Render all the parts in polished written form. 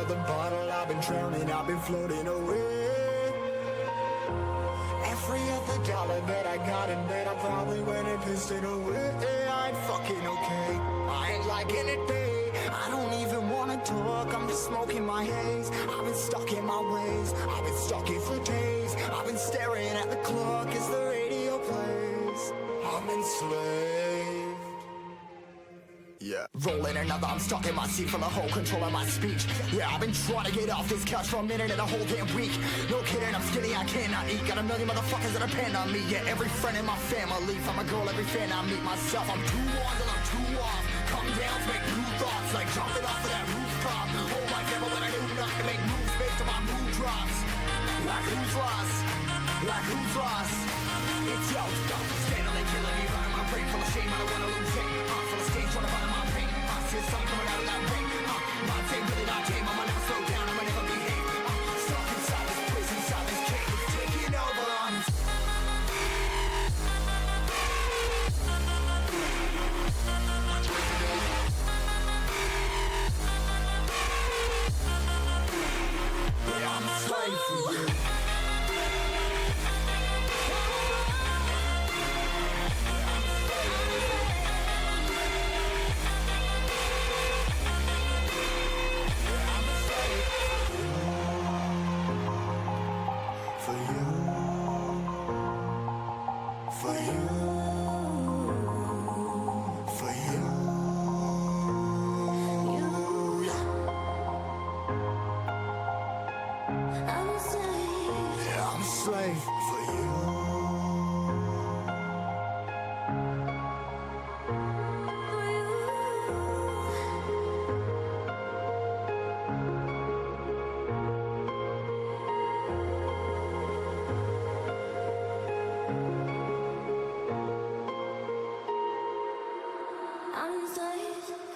of the bottle, I've been drowning, I've been floating away. Every other dollar that I got in bed, I probably went and pissed it away. I ain't fucking okay, I ain't liking it, babe. I don't even wanna talk, I'm just smoking my haze. I've been stuck in my ways, I've been stuck here for days. I've been staring at the clock as the radio plays. I'm enslaved. Yeah, rolling another, I'm stuck in my seat from the whole control of my speech. Yeah, I've been trying to get off this couch for a minute and a whole damn week. No kidding, I'm skinny, I cannot eat. Got a million motherfuckers that depend on me. Yeah, every friend in my family, from a girl, every fan I meet myself. I'm too on till I'm too off. Come down to make new thoughts, like jumping off of that rooftop. Oh my God, but when I do not to make moves based on my mood drops. Like who's lost? Like who's lost? It's yo, standing killing me, running my brain full of shame, I don't wanna lose it. Full of stage, trying to find my pain. I see the sun coming out of that rain. My day really not tame, I'ma never slow down, I'ma never behave. Stuck inside this prison, inside this cage, it's taking over. Yeah, I'm a slave for you. Slave for you.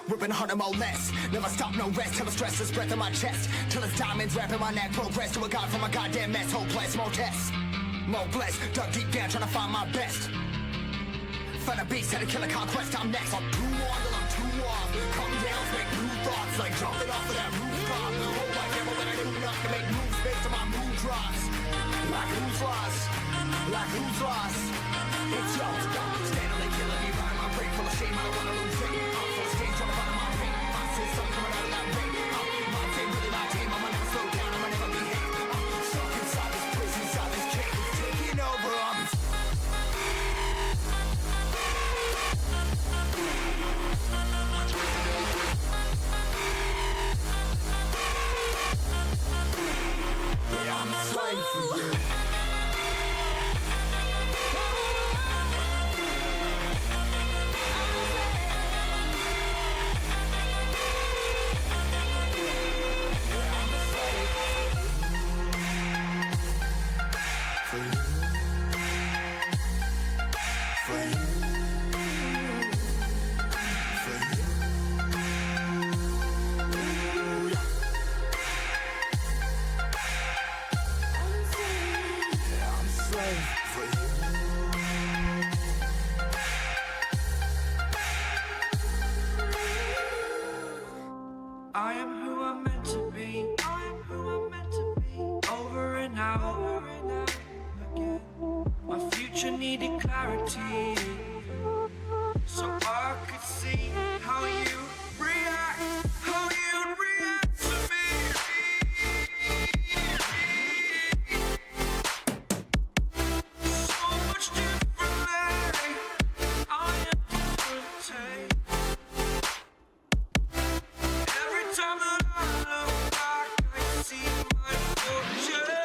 Ripping 100 more less, never stop, no rest. Till the stress is breath in my chest, till it's diamonds wrapping my neck. Progress to a god from a goddamn mess. Hopeless, more tests, more blessed. Dug deep down trying to find my best. Find a beast, had to kill a conquest. I'm next. I'm too on till I'm too off. Come down, make new thoughts, like jumping off of that rooftop. Oh my God, but when I do not to make moves based on my mood drops. Like who's lost? Like who's lost? It's yo, standing killing me, running my brain full of shame. I don't wanna lose it. I'm full of stage, trying to find my pain. I see the sun coming out of that rain. My day really not tame, I'ma never slow down, I'ma never behave. Stuck inside this prison, inside this cage, it's taking over. Yeah, I'm a slave for you. I am who I'm meant to be. I am who I'm meant to be. Over and out again. My future needed clarity, so I could see how you react, how you'd react to me. So much differently, I am different. Every time that I look back, I see my fortune.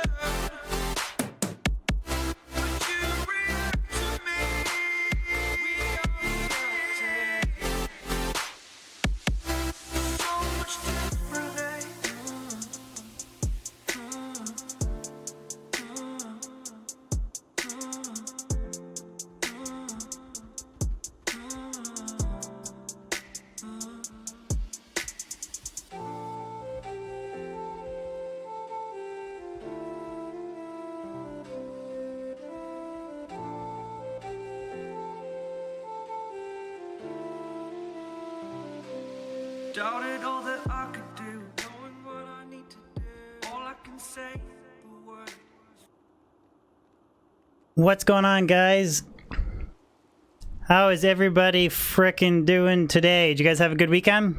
Would you react to me? We are guilty. So much differently. Doubted all that I could do, knowing what I need can say a word. What's going on, guys? How is everybody frickin' doing today? Did you guys have a good weekend?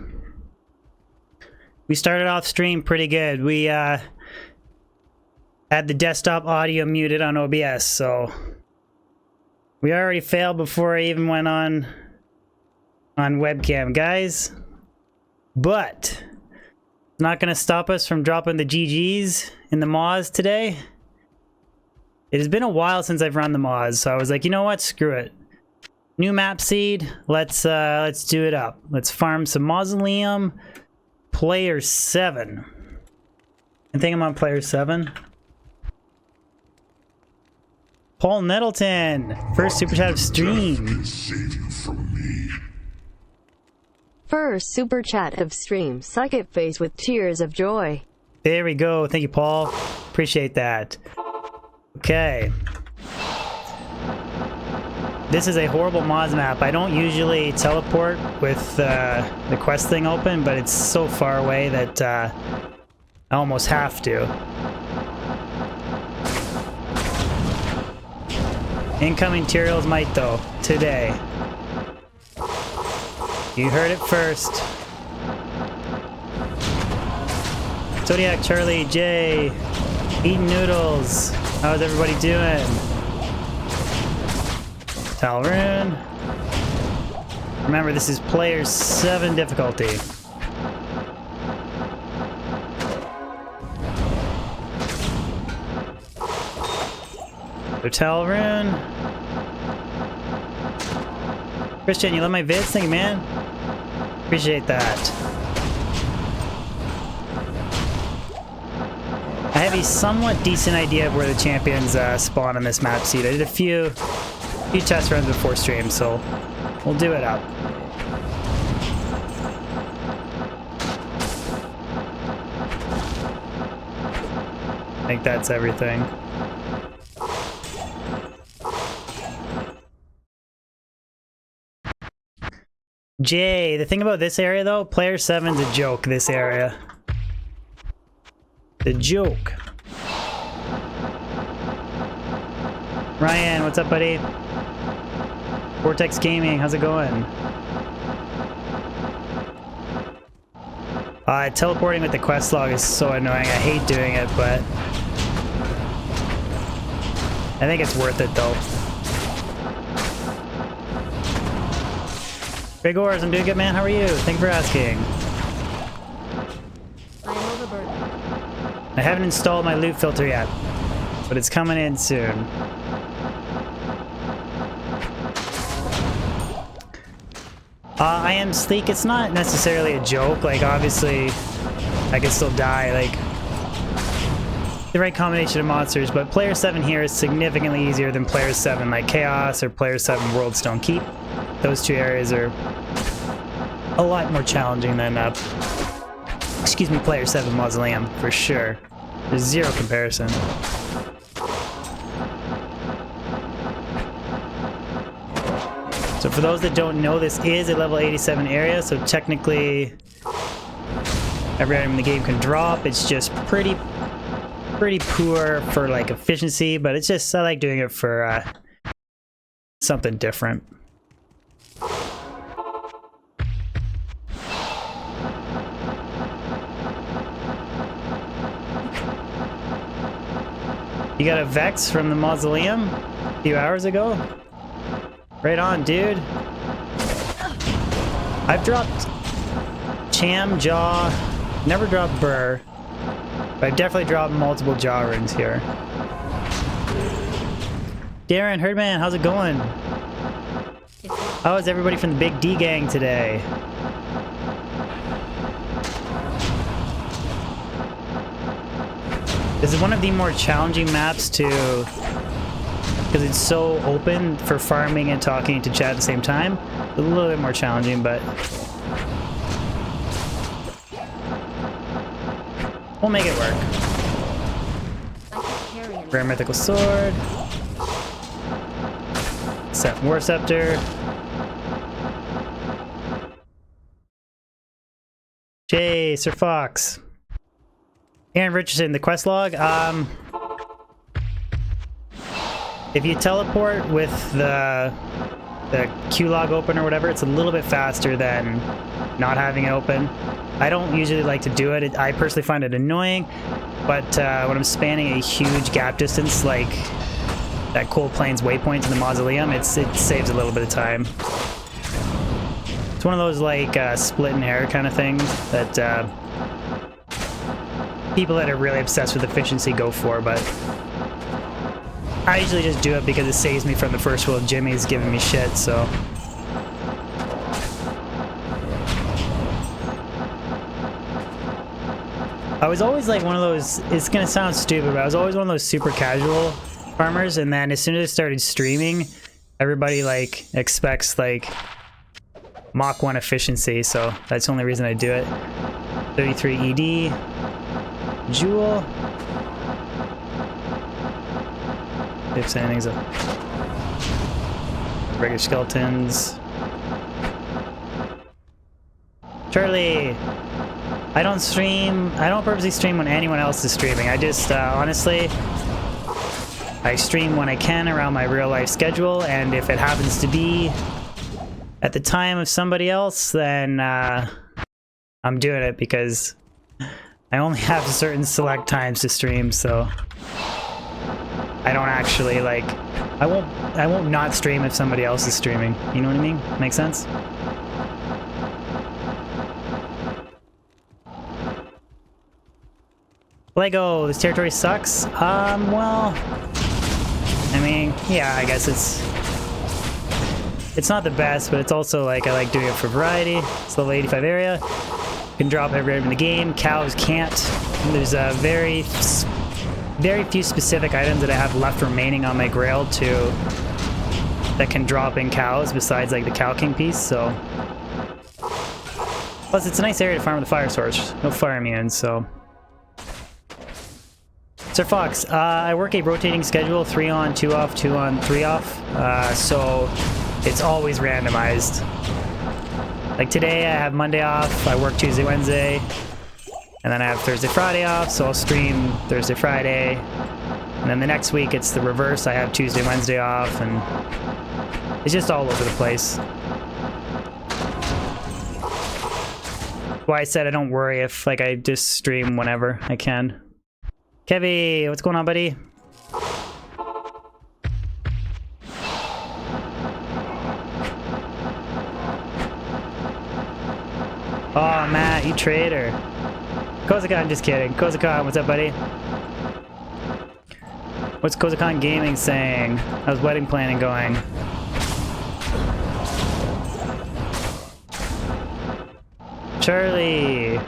We started off stream pretty good. We had the desktop audio muted on OBS, so we already failed before I even went on webcam, guys. But it's not gonna stop us from dropping the GGs in the Maus today. It has been a while since I've run the Maus, so I was like, you know what? Screw it. New map seed. Let's do it up. Let's farm some Mausoleum. Player 7. I think I'm on player 7. Paul Nettleton, first super chat of stream. First super chat of stream, suck it face with tears of joy. There we go. Thank you, Paul. Appreciate that. Okay. This is a horrible Maus map. I don't usually teleport with the quest thing open, but it's so far away that I almost have to. Incoming Tyrael's Might, though, today. You heard it first. Zodiac, Charlie, Jay, eating noodles. How's everybody doing? Talrune. Remember, this is player 7 difficulty. So Talrune. Christian, you love my vids? Thank you, man. Appreciate that. I have a somewhat decent idea of where the champions spawn on this map seed. I did a few test runs before stream, so we'll do it up. I think that's everything. Jay, the thing about this area though, player 7's a joke, this area. The joke. Ryan, what's up, buddy? Vortex Gaming, how's it going? Teleporting with the quest log is so annoying. I hate doing it, but I think it's worth it though. Big Oars, I'm doing good, man. How are you? Thank you for asking. I'm overburdened. I haven't installed my loot filter yet, but it's coming in soon. I am sleek. It's not necessarily a joke. Like, obviously, I could still die. Like, the right combination of monsters. But player 7 here is significantly easier than player 7, like Chaos or player 7 World Stone Keep. Those two areas are a lot more challenging than, excuse me, player 7 Mausoleum, for sure. There's zero comparison. So for those that don't know, this is a level 87 area, so technically every item in the game can drop. It's just pretty poor for like efficiency, but it's just, I like doing it for something different. You got a Vex from the Mausoleum a few hours ago? Right on, dude. I've dropped Cham, Jaw, never dropped Burr, but I've definitely dropped multiple Jaw runes here. Darren, Herdman, how's it going? How is everybody from the Big D gang today? This is one of the more challenging maps to, because it's so open for farming and talking to chat at the same time. A little bit more challenging, but we'll make it work. Rare Mythical Sword. Set War Scepter. Jay, Sir Fox. Aaron Richardson, the quest log. If you teleport with the Q log open or whatever, it's a little bit faster than not having it open. I don't usually like to do it. I personally find it annoying, but when I'm spanning a huge gap distance like that Cold Plains waypoint in the Mausoleum, it saves a little bit of time. It's one of those like split and hair kind of things that people that are really obsessed with efficiency go for, but I usually just do it because it saves me from the first world Jimmy's giving me shit, so. I was always like one of those, it's gonna sound stupid, but I was always one of those super casual farmers, and then as soon as I started streaming, everybody like expects like Mach 1 efficiency, so that's the only reason I do it. 33 ED, Jewel. If anything's up. Regular skeletons. Charlie! I don't purposely stream when anyone else is streaming. I just, honestly, I stream when I can around my real life schedule, and if it happens to be at the time of somebody else, then I'm doing it because I only have certain select times to stream, so I don't actually like, I won't not stream if somebody else is streaming. You know what I mean? Make sense? Lego, this territory sucks. Well, I mean, yeah, I guess it's not the best, but it's also like I like doing it for variety. It's level 85 area. You can drop every item in the game. Cows can't. There's very few specific items that I have left remaining on my Grail that can drop in cows besides like the Cow King piece. So, plus it's a nice area to farm with the fire source. No fire immune, so. Sir Fox, I work a rotating schedule, 3 on, 2 off, 2 on, 3 off, so it's always randomized. Like today I have Monday off, I work Tuesday, Wednesday, and then I have Thursday, Friday off, so I'll stream Thursday, Friday, and then the next week it's the reverse, I have Tuesday, Wednesday off, and it's just all over the place. Why I said I don't worry if like I just stream whenever I can. Kevy, what's going on, buddy? Oh, Matt, you traitor. Kozakan, just kidding. Kozakan, what's up, buddy? What's Kozakan Gaming saying? How's wedding planning going? Charlie!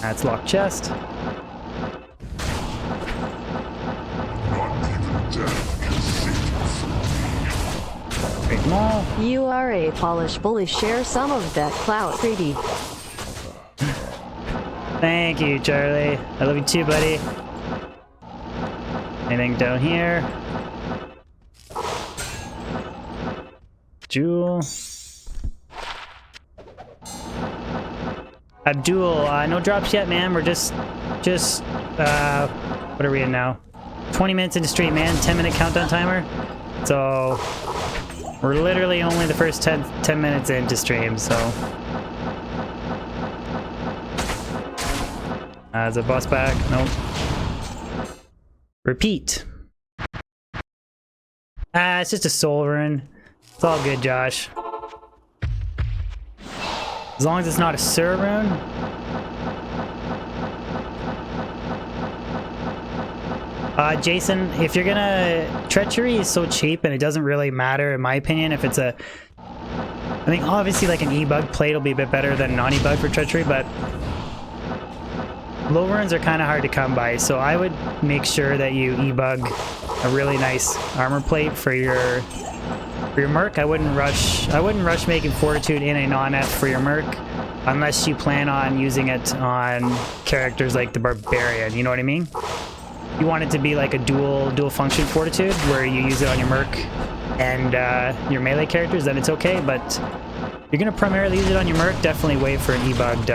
That's locked chest. Great mall. You are a Polish bully. Share some of that clout, greedy. Thank you, Charlie. I love you too, buddy. Anything down here? Jewel. Abdul, no drops yet, man. We're just, what are we in now? 20 minutes into stream, man. 10-minute countdown timer. So, we're literally only the first 10 minutes into stream, so. Is a boss back? Nope. Repeat. It's just a soul rune. It's all good, Josh. As long as it's not a Sur rune. Jason, if you're gonna... Treachery is so cheap and it doesn't really matter, in my opinion, if it's a... I think obviously like an E-bug plate will be a bit better than non-E-bug for Treachery, but... Low runes are kind of hard to come by, so I would make sure that you E-bug a really nice armor plate for your Merc. I wouldn't rush making Fortitude in a non-F for your Merc unless you plan on using it on characters like the Barbarian, you know what I mean? You want it to be like a dual function Fortitude where you use it on your Merc and your melee characters, then it's okay, but you're gonna primarily use it on your merc, definitely wait for an e-bugged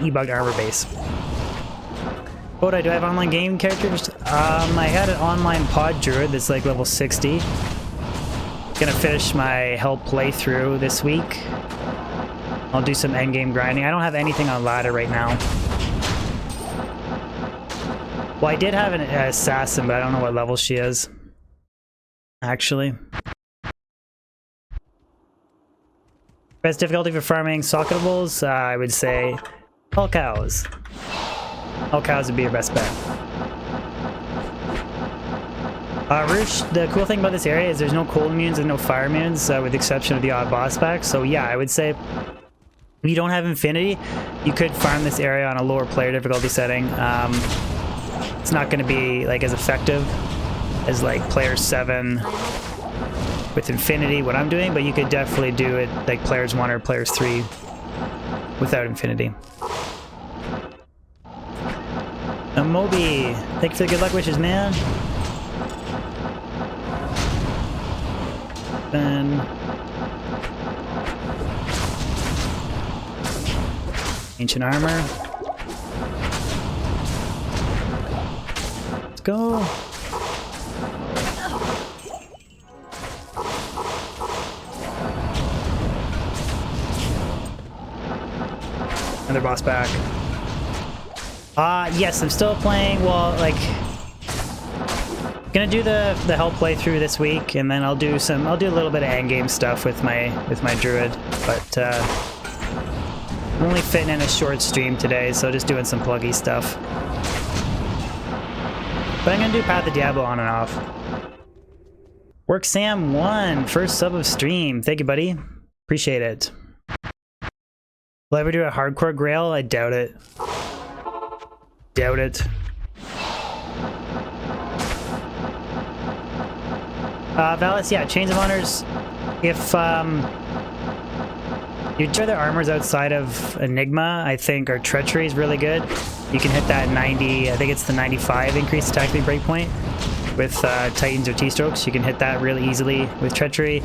e-bugged armor base. What do I have online game characters? I had an online pod druid that's like level 60. Gonna finish my help playthrough this week. I'll do some endgame grinding. I don't have anything on ladder right now. Well, I did have an assassin, but I don't know what level she is. Actually. Best difficulty for farming socketables? I would say all cows. All cows would be your best bet. Roosh, the cool thing about this area is there's no cold immunes and no fire immunes, with the exception of the odd boss back. So yeah, I would say if you don't have infinity, you could farm this area on a lower player difficulty setting. It's not going to be like as effective as like player 7 with infinity, what I'm doing, but you could definitely do it like players 1 or players 3 without infinity. Moby, thank you for the good luck wishes, man. Then ancient armor. Let's go. Another boss back. Yes, I'm still playing. Well, like, gonna do the help playthrough this week, and then I'll do a little bit of endgame stuff with my druid. But I'm only fitting in a short stream today, so just doing some pluggy stuff. But I'm gonna do Path of Diablo on and off. Work Sam 1, first sub of stream. Thank you, buddy. Appreciate it. Will I ever do a hardcore grail? I doubt it. Doubt it. Valis, yeah, Chains of Honors. If your other armors outside of Enigma, I think, or Treachery is really good. You can hit that 90, I think it's the 95 increased attack speed breakpoint with Titans or T-Strokes. You can hit that really easily with Treachery.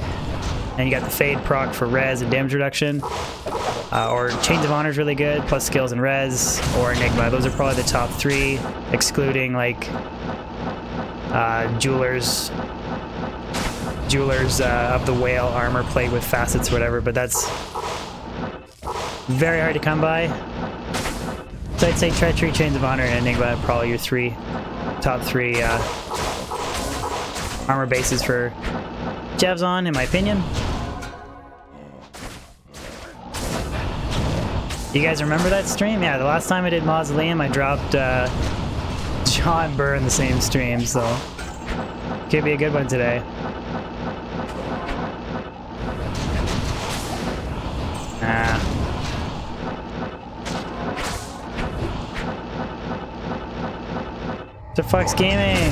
And you got the Fade proc for res and damage reduction. Or Chains of Honor is really good, plus skills and res, or Enigma. Those are probably the top 3, excluding like Jewelers of the Whale armor plate with facets or whatever, but that's very hard to come by. So I'd say Treachery, Chains of Honor, and Enigma are probably your top 3 armor bases for Javs on, in my opinion. You guys remember that stream? Yeah, the last time I did Mausoleum, I dropped Jaw and Burr in the same stream, so could be a good one today. The fuck's gaming?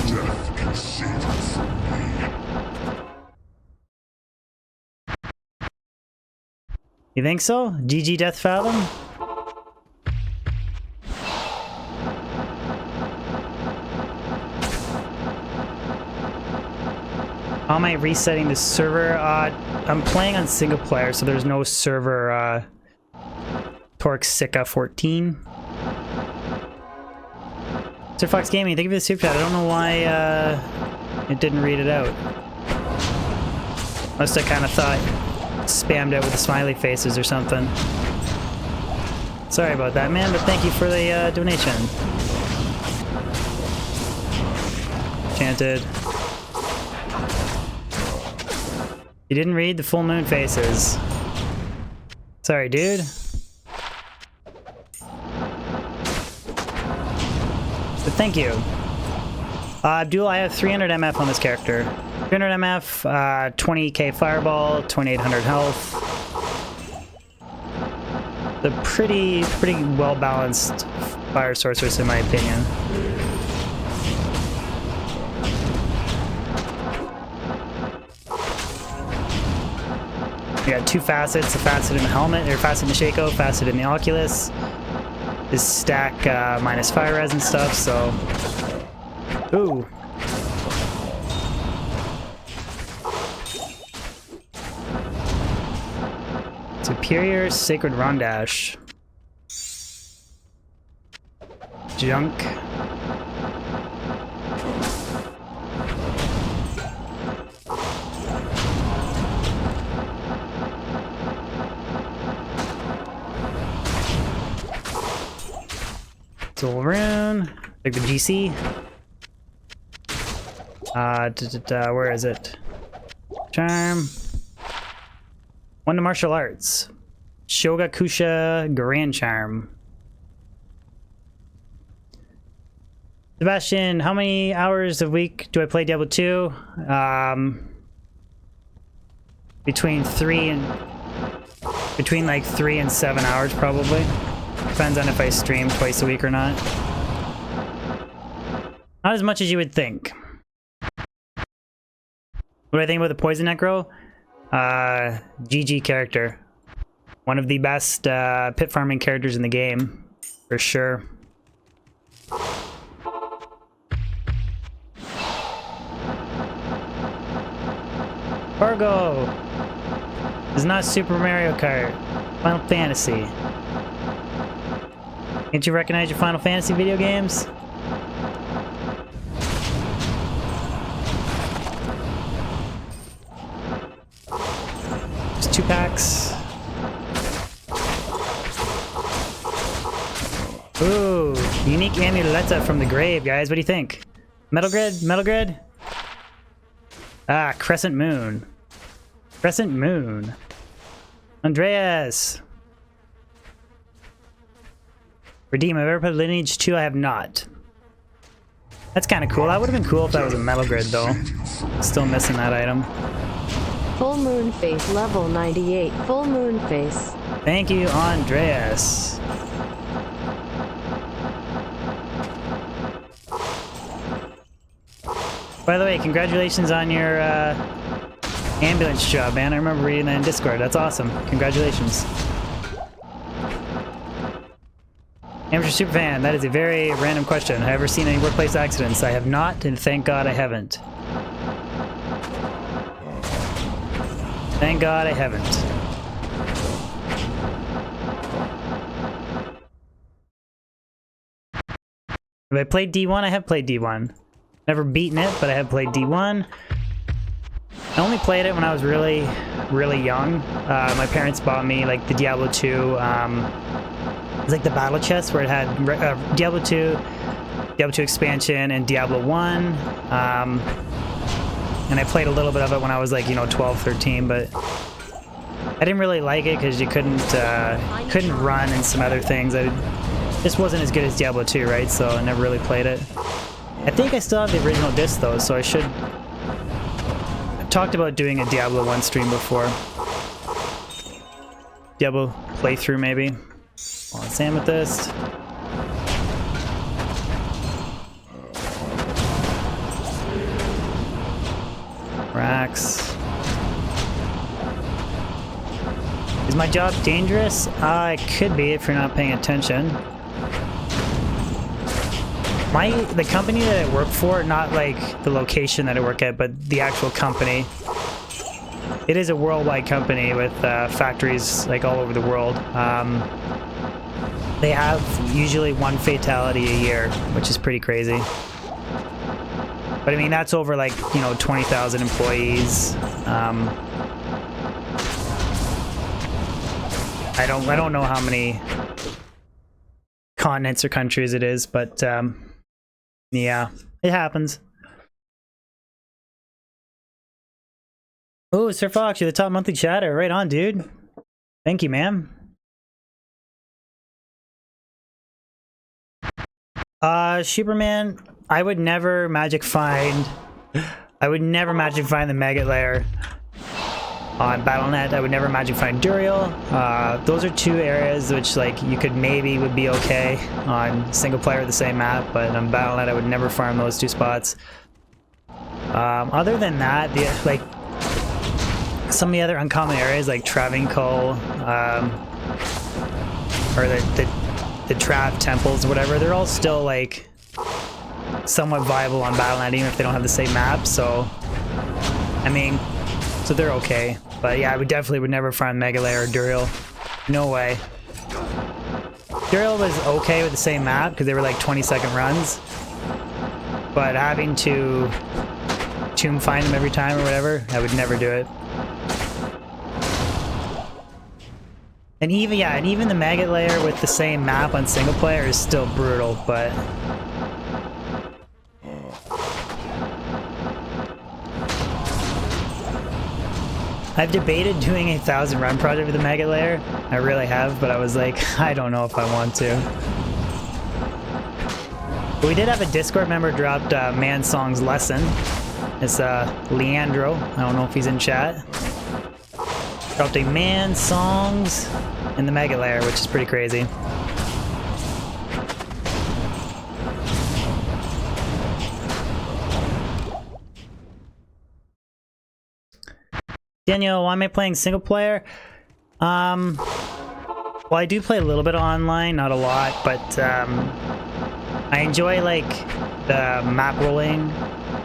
You think so? GG Death Fathom? How am I resetting the server? I'm playing on single player, so there's no server Torque Sika 14. Sir Fox Gaming, thank you for the super chat. I don't know why it didn't read it out. Must have kind of thought spammed out with the smiley faces or something. Sorry about that, man, but thank you for the donation. Chanted. You didn't read the full moon faces. Sorry, dude. But thank you. Abdul, I have 300 MF on this character. 300 MF, 20k fireball, 2800 health. The pretty well balanced fire sorceress in my opinion. You got 2 facets, a facet in the helmet, or facet in the Shaco, facet in the Oculus. This stack minus fire res and stuff, so... Ooh. Superior Sacred Rondash. Junk. Soul Rune. Like the GC. Where is it? Charm. One to martial arts. Shogakusha Grand Charm. Sebastian, how many hours a week do I play Diablo 2? Between like 3 and 7 hours probably. Depends on if I stream twice a week or not. Not as much as you would think. What do I think about the Poison Necro? GG character. One of the best pit farming characters in the game, for sure. Fargo! It's not Super Mario Kart. Final Fantasy. Can't you recognize your Final Fantasy video games? Just 2 packs. Ooh, unique amuleta from the grave, guys. What do you think? Metal Grid? Metal Grid? Ah, Crescent Moon. Crescent Moon. Andreas. Redeem, I've ever played Lineage 2, I have not. That's kind of cool. That would have been cool if that was a Metal Grid, though. Still missing that item. Full Moon Face, level 98. Full Moon Face. Thank you, Andreas. By the way, congratulations on your ambulance job, man. I remember reading that in Discord. That's awesome. Congratulations. Amateur Superfan, that is a very random question. Have I ever seen any workplace accidents? I have not, and thank God I haven't. Thank God I haven't. Have I played D1? I have played D1. Never beaten it, but I have played D1. I only played it when I was really, really young. My parents bought me like the Diablo 2. It was like the battle chest where it had Diablo 2, Diablo 2 expansion, and Diablo 1. And I played a little bit of it when I was like, 12, 13, but I didn't really like it because you couldn't run and some other things. This wasn't as good as Diablo 2, right? So I never really played it. I think I still have the original disc though, so I should... I've talked about doing a Diablo 1 stream before. Diablo playthrough maybe. Walnut Amethyst. Rax. Is my job dangerous? It could be if you're not paying attention. The company that I work for, not like the location that I work at, but the actual company. It is a worldwide company with factories like all over the world. They have usually 1 fatality a year, which is pretty crazy. But I mean, that's over like, 20,000 employees. I don't know how many continents or countries it is, but yeah, it happens. Oh, Sir Fox, you're the top monthly chatter. Right on, dude. Thank you, man. Superman, I would never magic find the Maggot Lair on Battle.net. I would never magic find Duriel. Those are 2 areas which like you could would be okay on single player of the same map, but on Battle.net I would never farm those 2 spots. Other than that, some of the other uncommon areas like Travancore, or the Trav temples or whatever, they're all still like somewhat viable on Battle.net even if they don't have the same map, so I mean, so they're okay. But yeah, we definitely would never farm Mega Layer or Duriel. No way. Duriel was okay with the same map because they were like 20-second runs. But having to tomb find them every time or whatever, I would never do it. And even the Maggot Layer with the same map on single player is still brutal, but I've debated doing a 1,000 run project with the Maggot Layer. I really have, but I was like, I don't know if I want to. But we did have a Discord member dropped Mansong's lesson. It's Leandro. I don't know if he's in chat. Dropped a Mansong's in the Mega Layer, which is pretty crazy. Daniel, why am I playing single player? Well, I do play a little bit online, not a lot, but I enjoy like the map rolling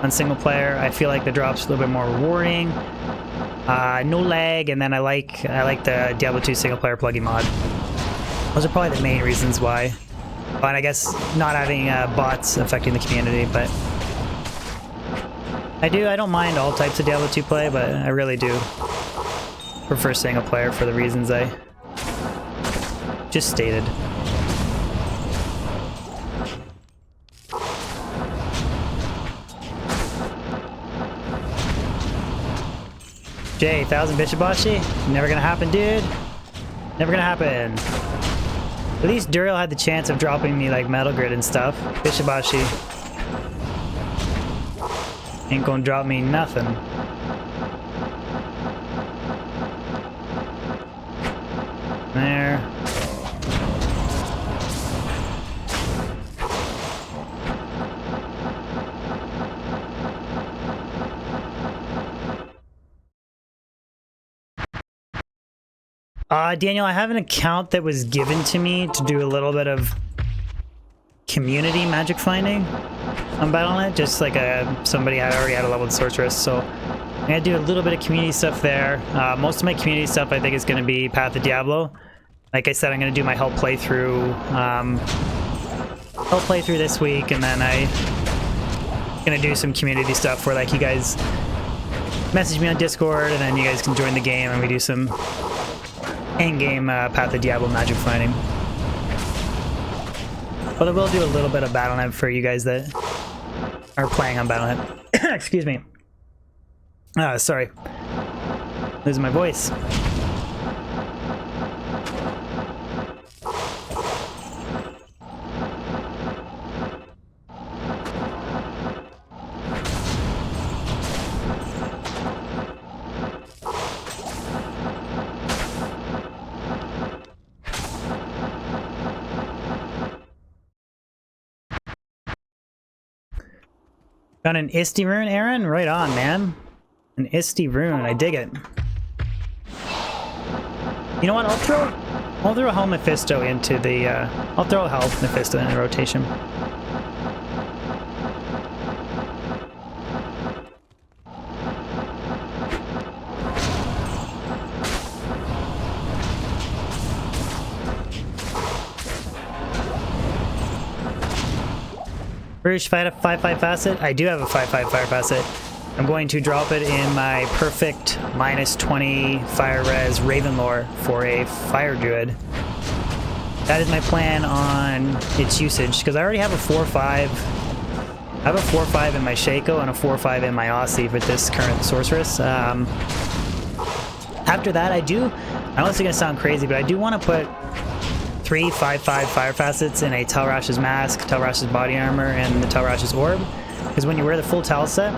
on single player. I feel like the drop's a little bit more rewarding. No lag, and then I like the Diablo 2 single player plugin mod. Those are probably the main reasons why. Oh, and I guess not having bots affecting the community, but I don't mind all types of Diablo 2 play, but I really do prefer single player for the reasons I just stated. Jay, 1,000 Bishibashi? Never gonna happen, dude. Never gonna happen. At least Duriel had the chance of dropping me like Metal Grid and stuff. Bishibashi ain't gonna drop me nothing. There. Daniel, I have an account that was given to me to do a little bit of community magic finding on Battle.net, just like somebody already had a leveled sorceress, so I'm gonna do a little bit of community stuff there. Most of my community stuff I think is gonna be Path of Diablo. Like I said, I'm gonna do my help playthrough this week, and then I'm gonna do some community stuff where like you guys message me on Discord, and then you guys can join the game, and we do some endgame Path of Diablo magic finding. But I will do a little bit of Battle.net for you guys that are playing on Battle.net. Excuse me. Sorry. Losing my voice. Got an Isti rune, Aaron? Right on, man. An Isti rune, I dig it. You know what? I'll throw a Hell Mephisto into the. I'll throw a Hell Mephisto in rotation. British 5/5 facet. I do have a 5/5 fire facet. I'm going to drop it in my perfect -20 fire res Ravenlore for a fire druid. That is my plan on its usage, because I already have a 4/5. I have a 4/5 in my Shaco and a 4/5 in my Aussie with this current sorceress. After that, I know it's gonna sound crazy, but I do want to put 3 5/5 fire facets in a Telrash's mask, Telrash's body armor, and the Telrash's orb. Because when you wear the full Tel set,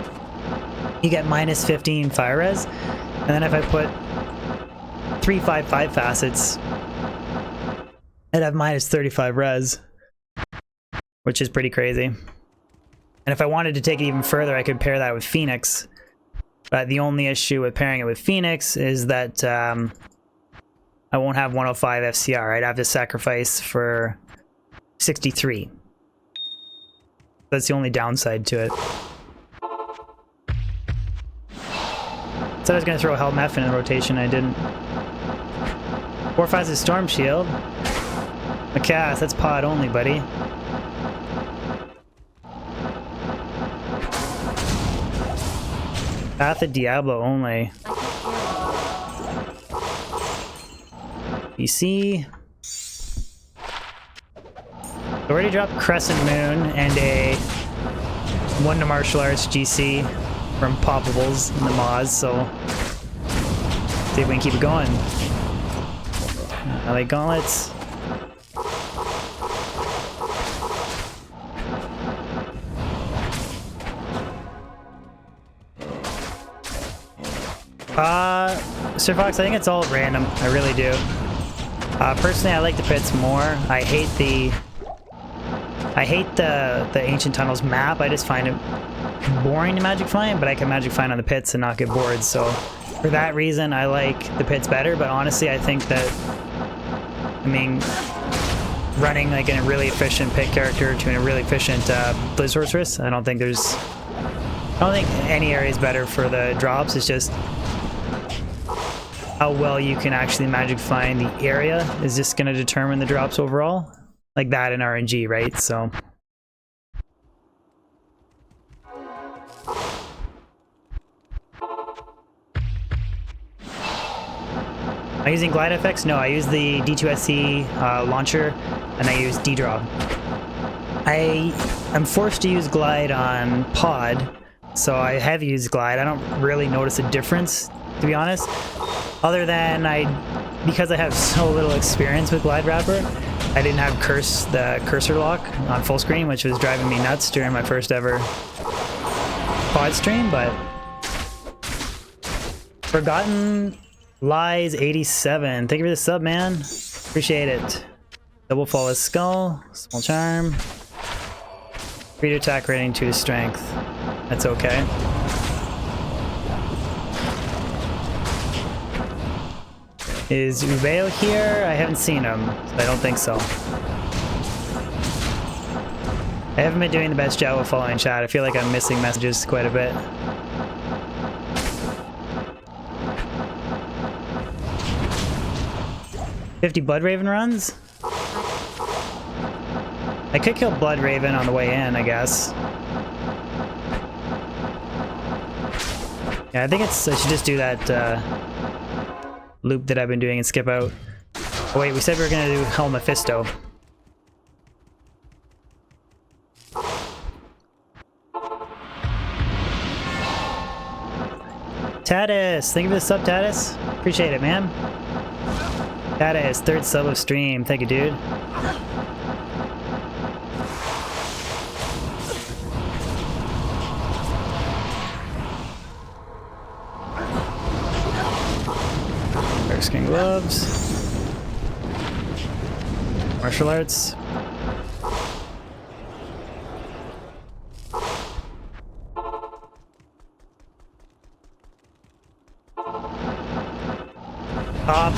you get -15 fire res. And then if I put 3 5/5 facets, I'd have -35 res, which is pretty crazy. And if I wanted to take it even further, I could pair that with Phoenix. But the only issue with pairing it with Phoenix is that I won't have 105 FCR. I'd have to sacrifice for 63. That's the only downside to it. Said I was gonna throw Helm F in the rotation, I didn't. 4/5's a Storm Shield. Macast, that's pod only, buddy. Path of Diablo only. PC. I already dropped Crescent Moon and a 1 to Martial Arts GC from Poppables in the Moz, so see if we can keep it going. I like gauntlets. Sir Fox, I think it's all random. I really do. Personally, I like the pits more. I hate the Ancient Tunnels map. I just find it boring to magic find, but I can magic find on the pits and not get bored. So for that reason, I like the pits better. But honestly, I think that, I mean, running like a really efficient pit character to a really efficient Blizz Sorceress, I don't think any area is better for the drops. It's just how well you can actually magic find the area is just going to determine the drops overall. Like that in RNG, right? So am I using glide effects? No, I use the D2SC launcher and I use D-drop. I'm forced to use glide on pod, so I have used glide. I don't really notice a difference, to be honest, other than because I have so little experience with glide wrapper, I didn't have the cursor lock on full screen, which was driving me nuts during my first ever pod stream. But Forgotten Lies 87, thank you for the sub, man. Appreciate it. Double Flawless Skull, Small Charm, free to attack rating to his strength. That's okay. Is Ubeo here? I haven't seen him, so I don't think so. I haven't been doing the best job of following chat. I feel like I'm missing messages quite a bit. $50 Blood Raven runs? I could kill Blood Raven on the way in, I guess. Yeah, I think I should just do that loop that I've been doing and skip out. Oh wait, we said we were gonna do Hell Mephisto. Tatis, thank you for the sub, Tatis. Appreciate it, man. Tatis, 3rd sub of stream. Thank you, dude. Skin gloves, martial arts.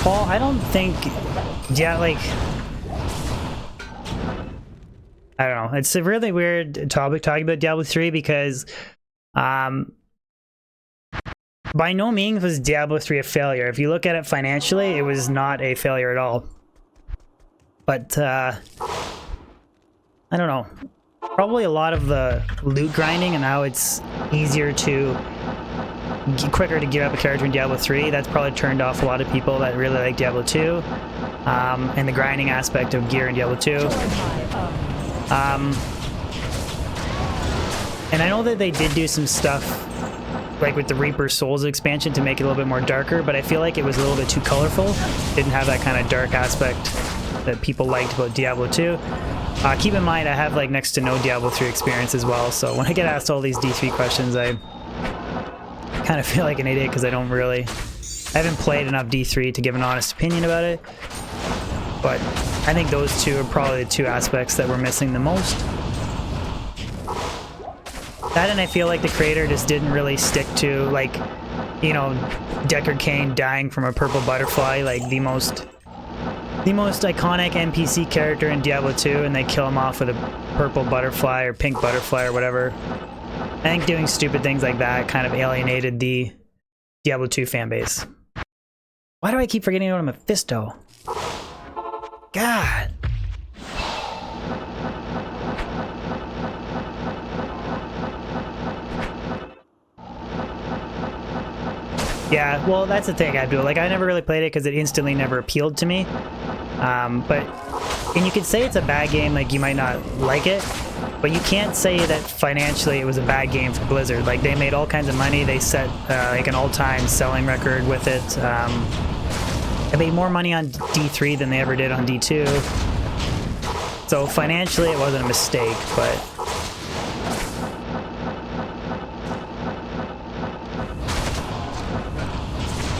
Paul, I don't think, yeah, like, I don't know. It's a really weird topic talking about Diablo 3 because, by no means was Diablo 3 a failure. If you look at it financially, it was not a failure at all. But, I don't know. Probably a lot of the loot grinding and how it's quicker to gear up a character in Diablo 3, that's probably turned off a lot of people that really like Diablo 2. And the grinding aspect of gear in Diablo 2. And I know that they did do some stuff like with the Reaper Souls expansion to make it a little bit more darker, but I feel like it was a little bit too colorful. Didn't have that kind of dark aspect that people liked about Diablo 2. Keep in mind, I have like next to no Diablo 3 experience as well, so when I get asked all these D3 questions, I kind of feel like an idiot because I haven't played enough D3 to give an honest opinion about it. But I think those two are probably the two aspects that we're missing the most. That, and I feel like the creator just didn't really stick to, like, you know, Deckard Cain dying from a purple butterfly, like the most iconic NPC character in Diablo 2, and they kill him off with a purple butterfly or pink butterfly or whatever. I think doing stupid things like that kind of alienated the Diablo 2 fanbase. Why do I keep forgetting about Mephisto? God. Yeah, well, that's the thing, Abdul. Like, I never really played it because it instantly never appealed to me. And you could say it's a bad game, like, you might not like it, but you can't say that financially it was a bad game for Blizzard. Like, they made all kinds of money. They set, like, an all-time selling record with it. They made more money on D3 than they ever did on D2. So financially, it wasn't a mistake, but...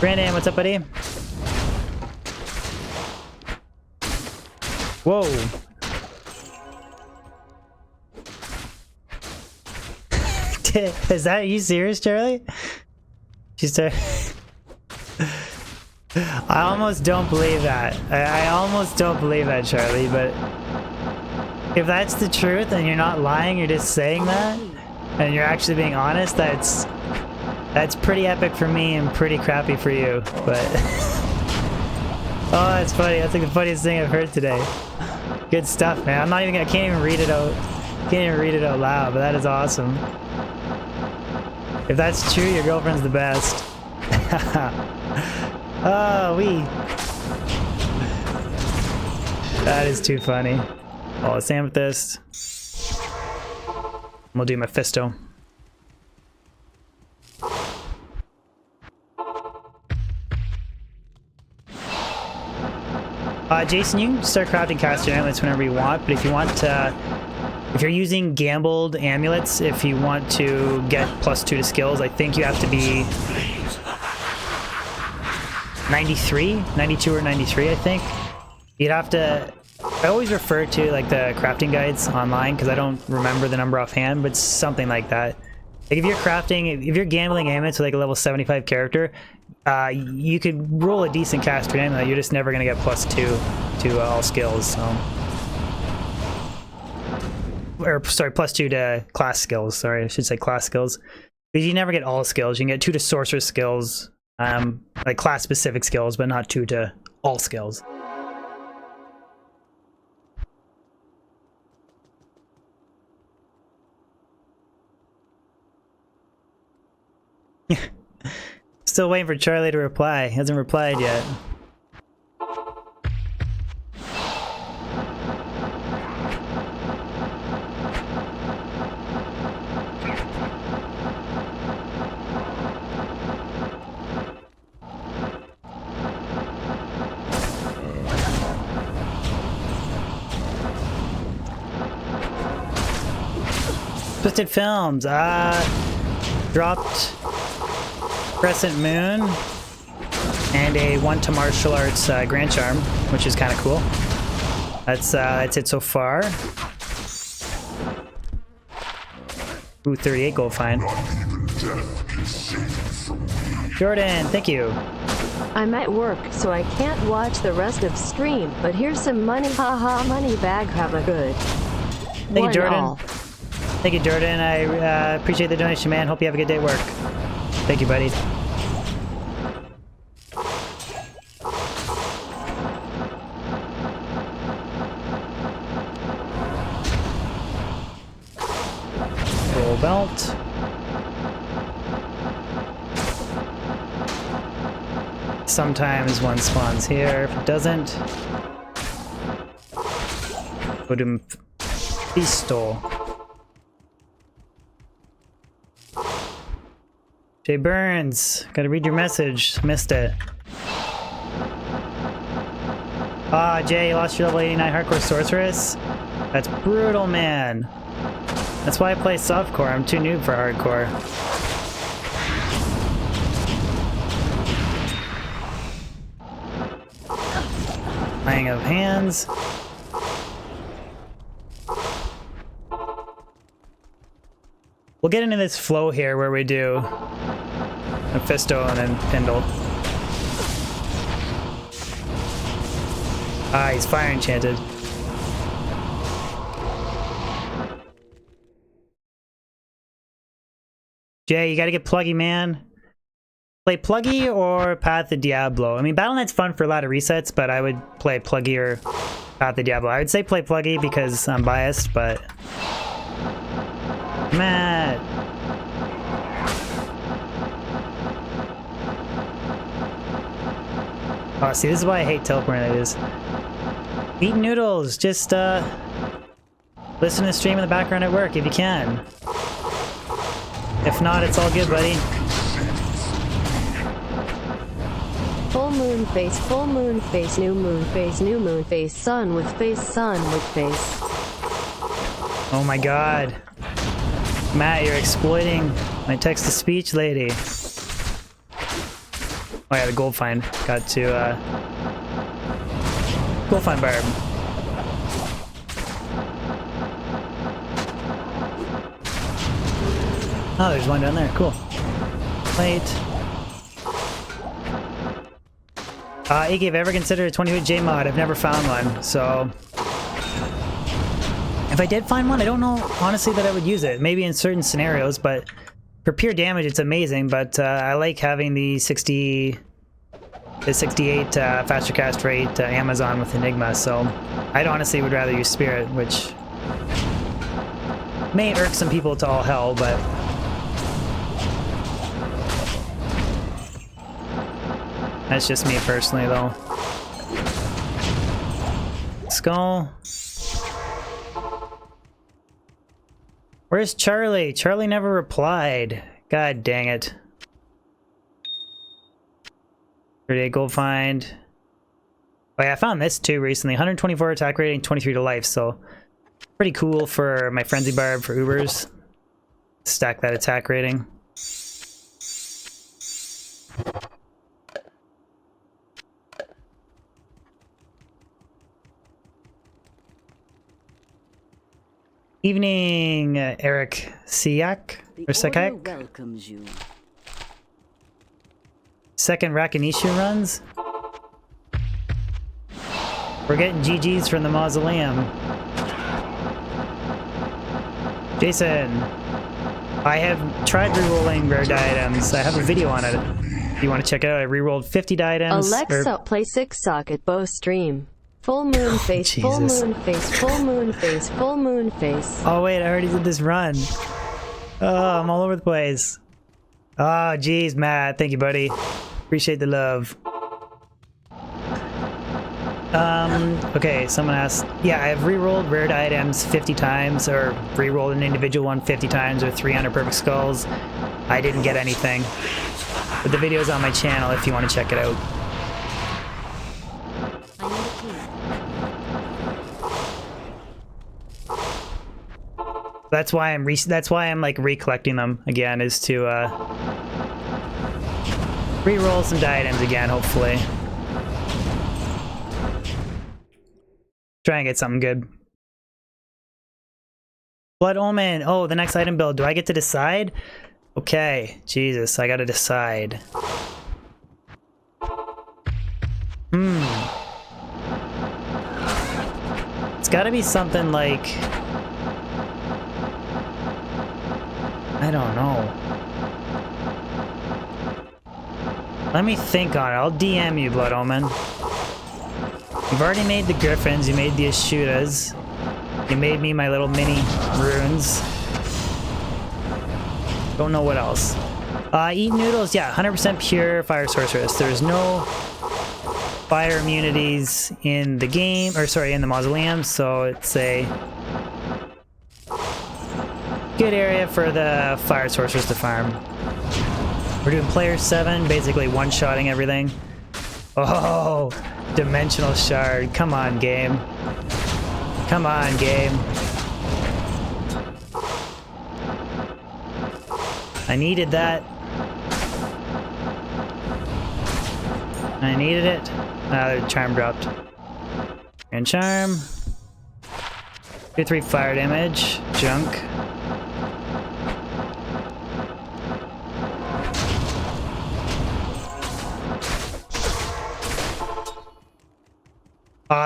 Brandon, what's up, buddy? Whoa. Is that, you serious, Charlie? She's I almost don't believe that. I almost don't believe that, Charlie, but if that's the truth and you're not lying, you're just saying that, and you're actually being honest, that's pretty epic for me and pretty crappy for you, but... Oh, that's funny. That's like the funniest thing I've heard today. Good stuff, man. I can't even read it out. Can't even read it out loud, but that is awesome. If that's true, your girlfriend's the best. Oh, that is too funny. Oh, it's amethyst. We'll do Mephisto. Jason, you can start crafting caster amulets whenever you want, but if you want to, if you're using gambled amulets, if you want to get +2 to skills, I think you have to be 93, 92 or 93, I think. You'd have to, I always refer to like the crafting guides online because I don't remember the number offhand, but something like that. Like if you're crafting, if you're gambling amulets with like a level 75 character, you could roll a decent caster amulet, you're just never going to get +2 to all skills, so. Or, sorry, +2 to class skills, sorry, I should say class skills. Because you never get all skills, you can get 2 to sorcerer skills, like class-specific skills, but not 2 to all skills. Still waiting for Charlie to reply. He hasn't replied yet. Twisted Films, dropped Crescent Moon and a 1 to martial arts Grand Charm, which is kind of cool. That's it so far. Ooh, 38 gold fine. Jordan, thank you. I'm at work, so I can't watch the rest of stream, but here's some money, haha, money bag, have a good. Thank you, Jordan. All. Thank you, Jordan. I appreciate the donation, man. Hope you have a good day at work. Thank you, buddy. Roll belt. Sometimes one spawns here. If it doesn't, go to Pistol. Jay Burns, gotta read your message. Missed it. Ah, Jay, you lost your level 89 hardcore sorceress? That's brutal, man. That's why I play softcore. I'm too noob for hardcore. Laying of hands. We'll get into this flow here where we do Mephisto and then Pindle. Ah, he's fire enchanted. Jay, you gotta get pluggy, man. Play Pluggy or Path of Diablo? I mean, Battle.net's fun for a lot of resets, but I would play Pluggy or Path of Diablo. I would say play Pluggy because I'm biased, but... Matt! Oh, see, this is why I hate teleporting like this. Eating noodles, just, listen to the stream in the background at work if you can. If not, it's all good, buddy. Full moon face, new moon face, sun with face. Oh my god. Matt, you're exploiting my text-to-speech lady. Oh yeah, the gold find. Got to, gold find barb. Oh, there's one down there. Cool. Plate. Iggy, have I ever considered a 20J mod? I've never found one, so... If I did find one, I don't know, honestly, that I would use it. Maybe in certain scenarios, but... For pure damage, it's amazing, but I like having the 68 faster cast rate Amazon with Enigma, so... I'd honestly would rather use Spirit, which... may irk some people to all hell, but... That's just me personally, though. Skull. Where's Charlie? Charlie never replied. God dang it. 38 gold find. Oh yeah, I found this too recently. 124 attack rating, 23 to life, so pretty cool for my Frenzy Barb for Ubers. Stack that attack rating. Evening, Eric Siak, or Sekak. Welcomes you. Second Rakinishu runs. We're getting GGs from the Mausoleum. Jason, I have tried re-rolling rare items. I have a video on it. If you want to check it out, I re-rolled 50 items. Alexa, play 6 socket bow stream. Full moon face, full moon face, full moon face, full moon face. Oh wait, I already did this run. Oh, I'm all over the place. Oh, geez, Matt. Thank you, buddy. Appreciate the love. Okay, someone asked, yeah, I've re-rolled rare items 50 times, or re-rolled an individual one 50 times, or 300 perfect skulls. I didn't get anything. But the video's on my channel if you want to check it out. That's why I'm like recollecting them again, is to re-roll some diadems again, hopefully. Try and get something good. Blood Omen. Oh, the next item build. Do I get to decide? Okay. Jesus, I gotta decide. It's gotta be something like... I don't know. Let me think on it. I'll DM you, Blood Omen. You've already made the Griffins, you made the Ashutas. You made me my little mini runes. Don't know what else. Eat noodles, yeah, 100% pure fire sorceress. There's no fire immunities in the game, or sorry, in the Mausoleum, so it's a good area for the fire sorcerers to farm. We're doing player 7, basically one-shotting everything. Oh, dimensional shard. Come on, game. Come on, game. I needed that. I needed it. Ah, the charm dropped. And charm. 2-3 fire damage. Junk.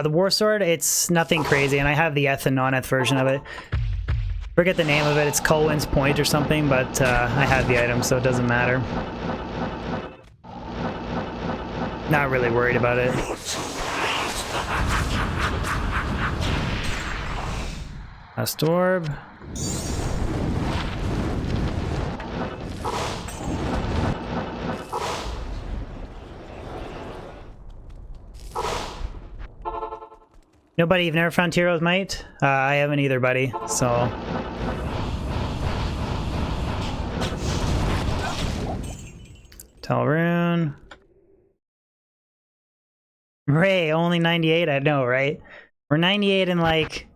The War Sword, it's nothing crazy, and I have the Eth and non-Eth version of it. Forget the name of it, it's Colwyn's Point or something, but I have the item, so it doesn't matter. Not really worried about it. Last orb. Nobody, you've never found Hero's Might? I haven't either, buddy, so... Talrune. Ray, only 98? I know, right? We're 98 and like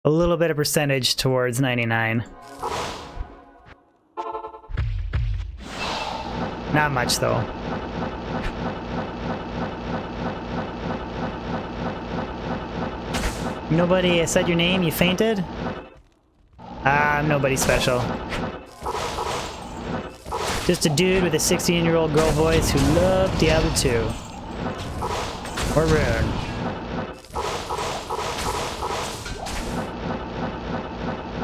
a little bit of percentage towards 99. Not much though. Nobody said your name, you fainted? I'm nobody special. Just a dude with a 16-year-old girl voice who loved Diablo 2. Or Rune.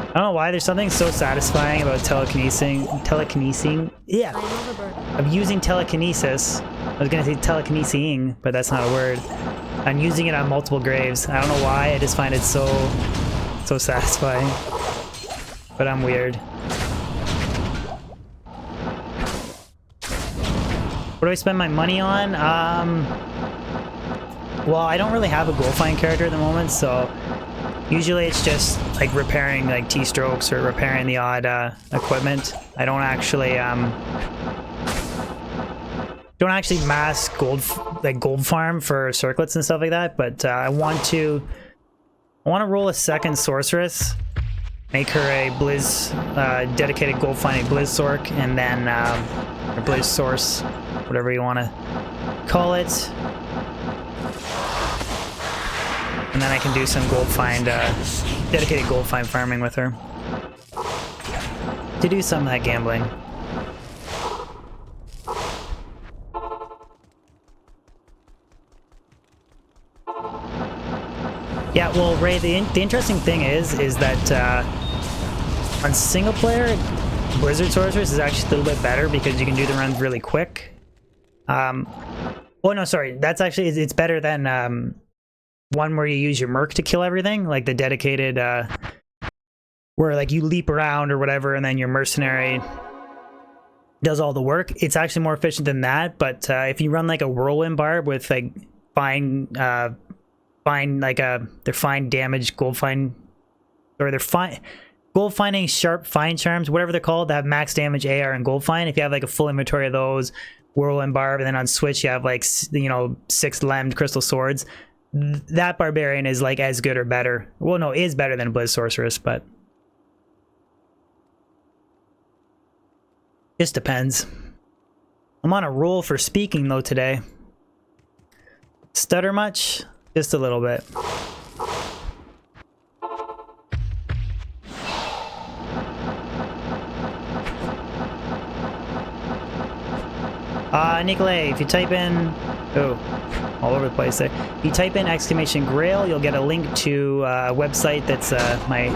I don't know why there's something so satisfying about telekinesing. Yeah. Of using telekinesis. I was gonna say telekinesing, but that's not a word. I'm using it on multiple graves. I don't know why, I just find it so satisfying. But I'm weird. What do I spend my money on? Well, I don't really have a goal find character at the moment, so usually it's just like repairing like T-strokes or repairing the odd equipment. I don't actually mass gold farm for circlets and stuff like that, but I want to roll a second sorceress, make her a Blizz dedicated gold finding Blizz sorc, and then or Blizz source, whatever you want to call it. And then I can do some gold find, dedicated gold find farming with her. To do some of that gambling. Yeah, well, Ray, the interesting thing is that on single player, Blizzard Sorceress is actually a little bit better because you can do the runs really quick. Oh no, sorry, that's actually, it's better than one where you use your Merc to kill everything, like the dedicated, where like you leap around or whatever, and then your Mercenary does all the work. It's actually more efficient than that, but if you run like a Whirlwind Barb with like they're fine damage gold find, or they're fine gold finding sharp fine charms, whatever they're called, that have max damage AR and gold find. If you have like a full inventory of those, Whirlwind Barb, and then on Switch you have like, you know, 6 lemmed crystal swords, that barbarian is like as good or better. Well, no, is better than Blizz Sorceress, but just depends. I'm on a roll for speaking though today. Stutter much? Just a little bit. Nicolay, if you type in... Oh, all over the place there. If you type in exclamation Grail, you'll get a link to a website that's my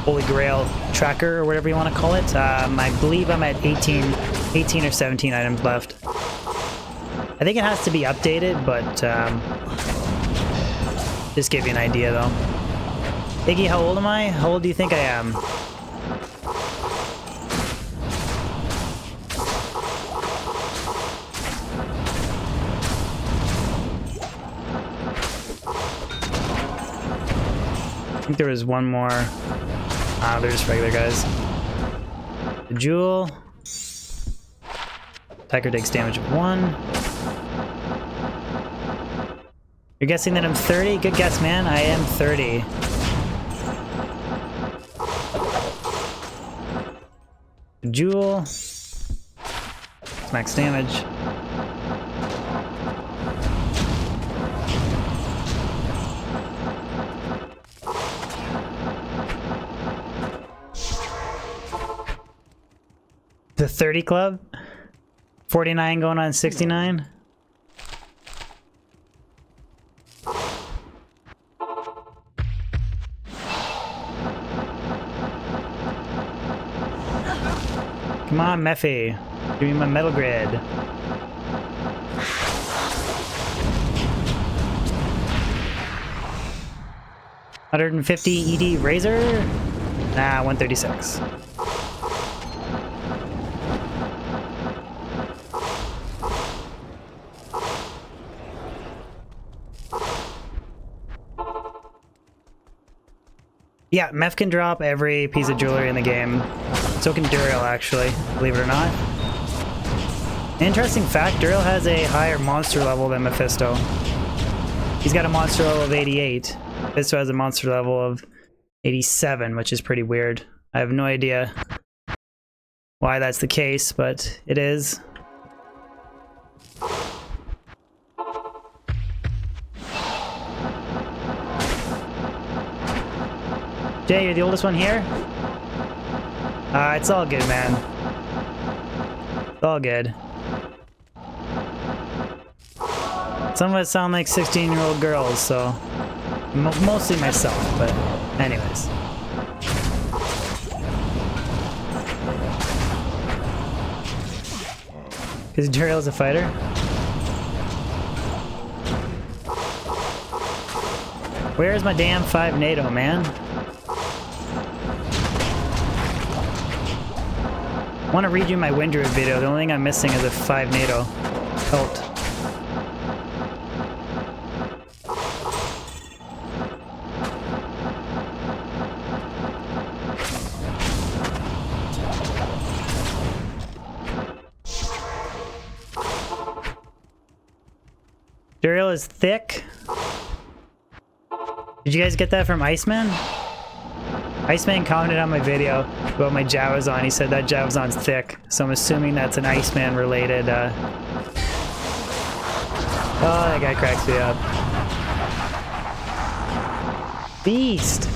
Holy Grail tracker, or whatever you want to call it. I believe I'm at 18 or 17 items left. I think it has to be updated, but just give you an idea though. Iggy, how old am I? How old do you think I am? I think there was one more. They're just regular guys. The Jewel. Attacker takes damage of 1. You're guessing that I'm 30? Good guess, man. I am 30. The Jewel. It's max damage. The 30 club? 49 going on 69? Come on, Mephi. Give me my metal grid. 150 ED Razor? Nah, 136. Yeah, Meth can drop every piece of jewelry in the game. So can Duriel, actually, believe it or not. Interesting fact, Duriel has a higher monster level than Mephisto. He's got a monster level of 88. Mephisto has a monster level of 87, which is pretty weird. I have no idea why that's the case, but it is. Jay, you're the oldest one here? It's all good, man. It's all good. Some of us sound like 16-year-old girls, so... mostly myself, but anyways. Because Duriel's a fighter? Where's my damn 5 NATO, man? I want to redo my Windruid video. The only thing I'm missing is a 5 NATO cult. Duriel is thick. Did you guys get that from Iceman? Iceman commented on my video about my Javazon. He said that Javazon's thick, so I'm assuming that's an Iceman related. Oh, that guy cracks me up. Beast!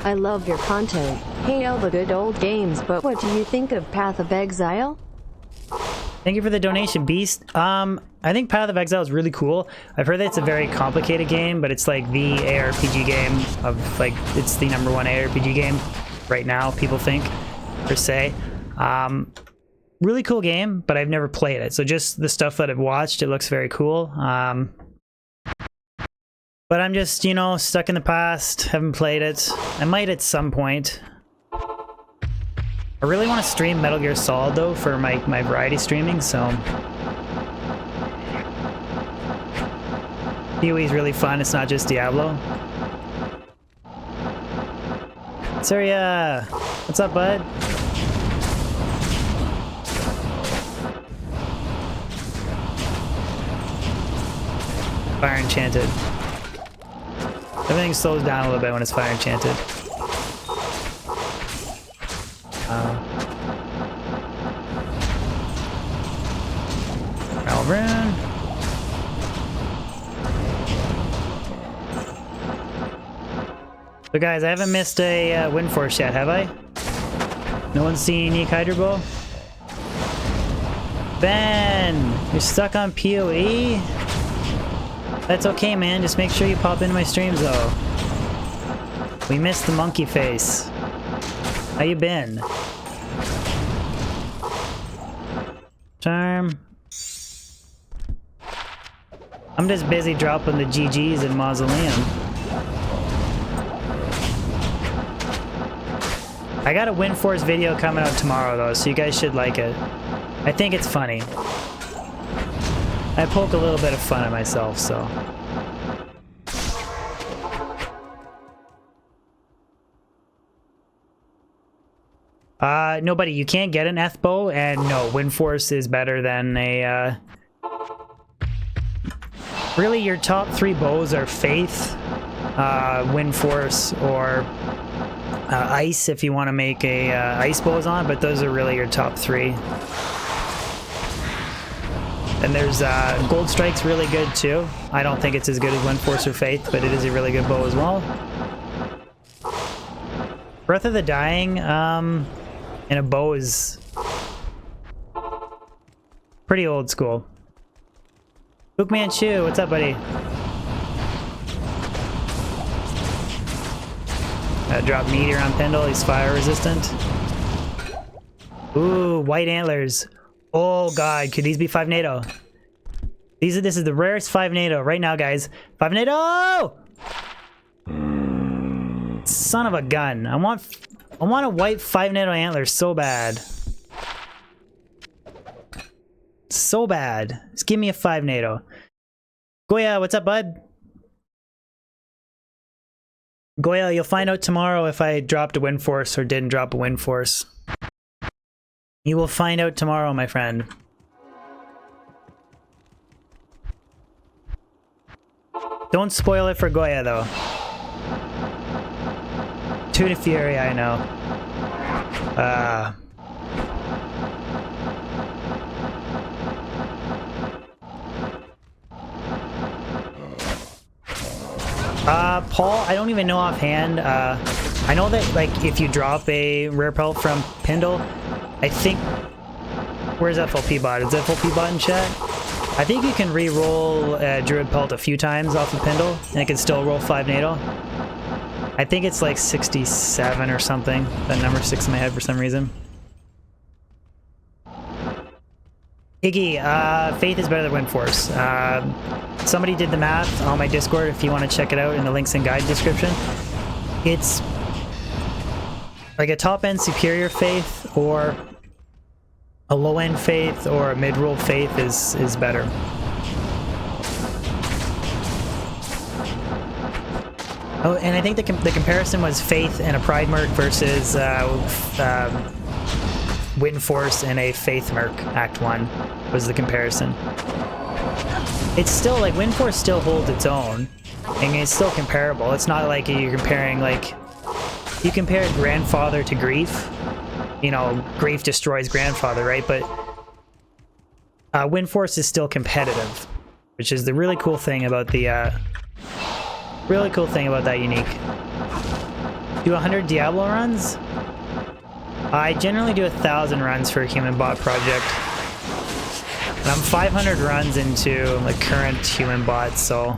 I love your content. Hail the good old games, but what do you think of Path of Exile? Thank you for the donation, Beast. I think Path of Exile is really cool. I've heard that it's a very complicated game, but it's like the ARPG game of, like, it's the #1 ARPG game right now, people think, per se. Really cool game, but I've never played it. So just the stuff that I've watched, it looks very cool. But I'm just, you know, stuck in the past, haven't played it. I might at some point. I really want to stream Metal Gear Solid, though, for my variety streaming, so... PoE's really fun, it's not just Diablo. Surya! What's up, bud? Fire Enchanted. Everything slows down a little bit when it's Fire Enchanted. Rune. So guys, I haven't missed a Windforce yet, have I? No one's seen Unique Hydra Bow? Ben! You're stuck on PoE? That's okay, man. Just make sure you pop into my streams, though. We missed the monkey face. How you been? Charm. I'm just busy dropping the GGs in Mausoleum. I got a Windforce video coming out tomorrow, though, so you guys should like it. I think it's funny. I poke a little bit of fun at myself, so... no, buddy, you can't get an Eth bow, and no, Windforce is better than a, Really, your top 3 bows are Faith, Windforce, or Ice, if you want to make a Ice bows on, but those are really your top 3. And there's Gold Strike's really good, too. I don't think it's as good as Windforce or Faith, but it is a really good bow as well. Breath of the Dying, in a bow is pretty old school. Bookman Chu, what's up, buddy? Drop Meteor on Pendle, he's fire resistant. Ooh, white antlers. Oh god, could these be 5 NATO? This is the rarest 5 NATO right now, guys. 5 NATO! Son of a gun. I want a white 5 NATO antler so bad. So bad. Just give me a 5 NATO. Goya, what's up, bud? Goya, you'll find out tomorrow if I dropped a Windforce or didn't drop a Windforce. You will find out tomorrow, my friend. Don't spoil it for Goya, though. Tuna Fury, I know. Paul, I don't even know offhand. I know that, like, if you drop a rare pelt from Pindle, I think... Where's FLP bot? Is FLP bot in chat? I think you can re-roll Druid Pelt a few times off of Pindle, and it can still roll 5 NATO. I think it's like 67 or something. That number sticks in my head for some reason. Iggy, Faith is better than Windforce. Somebody did the math on my Discord if you want to check it out in the links and guide description. It's like a top-end superior Faith or a low-end Faith or a mid-roll Faith is better. Oh, and I think the comparison was Faith and a Pride Merc versus Windforce and a Faith Merc Act 1 was the comparison. It's still like Windforce still holds its own and it's still comparable. It's not like you're comparing, like, you compare Grandfather to Grief. You know, Grief destroys Grandfather, right? But Windforce is still competitive, which is the really cool thing about the that unique. Do 100 Diablo runs? I generally do 1,000 runs for a human bot project. And I'm 500 runs into like current human bots, so...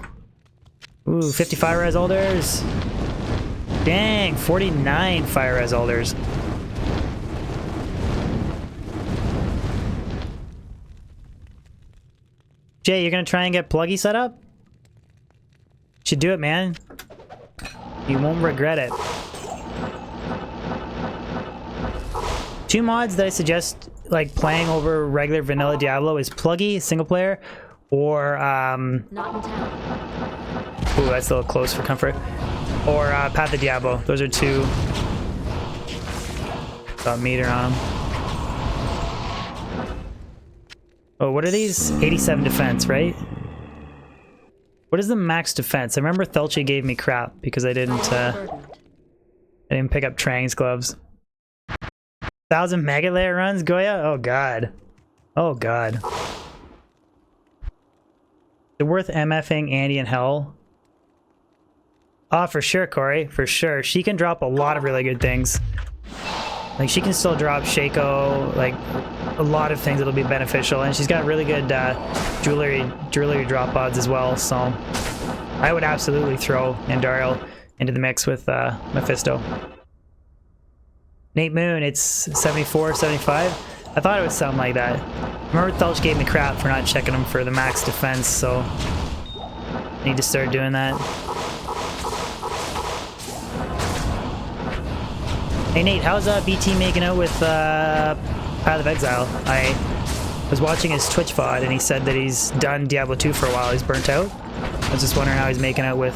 Ooh, 50 fire res alders. Dang, 49 fire res alders. Jay, you're gonna try and get Pluggy set up? Should do it, man. You won't regret it. 2 mods that I suggest, like, playing over regular vanilla Diablo is Pluggy, single player, or Not in town. ooh, that's a little close for comfort. Or Path of Diablo. Those are 2. Got meter on them. Oh, what are these? 87 defense, right? What is the max defense? I remember Thelchi gave me crap because I didn't pick up Trang's gloves. 1,000 mega layer runs, Goya? Oh god. Oh god. Is it worth MFing Andy in hell? Oh, for sure, Corey. For sure. She can drop a lot of really good things. Like, she can still drop Shaco, like, a lot of things that'll be beneficial, and she's got really good jewelry drop odds as well, so I would absolutely throw Andariel into the mix with Mephisto. Nate Moon, it's 74, 75? I thought it would sound like that. Remember Thelch gave me crap for not checking him for the max defense, so I need to start doing that. Hey Nate, how's BT making out with Path of Exile? I was watching his Twitch VOD and he said that he's done Diablo 2 for a while. He's burnt out. I was just wondering how he's making out with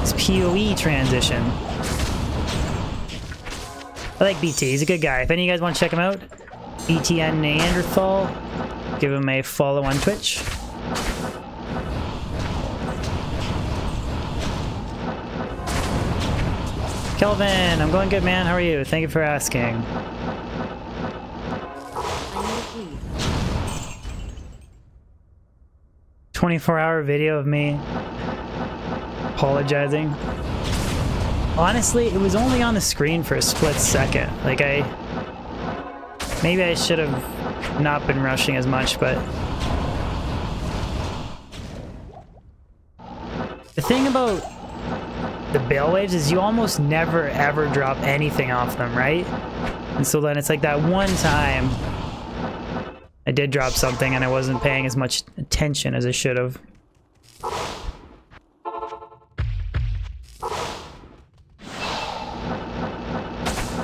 his PoE transition. I like BT. He's a good guy. If any of you guys want to check him out, BTN Neanderthal, give him a follow on Twitch. Kelvin, I'm going good, man. How are you? Thank you for asking. 24-hour video of me apologizing. Honestly, it was only on the screen for a split second. Like, maybe I should have not been rushing as much, but the thing about the Bale Waves is you almost never ever drop anything off them, right? And so then it's like that one time I did drop something and I wasn't paying as much attention as I should have.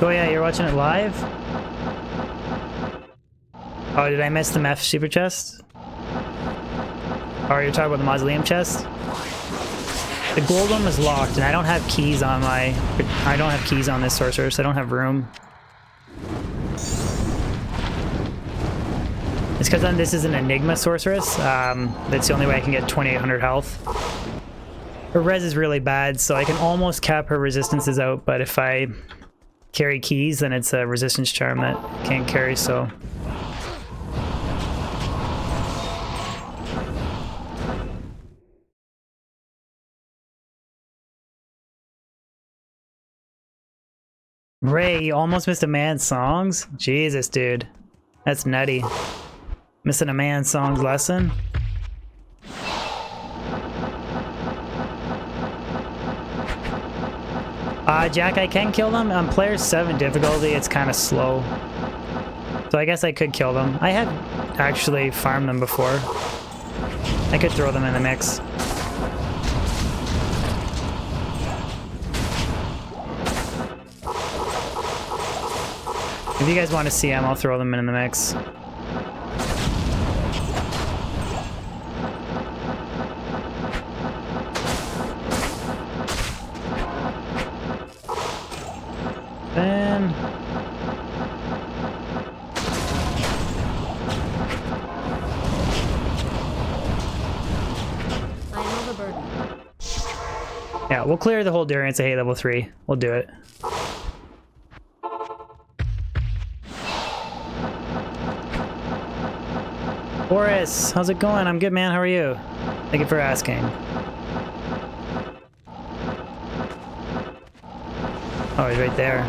Oh yeah, you're watching it live? Oh, did I miss the meth super chest? Oh, you're talking about the Mausoleum chest? The gold one was locked, and I don't have keys on my... I don't have keys on this sorcerer, so I don't have room. It's because then this is an Enigma sorceress. That's the only way I can get 2800 health. Her res is really bad, so I can almost cap her resistances out, but if I carry keys, then it's a resistance charm that can't carry, so... Ray, you almost missed a man's songs? Jesus, dude. That's nutty. Missing a man's songs lesson? Jack, I can kill them. On player 7 difficulty, it's kind of slow. So I guess I could kill them. I had actually farmed them before. I could throw them in the mix. If you guys want to see them, I'll throw them in the mix. Then... I'm overburdened. yeah, we'll clear the whole Durance at level 3. We'll do it. Boris, how's it going? I'm good, man. How are you? Thank you for asking. Oh, he's right there.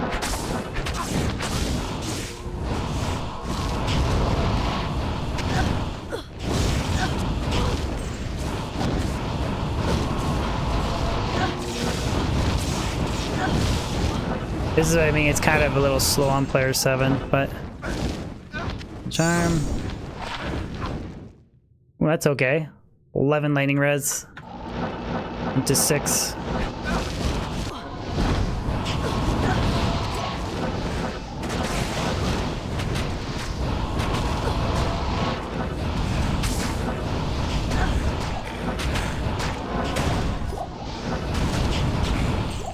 This is what I mean. It's kind of a little slow on player 7, but... Charm. Well, that's okay. 11 lightning res. Into 6.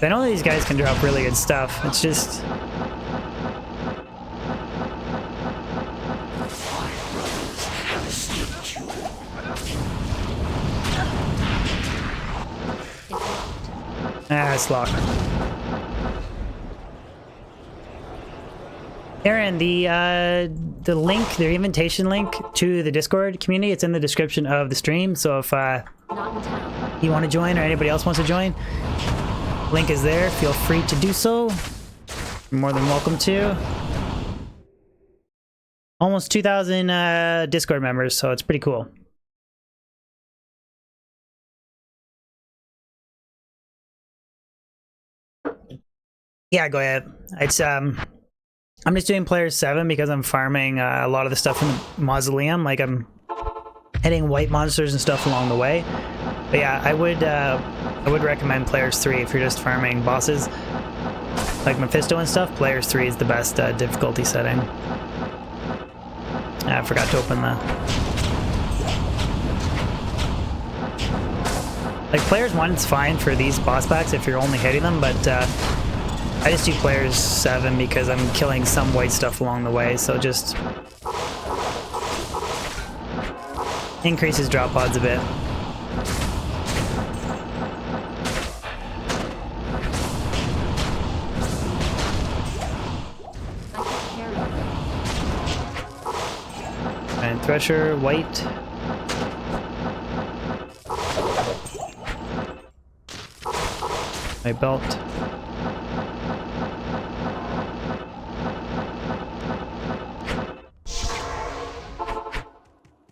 I know these guys can drop really good stuff. It's just... ah, it's locked. Aaron, the link, the invitation link to the Discord community, it's in the description of the stream. So if Not in town. you want to join or anybody else wants to join, link is there. Feel free to do so. You're more than welcome to. Almost 2,000 Discord members, so it's pretty cool. Yeah, go ahead. It's I'm just doing player 7 because I'm farming a lot of the stuff in the Mausoleum. Like I'm hitting white monsters and stuff along the way. But yeah, I would recommend players 3 if you're just farming bosses like Mephisto and stuff. Players 3 is the best difficulty setting. I forgot to open the... Like players 1 is fine for these boss packs if you're only hitting them, but I just do players 7 because I'm killing some white stuff along the way, so just increases drop odds a bit. And Thresher, white. My belt.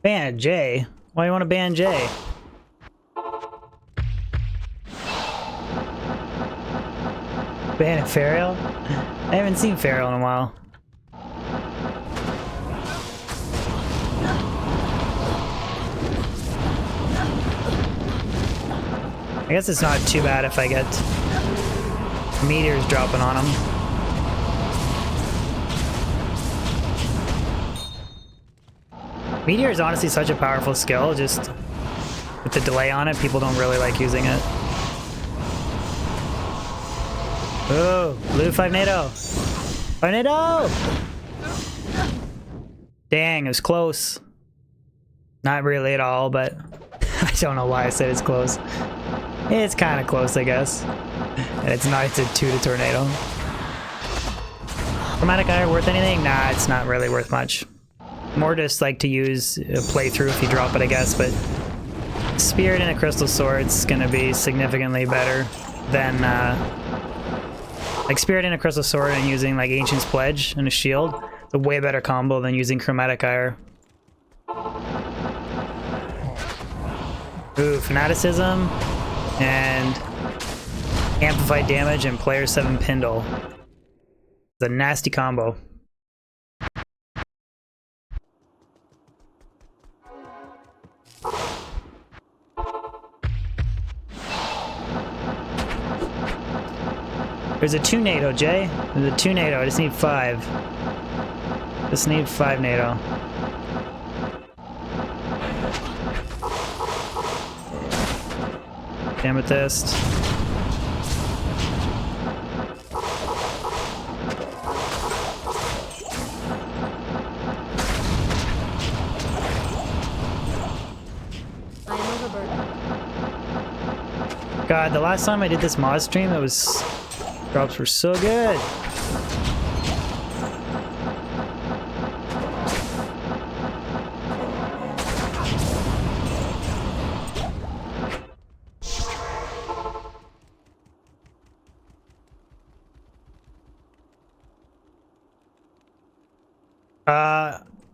Ban J? Why do you want to ban J? Ban Fariel? I haven't seen Fariel in a while. I guess it's not too bad if I get meteors dropping on him. Meteor is honestly such a powerful skill, just with the delay on it, people don't really like using it. Oh, blue 5 NATO. 5 NATO! Dang, it was close. Not really at all, but I don't know why I said it's close. It's kind of close, I guess. And it's not, it's a 2 to tornado. Chromatic Eye worth anything? Nah, it's not really worth much. More just like to use a playthrough if you drop it, I guess, but Spirit and a Crystal Sword's gonna be significantly better than, like Spirit and a Crystal Sword and using like Ancient's Pledge and a shield. It's a way better combo than using Chromatic Ire. Ooh, Fanaticism and Amplified Damage and Player 7 Pindle. It's a nasty combo. There's a 2 NATO, Jay. There's a 2 NATO. I just need 5. Just need 5 NATO. Amethyst. God, the last time I did this mod stream, it was... drops were so good.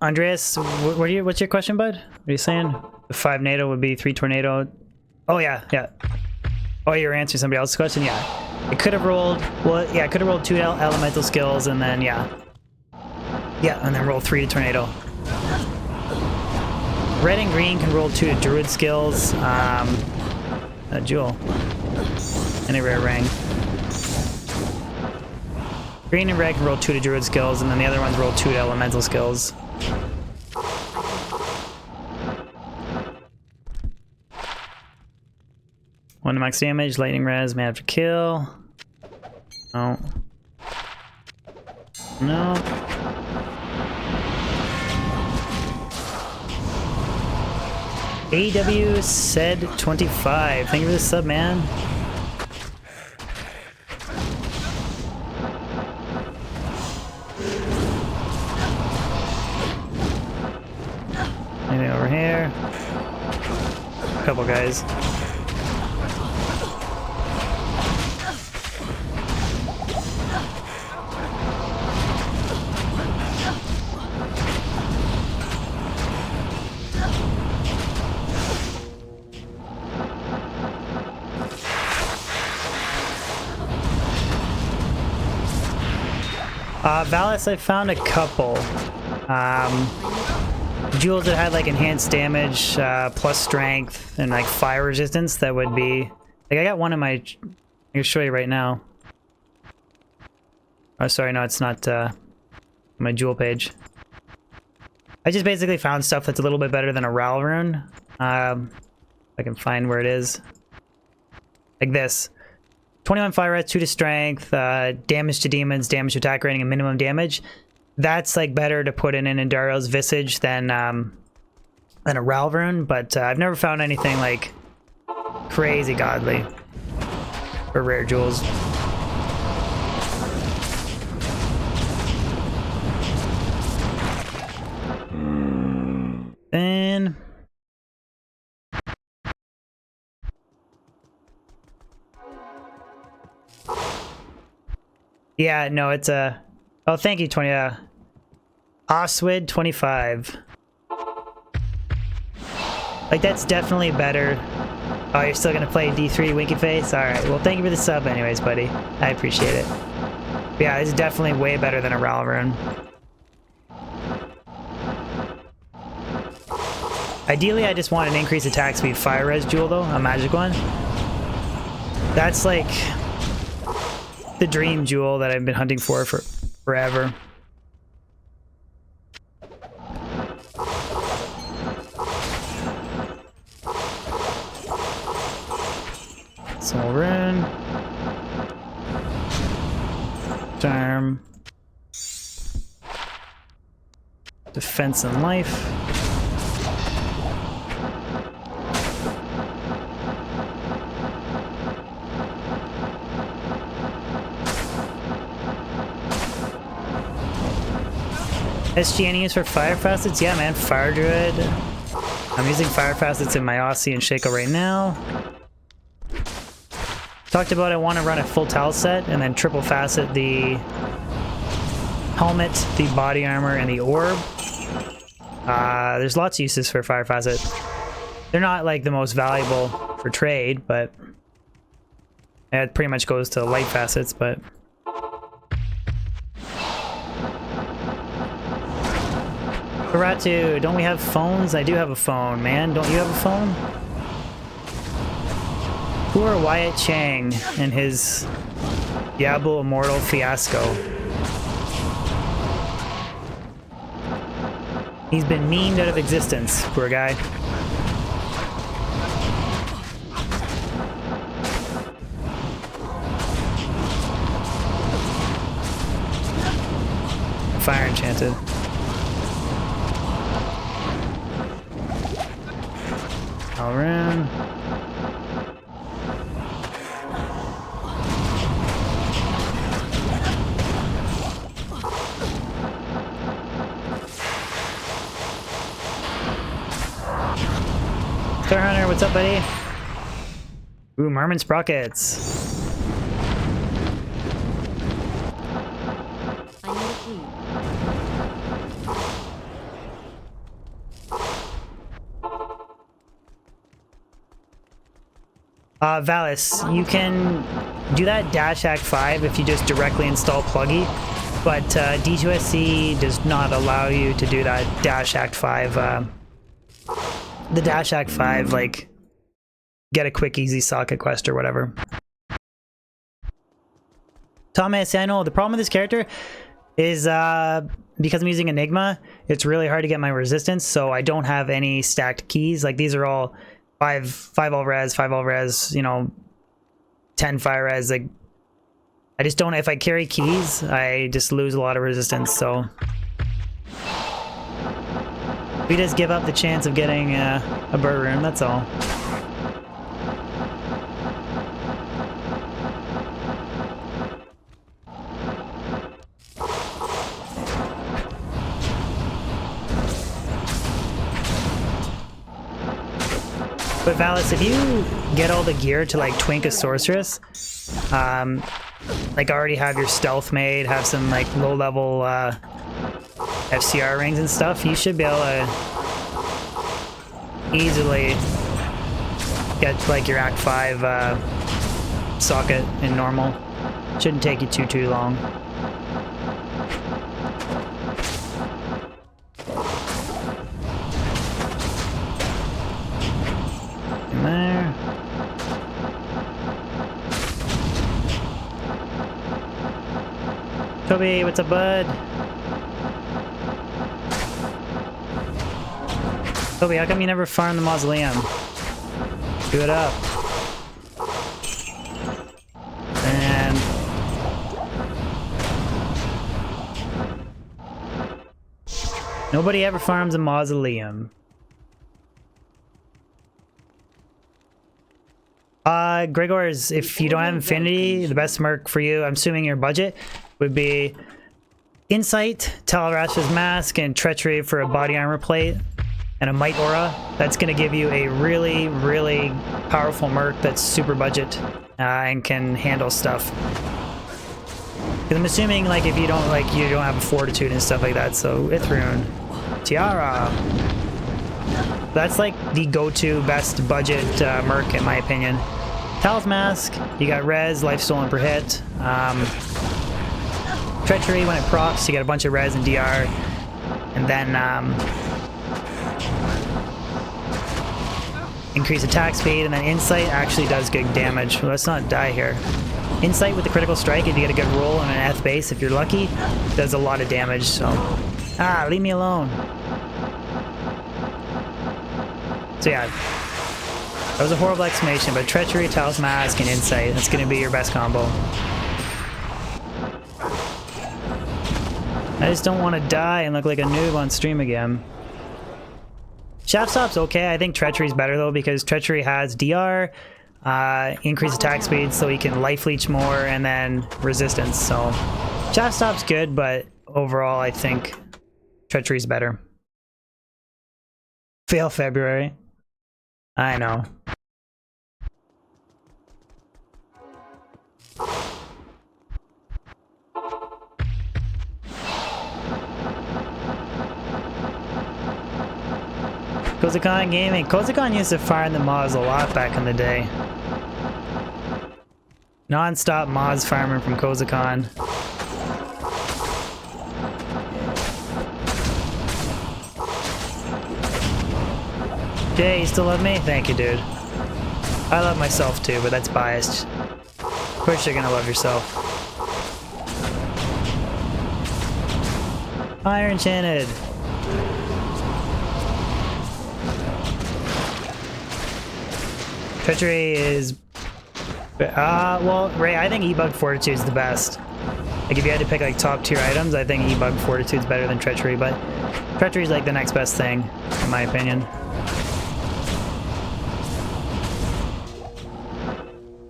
Andreas, what's your question, bud? What are you saying? The 5 NATO would be 3 tornado. Oh yeah, yeah. Oh, you're answering somebody else's question? Yeah. It could have rolled, well, yeah, it could have rolled 2 elemental skills and then, yeah. Yeah, and then roll 3 to tornado. Red and green can roll 2 to druid skills. A jewel. And a rare ring. Green and red can roll 2 to druid skills, and then the other ones roll 2 to elemental skills. One to max damage, lightning res, man after kill. No. No. AW said 25. Thank you for the sub, man. Anything over here? A couple guys. Valis, I found a couple. Jewels that had like enhanced damage, plus strength, and like fire resistance that would be... Like I got one in my... I can show you right now. Oh, sorry, no, it's not my jewel page. I just basically found stuff that's a little bit better than a Ral rune. I can find where it is. Like this. 21 fire res, 2 to strength, damage to demons, damage to attack rating, and minimum damage. That's like better to put in an Indario's Visage than a Ral rune, but I've never found anything like crazy godly for rare jewels. And yeah, no, it's a... Oh, thank you, 20... Oswid 25. Like, that's definitely better. Oh, you're still gonna play D3 Winky Face? Alright, well, thank you for the sub anyways, buddy. I appreciate it. But yeah, it's definitely way better than a Ral rune. Ideally, I just want an increased attack speed fire res jewel, though. A magic one. That's like... the dream jewel that I've been hunting for forever. left arm. Defense and life. SG any use for fire facets? Yeah, man, fire druid. I'm using fire facets in my Aussie and Shaco right now. Talked about I want to run a full towel set and then triple facet the helmet, the body armor, and the orb. There's lots of uses for fire facet. They're not like the most valuable for trade, but it pretty much goes to light facets, but Karatu, don't we have phones? I do have a phone, man. Don't you have a phone? Poor Wyatt Chang and his Diablo Immortal fiasco. He's been memed out of existence, poor guy. Fire enchanted. All around. Star Hunter, what's up, buddy? Ooh, Marmon Sprockets. I need a key. Valis, you can do that Dash Act 5 if you just directly install Pluggy, but D2SC does not allow you to do that Dash Act 5. The Dash Act 5, like, get a quick easy socket quest or whatever. Thomas, I know the problem with this character is because I'm using Enigma, it's really hard to get my resistance, so I don't have any stacked keys. Like, these are all 5 all res, 5 all res, you know, 10 fire res. Like, I just don't, if I carry keys, I just lose a lot of resistance, so we just give up the chance of getting a bird room, that's all. But Valis, if you get all the gear to like twink a sorceress, like already have your stealth made, have some like low level FCR rings and stuff, you should be able to easily get like your Act 5 socket in normal. Shouldn't take you too long. In there. Toby, what's up, bud? Toby, how come you never farm the Mausoleum? Do it up. And nobody ever farms a Mausoleum. Gregor's, if you don't have Infinity, the best merc for you, I'm assuming your budget, would be Insight, Talrash's Mask, and Treachery for a body armor plate, and a Might Aura. That's going to give you a really, really powerful merc that's super budget and can handle stuff. Because I'm assuming, like, if you don't, like, you don't have a Fortitude and stuff like that, so Ithrune, Tiara. That's like the go-to best budget merc in my opinion. Tal's Mask, you got res, life stolen per hit. Treachery, when it procs, you get a bunch of res and DR. And then increase attack speed, and then Insight actually does good damage. Well, let's not die here. Insight with the critical strike, if you get a good roll on an F base, if you're lucky, does a lot of damage, so... Ah, leave me alone. So yeah, that was a horrible explanation, but Treachery, Tal's Mask, and Insight, that's going to be your best combo. I just don't want to die and look like a noob on stream again. Shaft Stop's okay. I think Treachery's better though, because Treachery has DR, increased attack speed so he can life leech more, and then resistance. So Shaft Stop's good, but overall I think Treachery's better. Fail February. I know. Kozakon Gaming. Kozakon used to fire in the Moz a lot back in the day. Non-stop Moz farming from Kozakon. Jay, you still love me? Thank you, dude. I love myself too, but that's biased. Of course you're gonna love yourself. Fire Enchanted. Treachery is... well, Ray, I think E-Bug Fortitude is the best. Like, if you had to pick, like, top tier items, I think E-Bug Fortitude is better than Treachery, but Treachery is, like, the next best thing, in my opinion.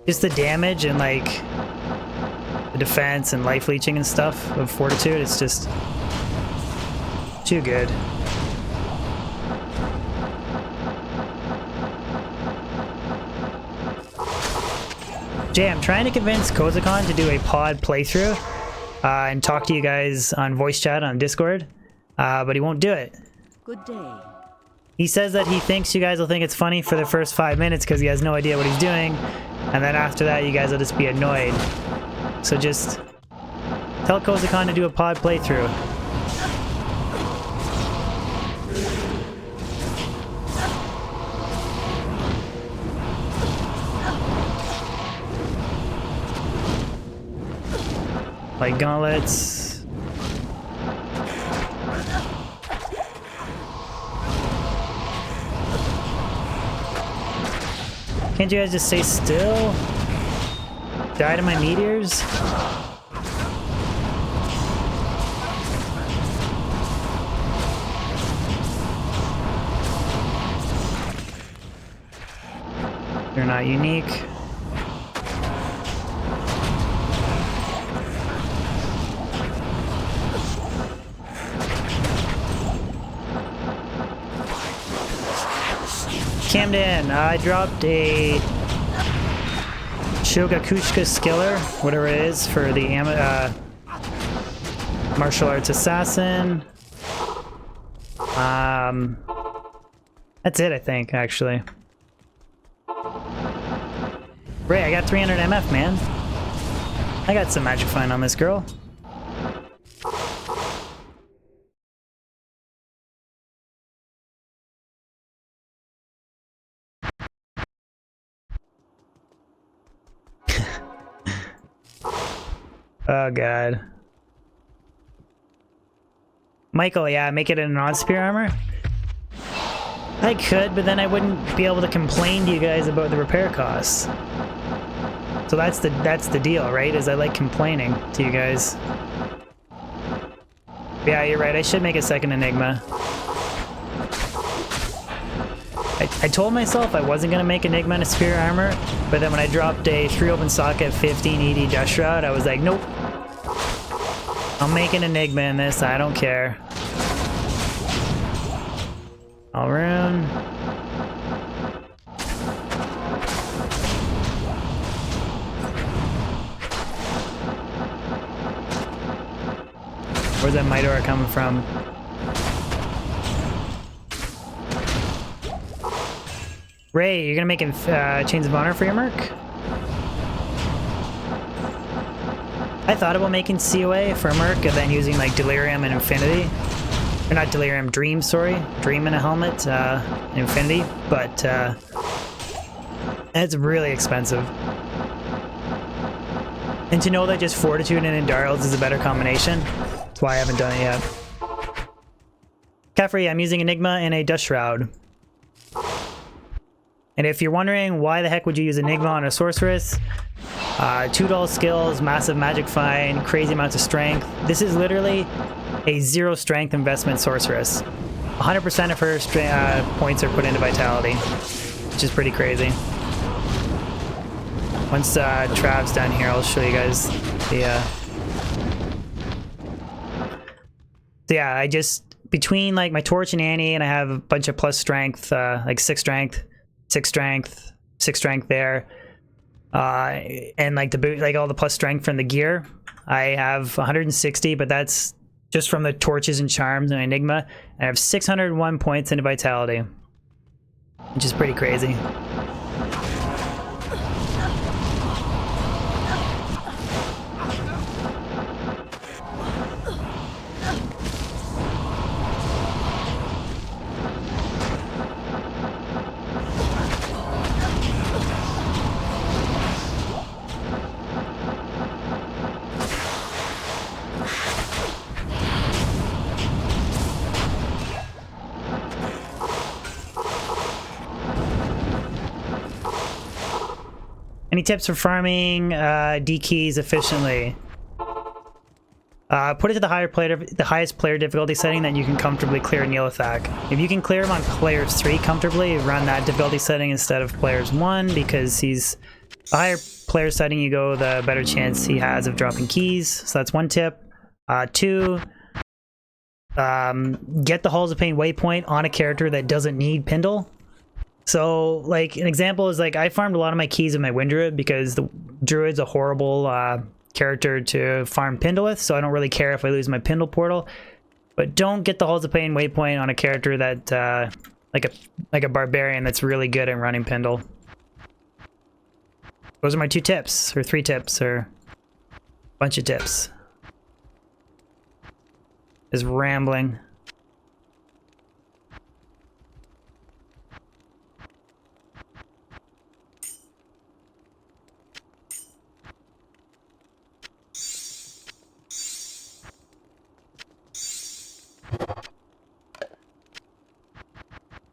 Just the damage and, like, the defense and life leeching and stuff of Fortitude, it's just too good. Jay, I'm trying to convince Kozakon to do a pod playthrough and talk to you guys on voice chat on Discord, but he won't do it. Good day. He says that he thinks you guys will think it's funny for the first 5 minutes because he has no idea what he's doing, and then after that you guys will just be annoyed. So just tell Kozakon to do a pod playthrough. Like gauntlets. Can't you guys just stay still? Die to my meteors? You're not unique. Camden, I dropped a Shogakushka Skiller, whatever it is, for the martial arts assassin. That's it, I think, actually. Ray, I got 300 MF, man. I got some magic find on this girl. Oh god. Michael, yeah, make it an non-spear armor? I could, but then I wouldn't be able to complain to you guys about the repair costs. So that's the deal, right? Is I like complaining to you guys. Yeah, you're right. I should make a second Enigma. I told myself I wasn't going to make Enigma and a spear armor, but then when I dropped a 3 open socket 15 ED Dust Shroud, I was like, nope. I'm making Enigma in this, I don't care. All rune. Where's that Midor coming from? Ray, you're gonna make Chains of Honor for your Merc? I thought about making COA for a Merc and then using like Delirium and Infinity. Or not Delirium, Dream, sorry. Dream in a helmet, Infinity, but it's really expensive. And to know that just Fortitude and Endarls is a better combination, that's why I haven't done it yet. Caffrey, I'm using Enigma and a Dust Shroud. And if you're wondering why the heck would you use Enigma on a sorceress, 2 dull skills, massive magic find, crazy amounts of strength. This is literally a 0 strength investment sorceress. 100% of her points are put into vitality, which is pretty crazy. Once Trav's down here, I'll show you guys the... So yeah, I just... Between like my Torch and Annie, and I have a bunch of plus strength, like 6 strength, 6 strength, 6 strength there. And like the boot, like all the plus strength from the gear. I have 160, but that's just from the torches and charms and Enigma. I have 601 points into vitality, which is pretty crazy. Any tips for farming D keys efficiently? Put it to the highest player difficulty setting that you can comfortably clear Neolithak. If you can clear him on players 3 comfortably, run that difficulty setting instead of players 1, because he's the higher player setting you go, the better chance he has of dropping keys. So that's 1 tip. 2, get the Halls of Pain waypoint on a character that doesn't need Pindle. So, like, an example is, like, I farmed a lot of my keys with my Wind Druid because the Druid's a horrible character to farm Pindle with, so I don't really care if I lose my Pindle portal. But don't get the Halls of Pain waypoint on a character that, like a Barbarian that's really good at running Pindle. Those are my 2 tips, or 3 tips, or a bunch of tips. Just rambling.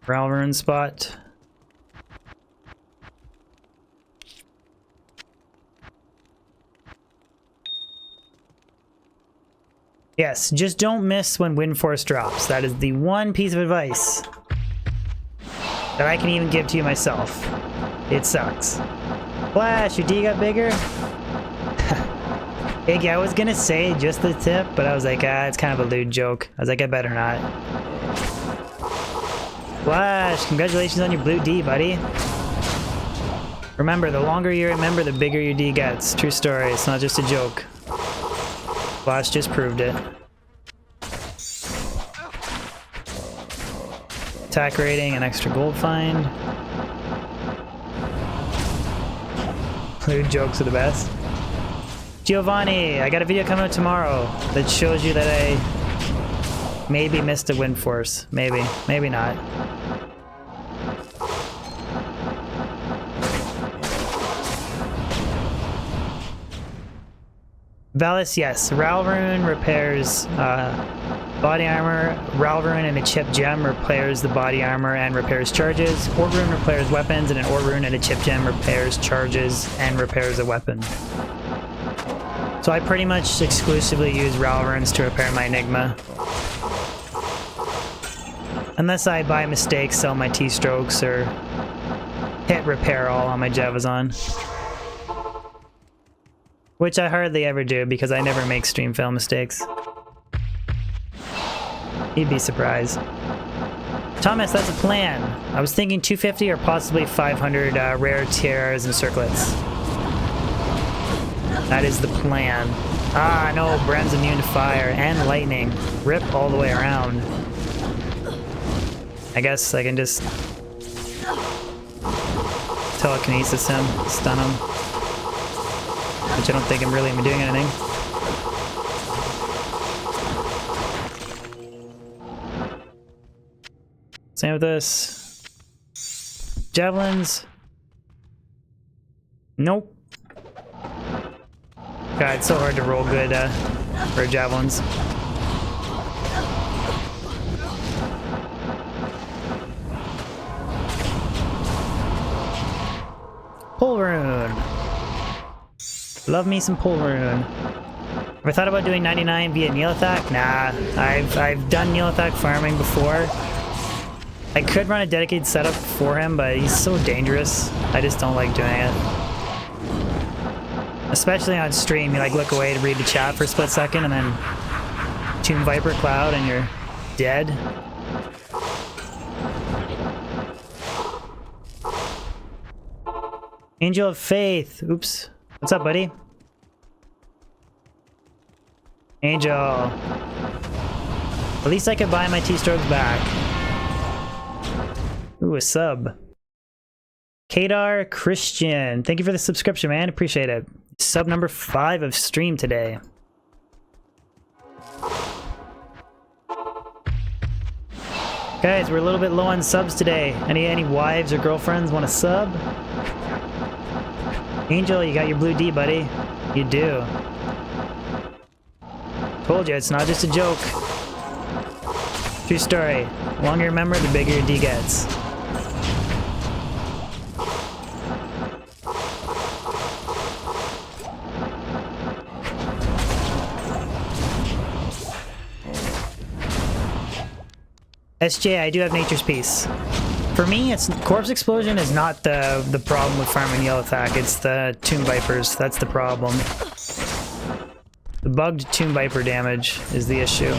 Rune spot. Yes, just don't miss when Windforce drops. That is the one piece of advice that I can even give to you myself. It sucks. Flash, your D got bigger? Iggy, I was gonna say just the tip, but I was like, it's kind of a lewd joke. I was like, I better not. Flash, congratulations on your blue D, buddy. Remember, the longer you remember, the bigger your D gets. True story, it's not just a joke. Flash just proved it. Attack rating, an extra gold find. Lewd jokes are the best. Giovanni, I got a video coming out tomorrow that shows you that I maybe missed a Windforce. Maybe, maybe not. Valis, yes. Ralrune repairs body armor. Ralrune and a chip gem repairs the body armor and repairs charges. Orrune repairs weapons, and an Orrune and a chip gem repairs charges and repairs a weapon. So I pretty much exclusively use Ralrunes to repair my Enigma. Unless I, by mistake, sell my T-strokes or hit repair all on my Javazon. Which I hardly ever do because I never make stream fail mistakes. You'd be surprised. Thomas, that's a plan. I was thinking 250 or possibly 500 rare tiaras and circlets. That is the plan. Ah, no, Bren's immune to fire and lightning. Rip all the way around. I guess I can just telekinesis him, stun him. Which I don't think I'm really doing anything. Same with this. Javelins. Nope. God, it's so hard to roll good for javelins. Pull rune. Love me some Pole Rune. Ever thought about doing 99 via Neelathak? Nah, I've done Neelathak farming before. I could run a dedicated setup for him, but he's so dangerous. I just don't like doing it. Especially on stream, you like look away to read the chat for a split second and then Tomb Viper Cloud and you're dead. Angel of Faith. Oops. What's up, buddy? Angel. At least I could buy my T-strokes back. Ooh, a sub. Kadar Christian. Thank you for the subscription, man. Appreciate it. Sub number 5 of stream today. Guys, we're a little bit low on subs today. Any wives or girlfriends want a sub? Angel, you got your blue D, buddy. You do. Told you, it's not just a joke. True story. The longer you remember, the bigger your D gets. SJ, I do have Nature's Peace. For me, it's Corpse Explosion is not the problem with farming Neelathak. It's the Tomb Vipers. That's the problem. The bugged Tomb Viper damage is the issue.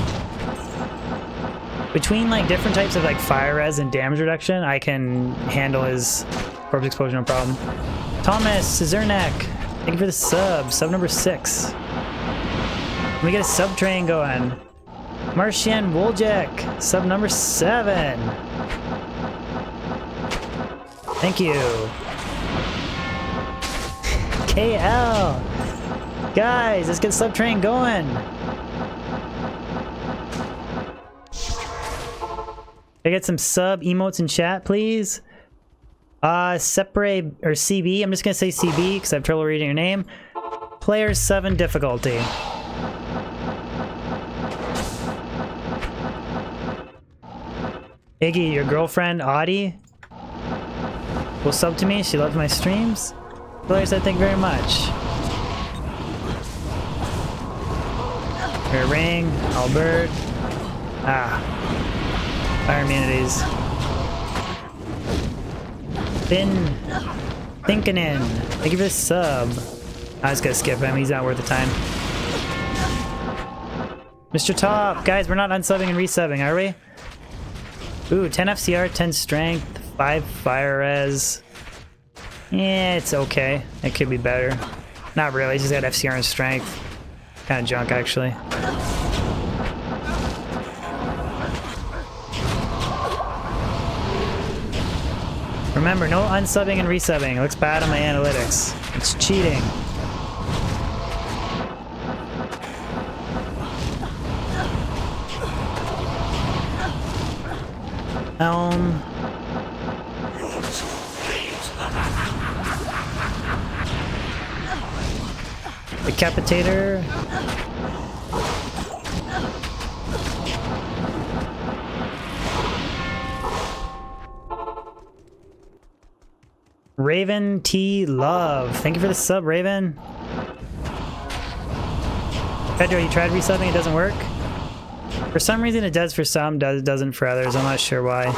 Between like different types of like fire res and damage reduction, I can handle his Corpse Explosion no problem. Thomas Zernak, thank you for the sub. Sub number 6. Let me get a sub train going. Martian Woljek, sub number 7. Thank you. KL. Guys, let's get sub train going. Can I get some sub emotes in chat, please? Separate or CB. I'm just gonna say CB because I have trouble reading your name. Player 7 difficulty. Iggy, your girlfriend, Audie, will sub to me. She loves my streams. Player said thank you very much. Her ring, Albert. Fire immunities. Thinking in. Thank you for the sub. I was gonna skip him. He's not worth the time. Mr. Top, guys, we're not unsubbing and resubbing, are we? Ooh, 10 FCR, 10 strength, 5 fire res. Yeah, it's okay. It could be better. Not really, just got FCR and strength. Kind of junk, actually. Remember, no unsubbing and resubbing. It looks bad on my analytics. It's cheating. Decapitator. Raven T Love. Thank you for the sub, Raven. Pedro, you tried resubbing, it doesn't work? For some reason it does for some, doesn't for others. I'm not sure why.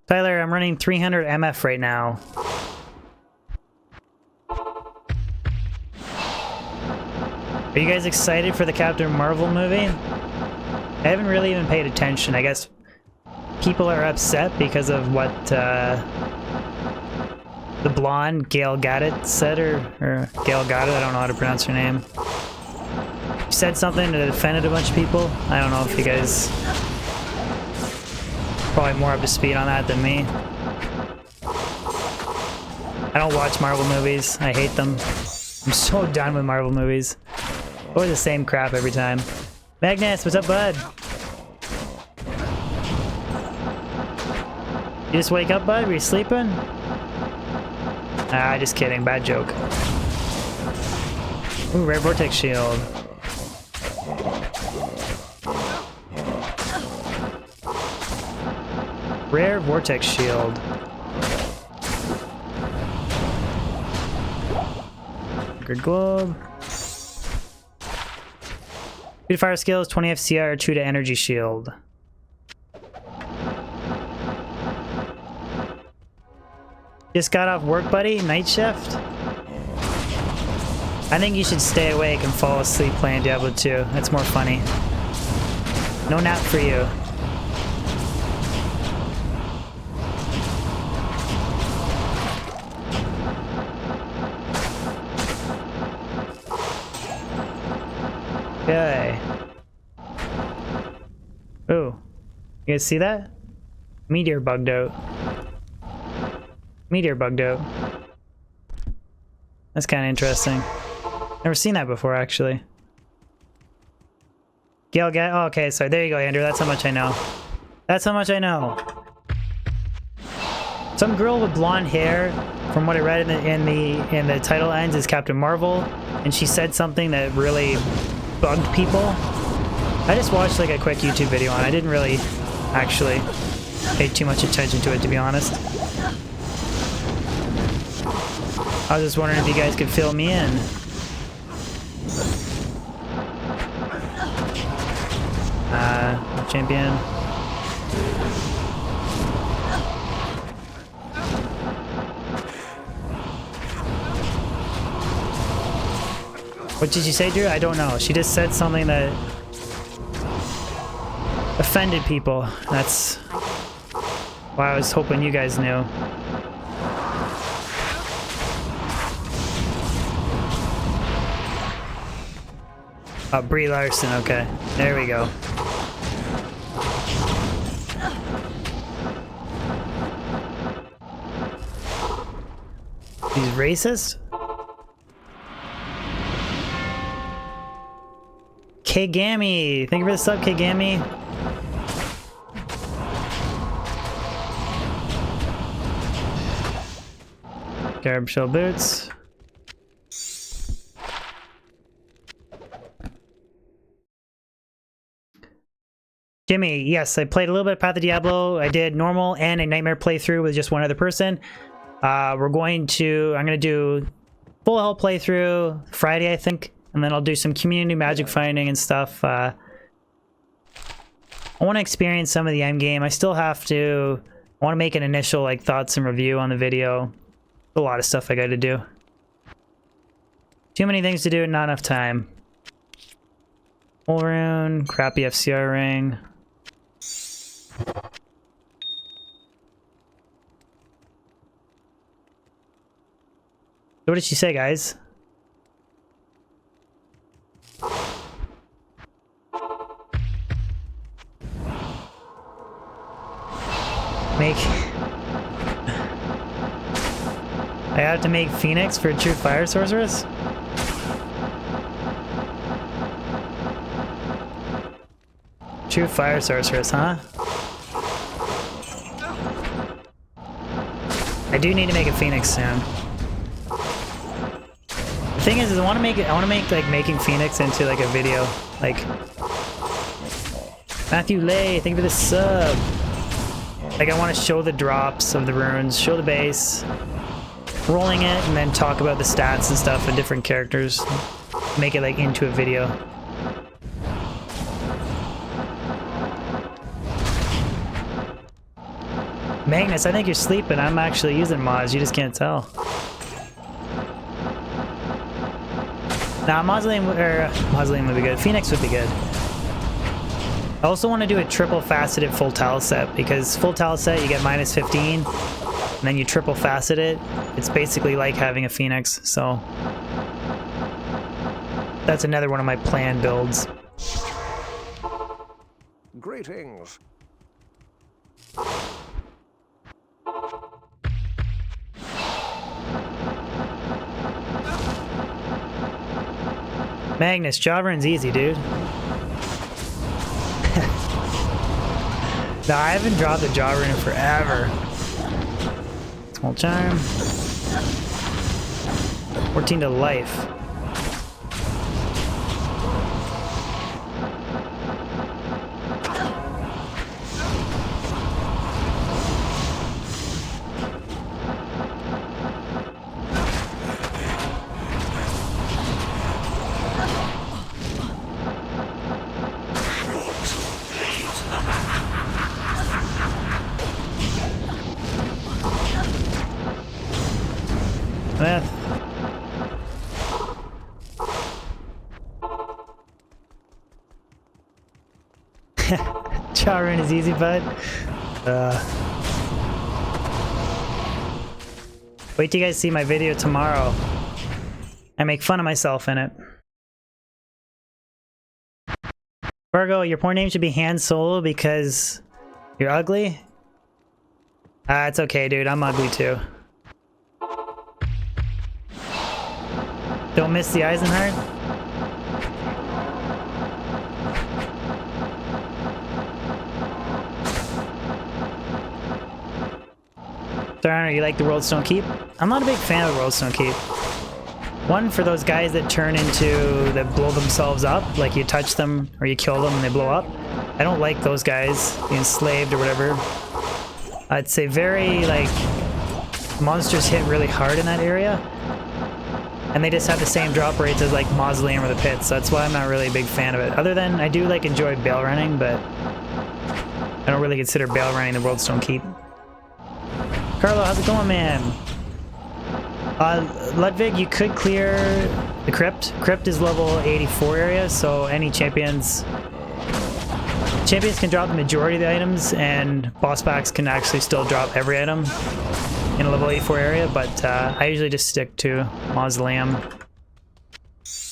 Tyler, I'm running 300 MF right now. Are you guys excited for the Captain Marvel movie? I haven't really even paid attention. I guess people are upset because of what the blonde Gail Gadot said, or Gail Gadot, I don't know how to pronounce her name. She said something that offended a bunch of people. I don't know if you guys probably more up to speed on that than me. I don't watch Marvel movies. I hate them. I'm so done with Marvel movies. Always the same crap every time. Magnus, what's up, bud? You just wake up, bud? Were you sleeping? Just kidding. Bad joke. Ooh, rare vortex shield. Rare vortex shield. Good globe. Two to fire skills, 20 FCR, 2 to energy shield. Just got off work, buddy? Night shift? I think you should stay awake and fall asleep playing Diablo 2. That's more funny. No nap for you. Okay. Ooh. You guys see that? Meteor bugged out. Meteor bugged out. That's kind of interesting. Never seen that before, actually. Gale, oh, okay, so there you go, Andrew. That's how much I know. That's how much I know. Some girl with blonde hair, from what I read in the title ends, is Captain Marvel, and she said something that really bugged people. I just watched like a quick YouTube video on it. I didn't really actually pay too much attention to it, to be honest. I was just wondering if you guys could fill me in. Champion. What did you say, Drew? I don't know. She just said something that offended people. That's why I was hoping you guys knew. Oh, Brie Larson, okay. There we go. He's racist? Kagami! Thank you for the sub, Kagami. Garb shell boots. Jimmy, yes, I played a little bit of Path of Diablo. I did normal and a nightmare playthrough with just one other person. I'm going to do full hell playthrough Friday, I think, and then I'll do some community magic finding and stuff. I want to experience some of the end game. I want to make an initial like thoughts and review on the video. A lot of stuff I got to do. Too many things to do and not enough time. Full rune, crappy FCR ring. What did she say, guys? I have to make Phoenix for a true fire sorceress? True fire sorceress, huh? I do need to make a Phoenix soon. The thing is I want to make like making Phoenix into like a video. Like Matthew Lay, thank you for the sub. Like I want to show the drops of the runes, show the base, rolling it, and then talk about the stats and stuff of different characters. Make it like into a video. Magnus, I think you're sleeping. I'm actually using mods. You just can't tell. Nah, Mausoleum would be good. Phoenix would be good. I also want to do a triple faceted full tile set, because full tile set you get minus 15, and then you triple facet it. It's basically like having a Phoenix, so that's another one of my planned builds. Greetings. Magnus, Jawburn's easy, dude. No, I haven't dropped the Jawburn in forever. Small charm. 14 to life. Smith. Charun is easy, bud. Wait till you guys see my video tomorrow. I make fun of myself in it. Virgo, your porn name should be Han Solo because you're ugly? It's okay, dude. I'm ugly too. Don't miss the Eisenheart? Darn, you like the World Stone Keep? I'm not a big fan of the World Stone Keep. One, for those guys that turn into, that blow themselves up, like you touch them or you kill them and they blow up. I don't like those guys, the enslaved or whatever. I'd say very, like, monsters hit really hard in that area. And they just have the same drop rates as like Mausoleum or the Pits, so that's why I'm not really a big fan of it. Other than, I do like enjoy bail running, but I don't really consider bail running the World Stone Keep. Carlo, how's it going, man? Ludwig, you could clear the Crypt. Crypt is level 84 area, so any champions can drop the majority of the items, and boss packs can actually still drop every item in a level 84 area, but I usually just stick to Mausoleum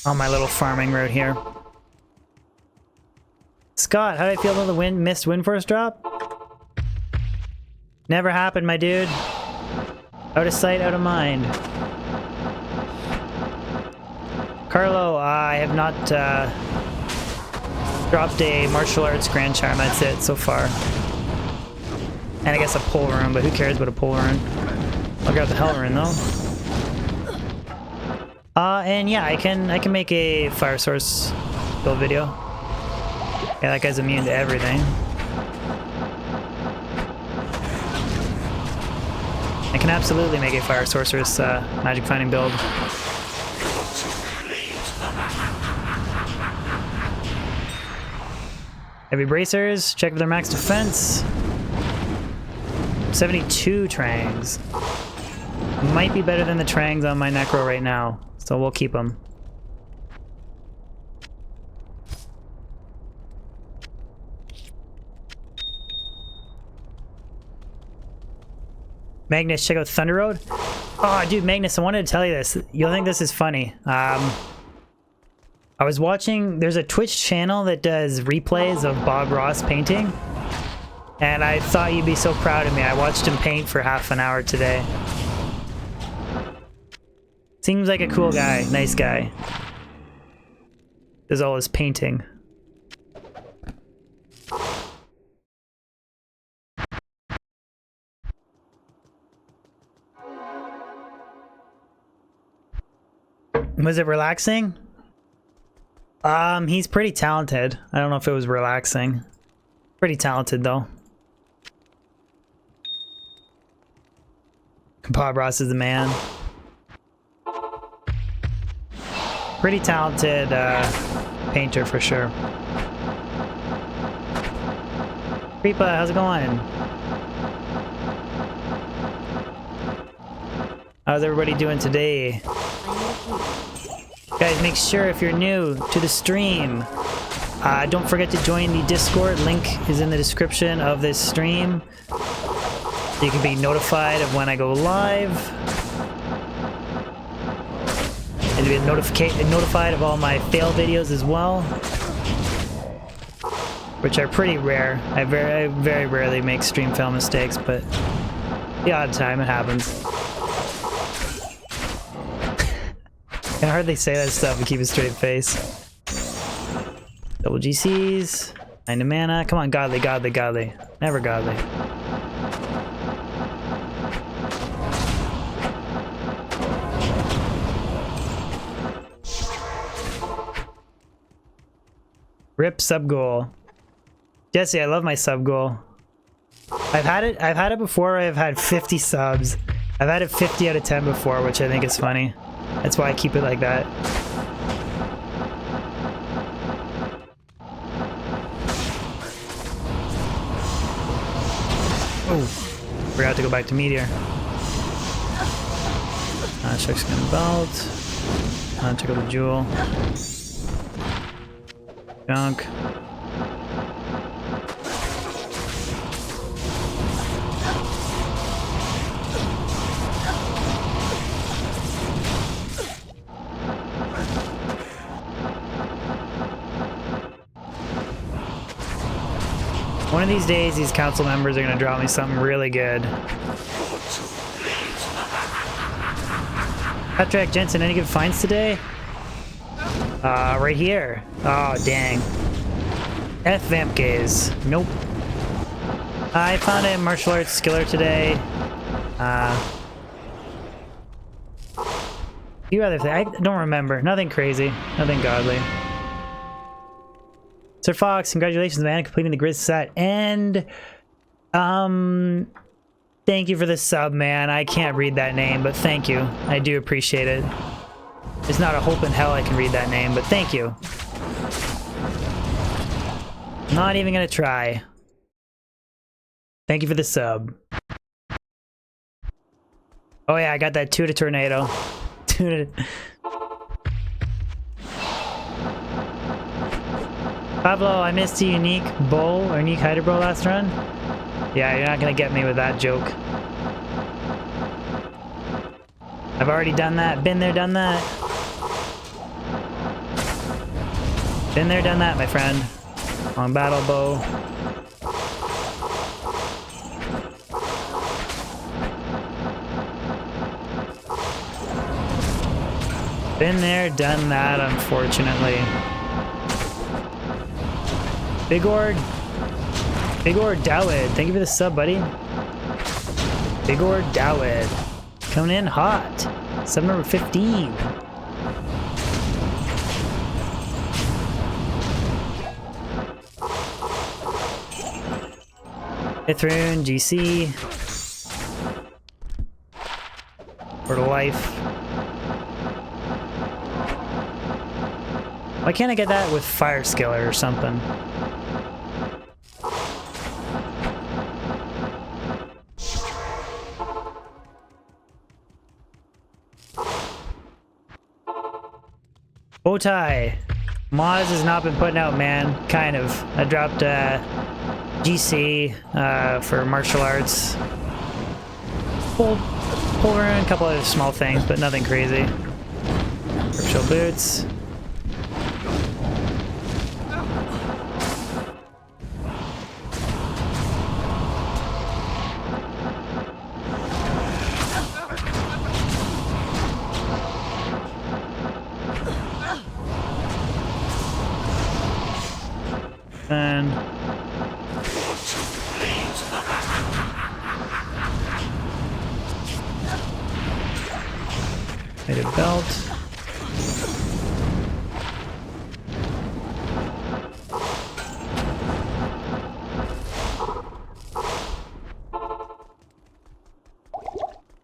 on my little farming route here. Scott, how do I feel about the missed Windforce drop? Never happened, my dude. Out of sight, out of mind. Carlo, I have not dropped a martial arts grand charm. That's it so far. And I guess a pole rune, but who cares about a pole rune? I'll grab the hell rune though. And yeah, I can make a fire source build video. Yeah, that guy's immune to everything. I can absolutely make a fire sorceress magic finding build. Heavy bracers, check for their max defense. 72 trangs. Might be better than the trangs on my necro right now, so we'll keep them. Magnus, check out Thunder Road. Oh, dude, Magnus, I wanted to tell you this. You'll think this is funny. I was watching, there's a Twitch channel that does replays of Bob Ross painting. And I thought you'd be so proud of me. I watched him paint for half an hour today. Seems like a cool guy, nice guy. Does all his painting. Was it relaxing? He's pretty talented. I don't know if it was relaxing. Pretty talented though. Bob Ross is the man. Pretty talented painter for sure. Creepa, how's it going? How's everybody doing today? Guys, make sure if you're new to the stream, don't forget to join the Discord. Link is in the description of this stream. You can be notified of when I go live. And to be notified of all my fail videos as well. Which are pretty rare. I very rarely make stream fail mistakes, but the odd time it happens. I can hardly say that stuff and keep a straight face. Double GCs. 9 mana. Come on, godly, godly, godly. Never godly. Rip sub goal. Jesse, I love my sub goal. I've had it before. I've had 50 subs. I've had it 50 out of 10 before, which I think is funny. That's why I keep it like that. Oh, forgot to go back to Meteor. Check skin belt. Check out the jewel. Junk. One of these days, these council members are going to draw me something really good. Patrick Jensen, any good finds today? Right here. Oh, dang. F vamp gaze. Nope. I found a martial arts skiller today. Few other things. I don't remember. Nothing crazy. Nothing godly. Sir Fox, congratulations, man, on completing the grid set. And, thank you for the sub, man. I can't read that name, but thank you. I do appreciate it. There's not a hope in hell I can read that name, but thank you. Not even gonna try. Thank you for the sub. Oh yeah, I got that Tuta tornado. Tuta. Pablo, I missed a unique bowl or unique hider bowl last run. Yeah, you're not gonna get me with that joke. I've already done that. Been there, done that. Been there, done that, my friend. Long battle bow. Been there, done that, unfortunately. Big Ord Dowid, thank you for the sub, buddy. Big Ord Dowid, coming in hot. Sub number 15. Ithroon, GC. Word of life. Why can't I get that with Fire Skiller or something? Bowtie. Moz has not been putting out, man. Kind of. I dropped GC for martial arts. Pull rune, a couple other small things, but nothing crazy. Virtual boots. And made a belt.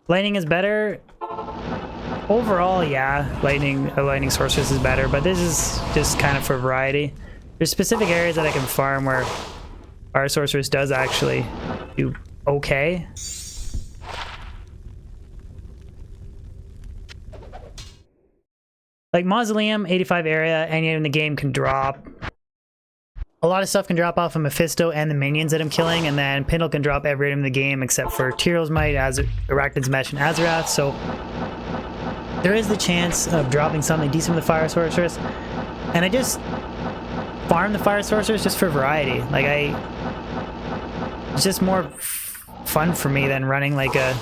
Lightning is better. Overall, yeah, lightning sorceress is better, but this is just kind of for variety. There's specific areas that I can farm where Fire Sorceress does actually do okay. Like Mausoleum, 85 area, any in the game can drop. A lot of stuff can drop off of Mephisto and the minions that I'm killing, and then Pindle can drop every item in the game except for Tyrell's Might, Arachnid's Mesh, and Azarath, so there is the chance of dropping something decent with the Fire Sorceress. And I just farm the Fire Sorceress just for variety. Like, it's just more fun for me than running like a,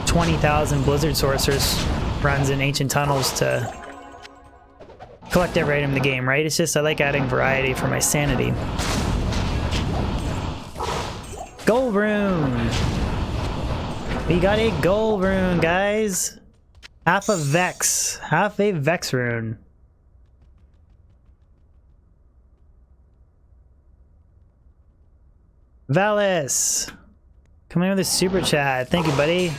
20,000 Blizzard Sorcerers runs in Ancient Tunnels to collect every item in the game, right? It's just, I like adding variety for my sanity. Gold rune! We got a gold rune, guys! Half a Vex rune. Valis, coming in with a super chat. Thank you, buddy.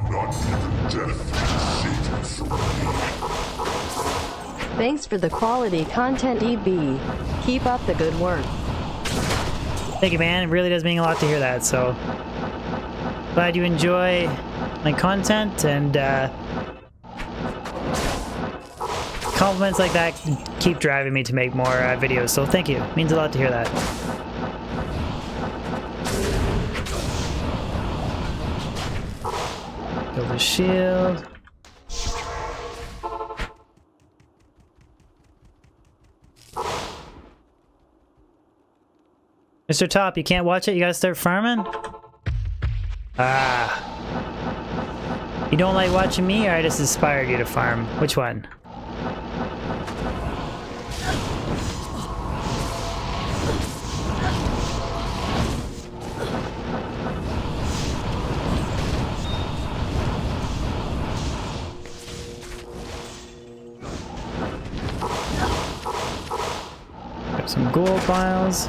Not even death can save you from me. Thanks for the quality content, EB. Keep up the good work. Thank you, man. It really does mean a lot to hear that, so glad you enjoy my content, and compliments like that keep driving me to make more videos, so thank you. It means a lot to hear that. Build a shield. Mr. Top, you can't watch it? You gotta start farming? Ah. You don't like watching me, or I just inspired you to farm? Which one? Got some gold files.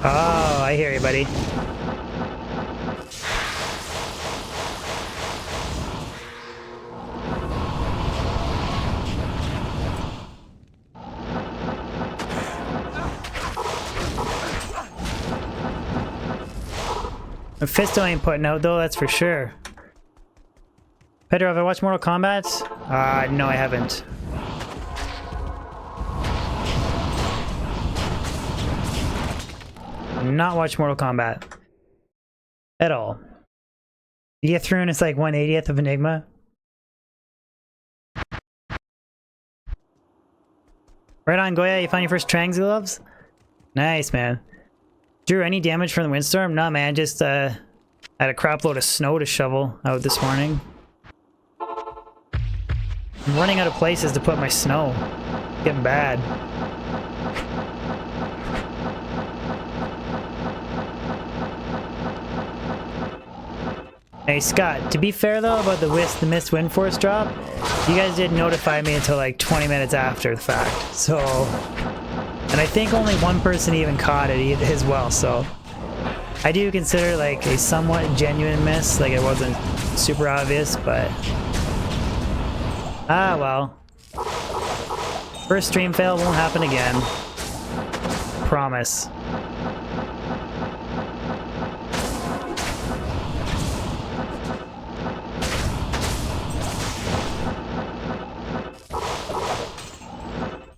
Oh, I hear you, buddy. Mephisto ain't putting out though, that's for sure. Pedro, have I watched Mortal Kombat? No, I haven't. Not watch Mortal Kombat at all. You get through and it's like 1/80th of Enigma. Right on, Goya. You found your first Trangs gloves? Nice, man. Drew, any damage from the windstorm? Nah, man. Just had a crap load of snow to shovel out this morning. I'm running out of places to put my snow. Getting bad. Hey Scott, to be fair though about the missed Windforce drop, you guys didn't notify me until like 20 minutes after the fact, so... And I think only one person even caught it as well, so... I do consider like a somewhat genuine miss, like it wasn't super obvious, but... Ah well. First stream fail won't happen again. Promise.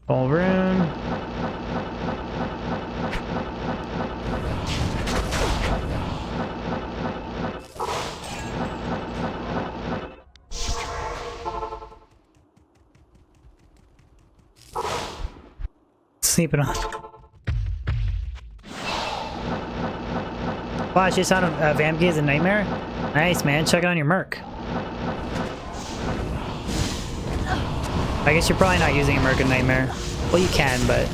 Full rune. Sleeping on. Watch, you sound of Vamp is a nightmare? Nice, man. Check it on your Merc. I guess you're probably not using a Merc in Nightmare. Well, you can, but...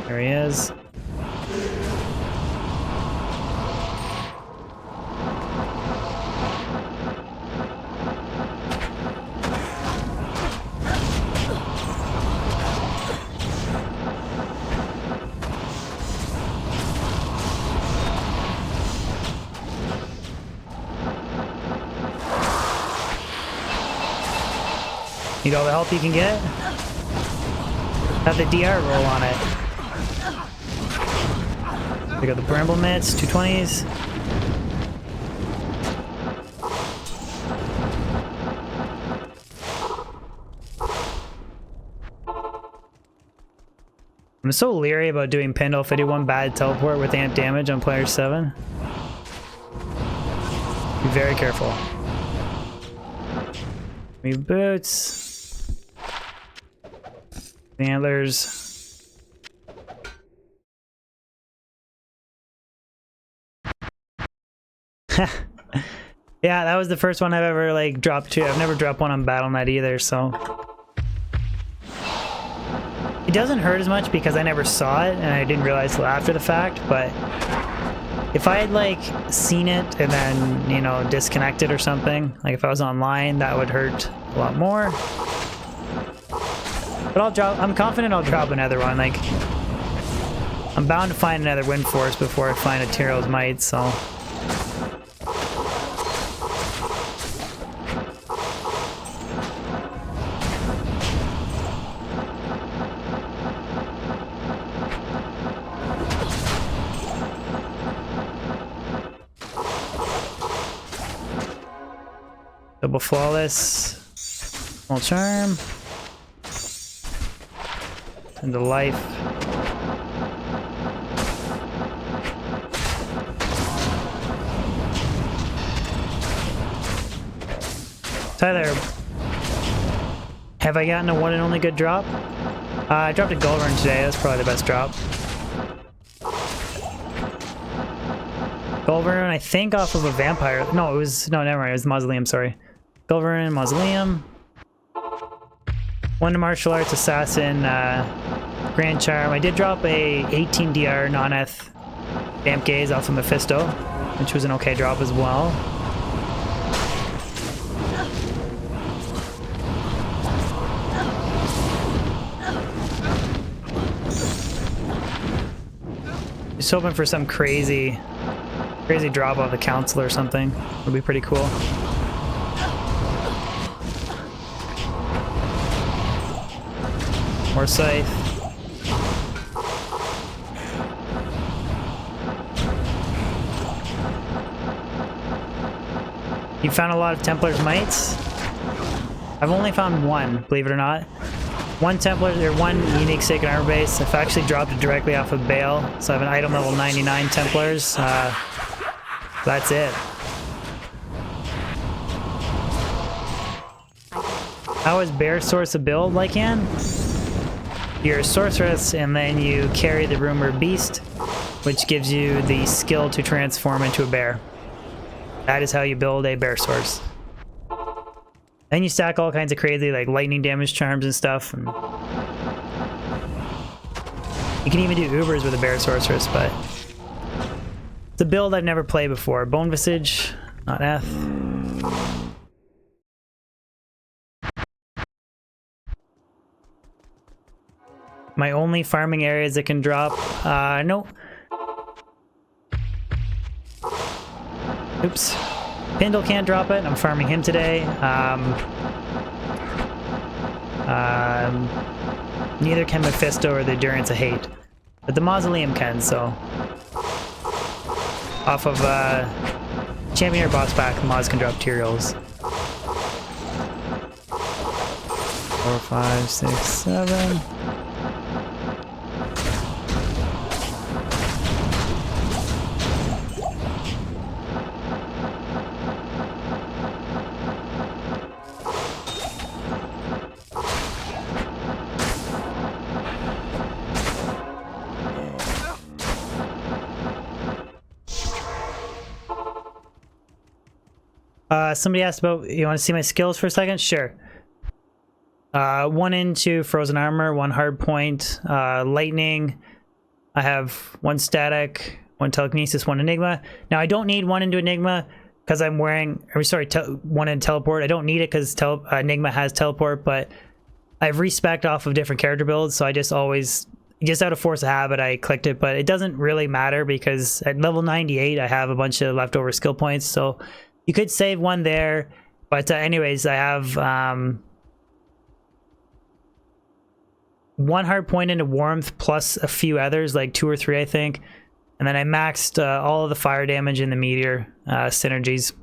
There he is. Need all the help you can get? Have the DR roll on it. We got the Bramble Mitts, 220s. I'm so leery about doing Pendle if I do one bad teleport with amp damage on player 7. Be very careful. Remove boots. The antlers. Yeah, that was the first one I've ever like dropped to. I've never dropped one on BattleNet either, so it doesn't hurt as much because I never saw it and I didn't realize till after the fact, but if I had like seen it and then, you know, disconnected or something, like if I was online, that would hurt a lot more. But I'm confident I'll drop another one. Like, I'm bound to find another Windforce before I find a Tyrael's Might, so. Double Flawless. Small Charm. Into Life. Tyler, have I gotten a one and only good drop? I dropped a Gulrun today. That's probably the best drop. Gulrun, I think, off of a vampire. No, it was... No, never mind. It was Mausoleum, sorry. Gulrun, Mausoleum. One to Martial Arts, Assassin, Grand Charm. I did drop a 18 DR non-eth Vamp Gaze off of Mephisto, which was an okay drop as well. Just hoping for some crazy drop off the Council or something. Would be pretty cool. More Scythe. You found a lot of Templar's Mights? I've only found one, believe it or not. One Templar, or one unique Sacred Armor base. I've actually dropped it directly off of Bale, so I have an item level 99 Templars. That's it. How is Bear Source a build, Lycan? You're a sorceress, and then you carry the Rumored Beast, which gives you the skill to transform into a bear. That is how you build a Bear Source. Then you stack all kinds of crazy, like, lightning damage charms and stuff. And you can even do Ubers with a Bear Sorceress, but it's a build I've never played before. Bone Visage, not F. My only farming areas that can drop, no. Oops. Pindle can't drop it. I'm farming him today. Neither can Mephisto or the Endurance of Hate. But the Mausoleum can, so. Off of Champion or Boss back, the Moz can drop Tyraels. 4, 5, 6, 7. Somebody asked about, you want to see my skills for a second? Sure. 1 into Frozen Armor, 1 Hard Point, Lightning. I have 1 Static, 1 Telekinesis, 1 Enigma. Now, I don't need 1 into Enigma because I'm wearing, or sorry, 1 in Teleport. I don't need it because Enigma has Teleport, but I've respec'd off of different character builds, so I just always, just out of force of habit, I clicked it, but it doesn't really matter because at level 98, I have a bunch of leftover skill points, so you could save 1 there, but anyways, I have 1 hard point into Warmth plus a few others, like 2 or 3, I think. And then I maxed all of the fire damage and the meteor synergies.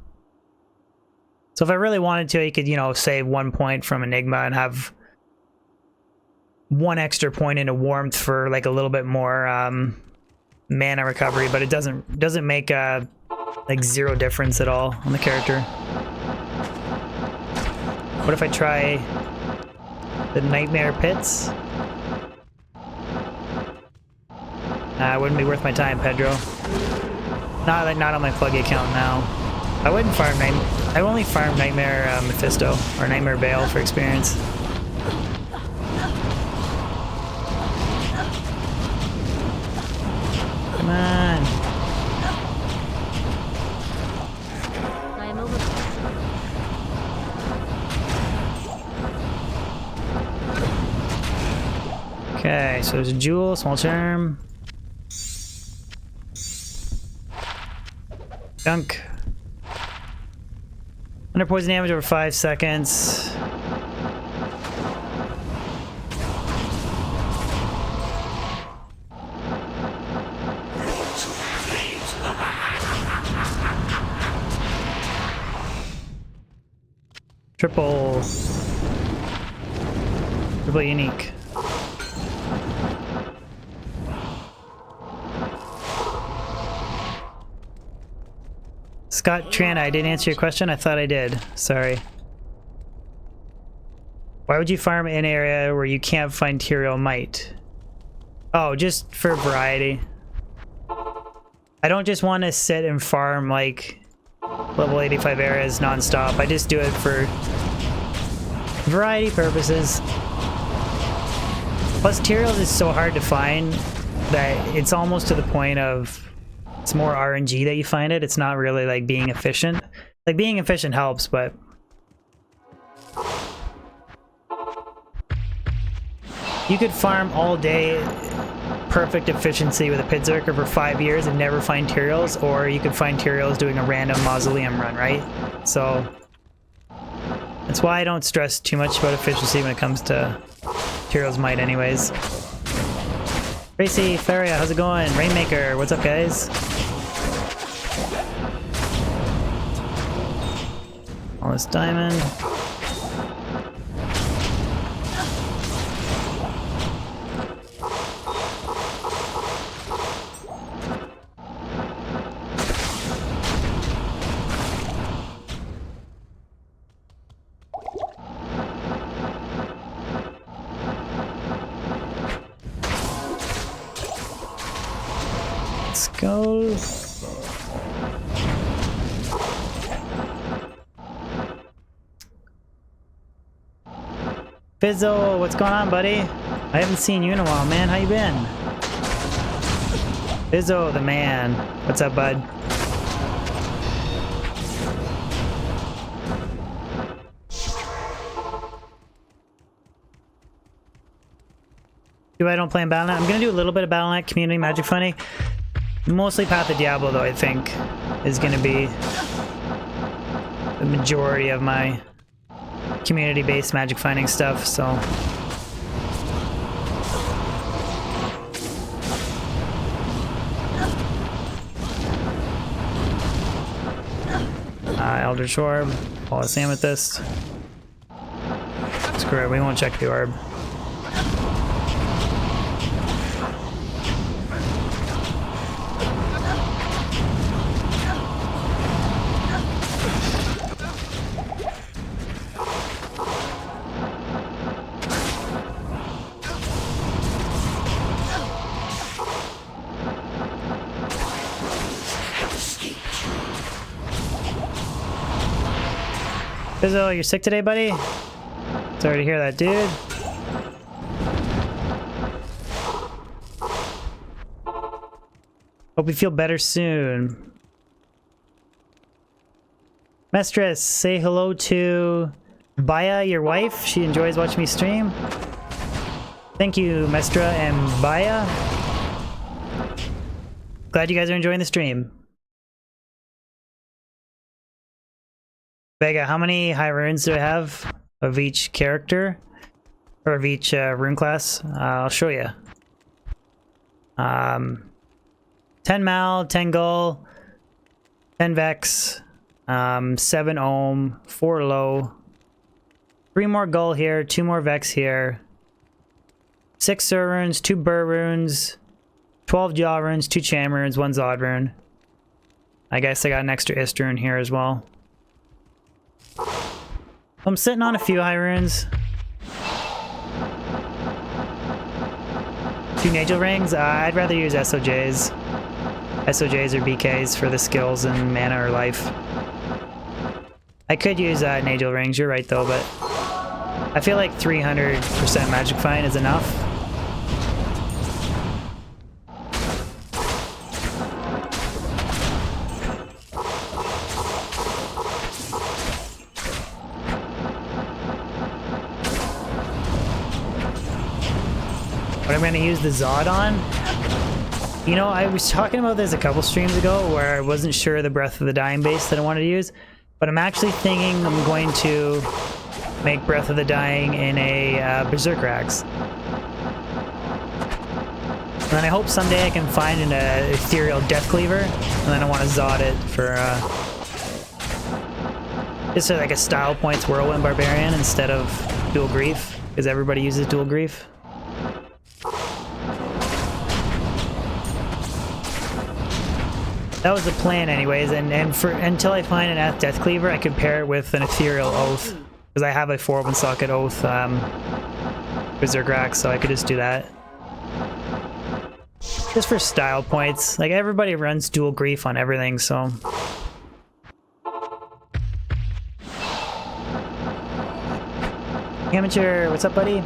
So if I really wanted to, you could, you know, save 1 point from Enigma and have 1 extra point into Warmth for like a little bit more mana recovery, but it doesn't make like 0 difference at all on the character. What if I try the Nightmare Pits? Wouldn't be worth my time, Pedro. Not on my pluggy account now. I wouldn't farm I only farm Nightmare Mephisto or Nightmare Bale for experience. Come on. I'm over. Okay, so there's a jewel, small term. Dunk. Under poison damage over 5 seconds. Triple unique. Scott Tran, I didn't answer your question. I thought I did. Sorry. Why would you farm in an area where you can't find Tyrael Might? Oh, just for variety. I don't just want to sit and farm like level 85 areas non-stop. I just do it for variety purposes. Plus, Tyrael is so hard to find that it's almost to the point of it's more RNG that you find it. It's not really like being efficient. Like being efficient helps, but you could farm all day perfect efficiency with a Pit Zerker for 5 years and never find Tyraels, or you could find Tyraels doing a random Mausoleum run, right? So that's why I don't stress too much about efficiency when it comes to Tyrael's Might anyways. Tracy, Faria, how's it going? Rainmaker, what's up guys? All this diamond. Let's go. Fizzo, what's going on, buddy? I haven't seen you in a while, man. How you been? Fizzo, the man. What's up, bud? I don't play in Battle.net. I'm gonna do a little bit of Battle.net community magic finding. Mostly Path of Diablo, though, I think, is gonna be the majority of my community-based magic finding stuff, so. Eldritch Orb, Flawless Amethyst. Screw it, we won't check the orb. Bizzo, you're sick today, buddy? Sorry to hear that, dude. Hope you feel better soon. Mistress, say hello to Baya, your wife. She enjoys watching me stream. Thank you, Mestra and Baya. Glad you guys are enjoying the stream. Vega, how many high runes do I have of each character? Or of each rune class? I'll show you. 10 Mal, 10 Gull, 10 Vex, 7 Ohm, 4 Low, 3 more Gull here, 2 more Vex here, 6 Sur runes, 2 Burr runes, 12 Jaw runes, 2 Cham runes, 1 Zod rune. I guess I got an extra Ist rune here as well. I'm sitting on a few high runes. 2 Nagel rings. I'd rather use SOJs. SOJs or BKs for the skills and mana or life. I could use Nagel rings, you're right though, but I feel like 300% magic find is enough. what I'm gonna use the Zod on. You know, I was talking about this a couple streams ago where I wasn't sure the Breath of the Dying base that I wanted to use, but I'm actually thinking I'm going to make Breath of the Dying in a Berserker Axe. And then I hope someday I can find an ethereal Death Cleaver, and then I want to Zod it for just like a style points Whirlwind Barbarian instead of Dual Grief, because everybody uses Dual Grief. That was the plan anyways, and for until I find an Death Cleaver, I could pair it with an Ethereal Oath, because I have a 4-open socket Oath Berserker Axe, so I could just do that. Just for style points. Like, everybody runs Dual Grief on everything, so... Amateur, what's up, buddy?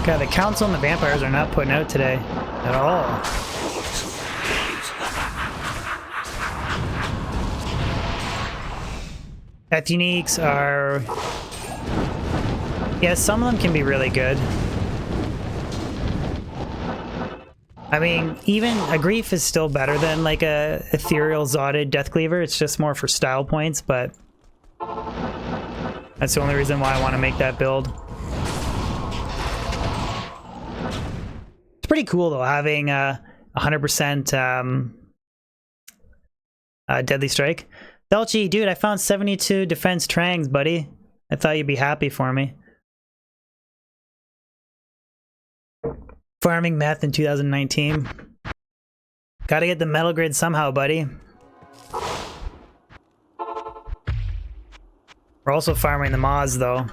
God, the council and the vampires are not putting out today at all. Death Uniques are... Yeah, some of them can be really good. I mean, even a Grief is still better than like a ethereal Zodded Death Cleaver. It's just more for style points, but that's the only reason why I want to make that build. It's pretty cool though, having 100% Deadly Strike. Delchi, dude, I found 72 defense trangs, buddy. I thought you'd be happy for me. Farming meth in 2019. Gotta get the metal grid somehow, buddy. We're also farming the mods though.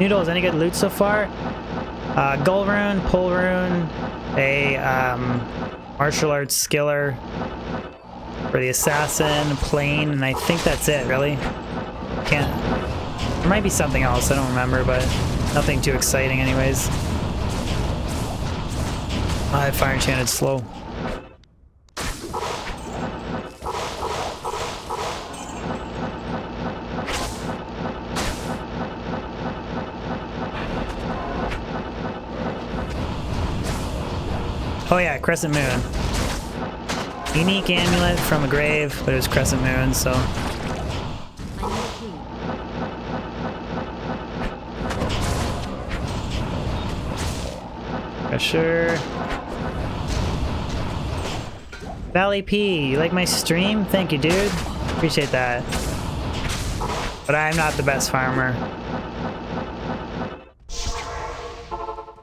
Noodles, any good loot so far? Gull Rune, Pull Rune, a martial arts skiller for the assassin, plane, and I think that's it, really. Can't... There might be something else, I don't remember, but nothing too exciting anyways. I have Fire Enchanted slow. Oh yeah, Crescent Moon. Unique amulet from a grave, but it was Crescent Moon, so... Sure. Valley P, you like my stream? Thank you, dude. Appreciate that. But I'm not the best farmer.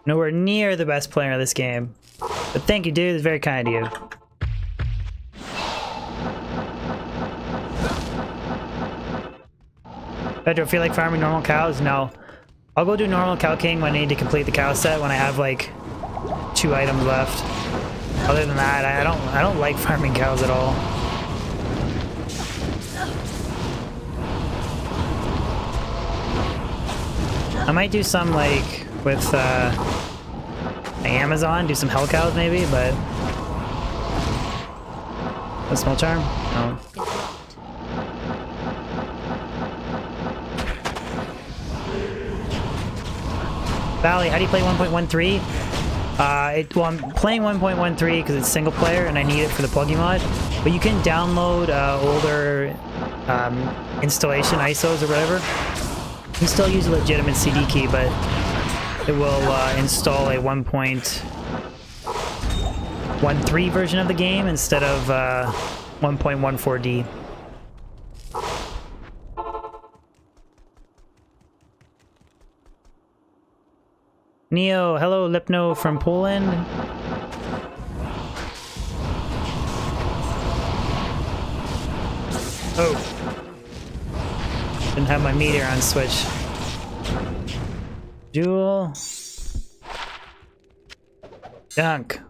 Nowhere near the best player of this game. But thank you, dude. It's very kind of you. Pedro, feel like farming normal cows? No. I'll go do normal Cow King when I need to complete the cow set, when I have like 2 items left. Other than that, I don't like farming cows at all. I might do some like with Amazon, do some hell cows maybe, but a small charm? No. Valley, how do you play 1.13? Well, I'm playing 1.13 because it's single player and I need it for the plugin mod. But you can download older installation ISOs or whatever. You can still use a legitimate CD key, but it will install a 1.13 version of the game instead of 1.14D. Neo, hello, Lipno from Poland. Oh. Didn't have my meter on switch. Jewel. Dunk.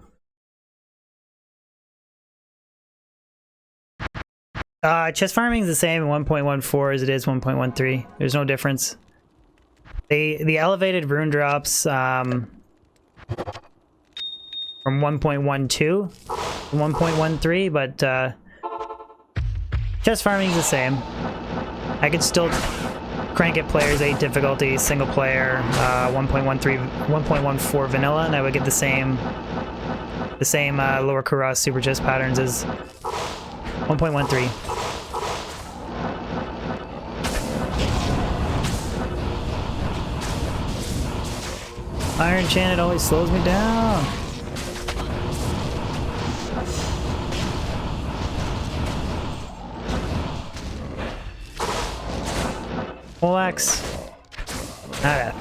Chest farming is the same in 1.14 as it is 1.13. There's no difference. The elevated rune drops from 1.12 to 1.13, but chest farming is the same. I could still crank it players 8 difficulty, single player, 1.13, 1.14 vanilla, and I would get the same lower Kuras super chest patterns as 1.13. Iron Chant, it always slows me down. Relax. Alright.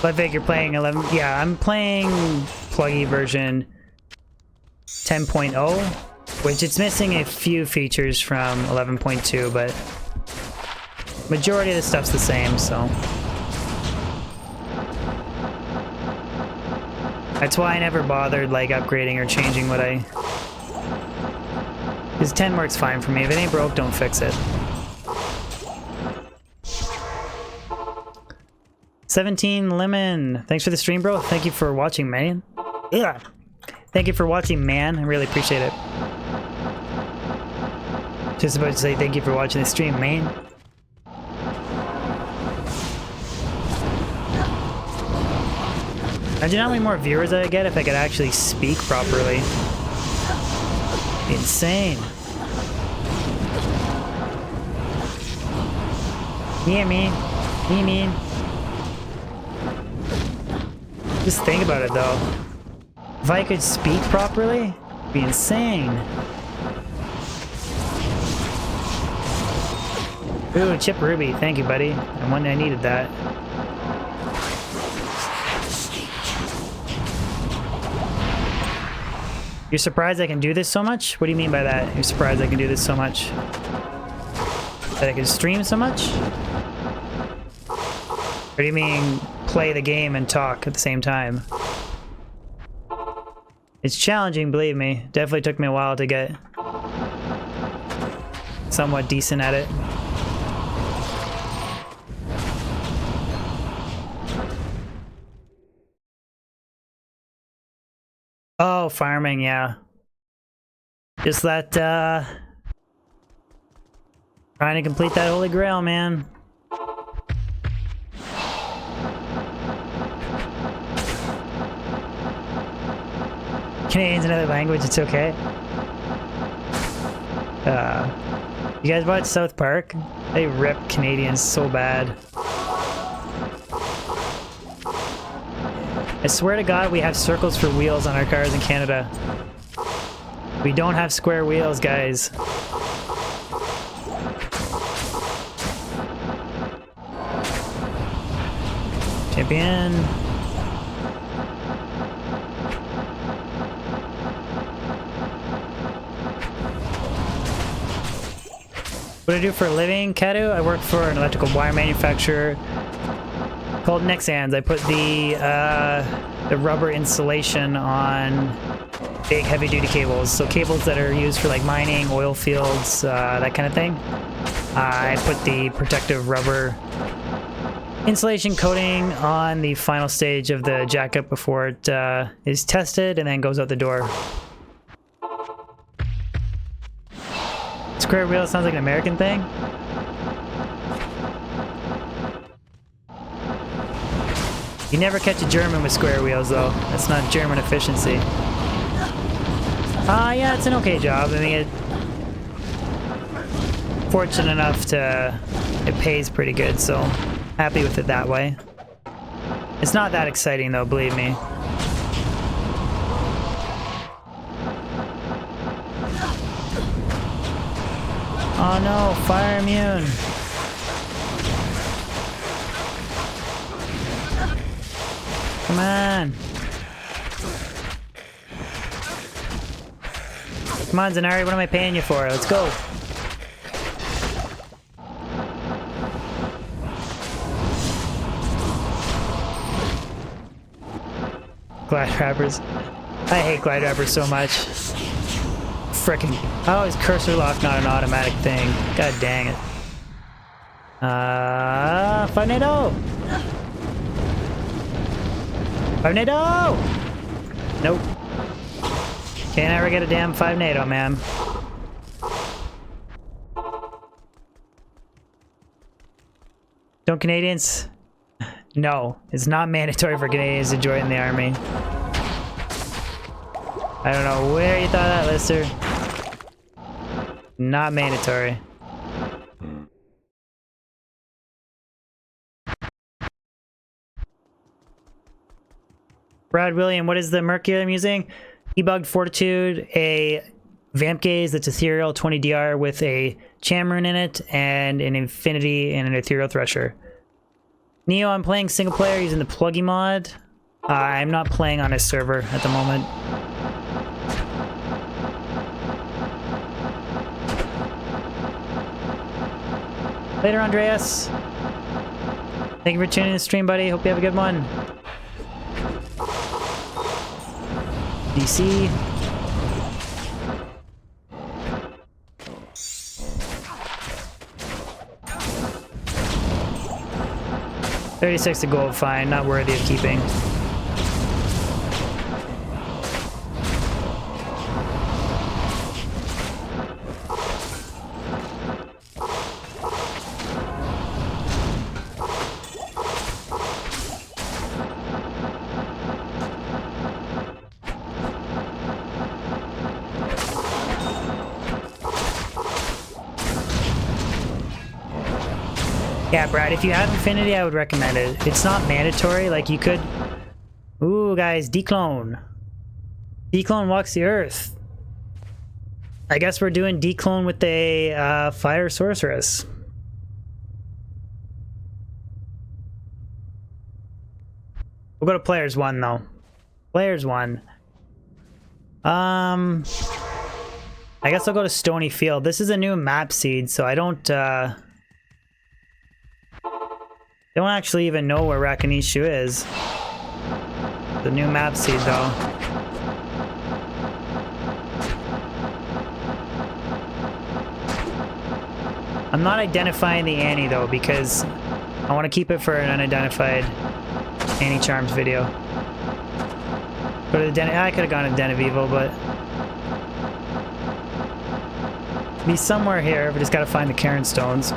I think you're playing 11. Yeah, I'm playing pluggy version 10.0, which it's missing a few features from 11.2, but majority of the stuff's the same, so. That's why I never bothered like upgrading or changing what I. Because 10 works fine for me. If it ain't broke, don't fix it. 17 Lemon, thanks for the stream, bro. Thank you for watching, man. Yeah. Thank you for watching, man. I really appreciate it. Just about to say thank you for watching the stream, man. Imagine how many more viewers I'd get if I could actually speak properly. Insane. Yeah, man. Yeah, man. Just think about it though. If I could speak properly, it'd be insane. Ooh, Chip Ruby, thank you, buddy. I needed that. You're surprised I can do this so much? What do you mean by that? You're surprised I can do this so much? That I can stream so much? What do you mean play the game and talk at the same time? It's challenging, believe me. Definitely took me a while to get somewhat decent at it. Oh, farming, yeah. Just that, trying to complete that Holy Grail, man. Canadian's another language, it's okay. You guys watch South Park? They rip Canadians so bad. I swear to God, we have circles for wheels on our cars in Canada. We don't have square wheels, guys. Champion. What do I do for a living, Kadu? I work for an electrical wire manufacturer called Nexans. I put the rubber insulation on big heavy-duty cables. So cables that are used for like mining, oil fields, that kind of thing. I put the protective rubber insulation coating on the final stage of the jacket before it is tested and then goes out the door. Square wheel sounds like an American thing. You never catch a German with square wheels though. That's not German efficiency. Yeah, it's an okay job. I mean, fortunate enough to, it pays pretty good, so happy with it that way. It's not that exciting though, believe me. Oh no, fire immune. Come on. Come on, Zenari, what am I paying you for? Let's go. Glide wrappers. I hate glide wrappers so much. Frickin'. How is cursor lock not an automatic thing? God dang it. Five NATO! Five NATO! Nope. Can't ever get a damn 5 NATO, man. Don't Canadians? No, it's not mandatory for Canadians to join the army. I don't know where you thought that, Lister. Not mandatory. Brad William, what is the Mercury I'm using? Debugged Fortitude, a Vamp Gaze that's Ethereal 20DR with a Chamrune in it, and an Infinity and an Ethereal Thresher. Neo, I'm playing single player using the Pluggy mod. I'm not playing on a server at the moment. Later, Andreas. Thank you for tuning in the stream, buddy. Hope you have a good one. DC. $36 to gold, fine. Not worthy of keeping. Yeah, Brad, if you have Infinity, I would recommend it. It's not mandatory, like you could... Ooh, guys, Declone. Declone walks the earth. I guess we're doing Declone with a Fire Sorceress. We'll go to Players 1, though. Players 1. I guess I'll go to Stony Field. This is a new map seed, so I don't actually even know where Rakinishu is. The new map seed, though. I'm not identifying the Annie, though, because I want to keep it for an unidentified Annie Charms video. Go to the Den. I could have gone to Den of Evil, but be somewhere here. We just got to find the Cairn Stones.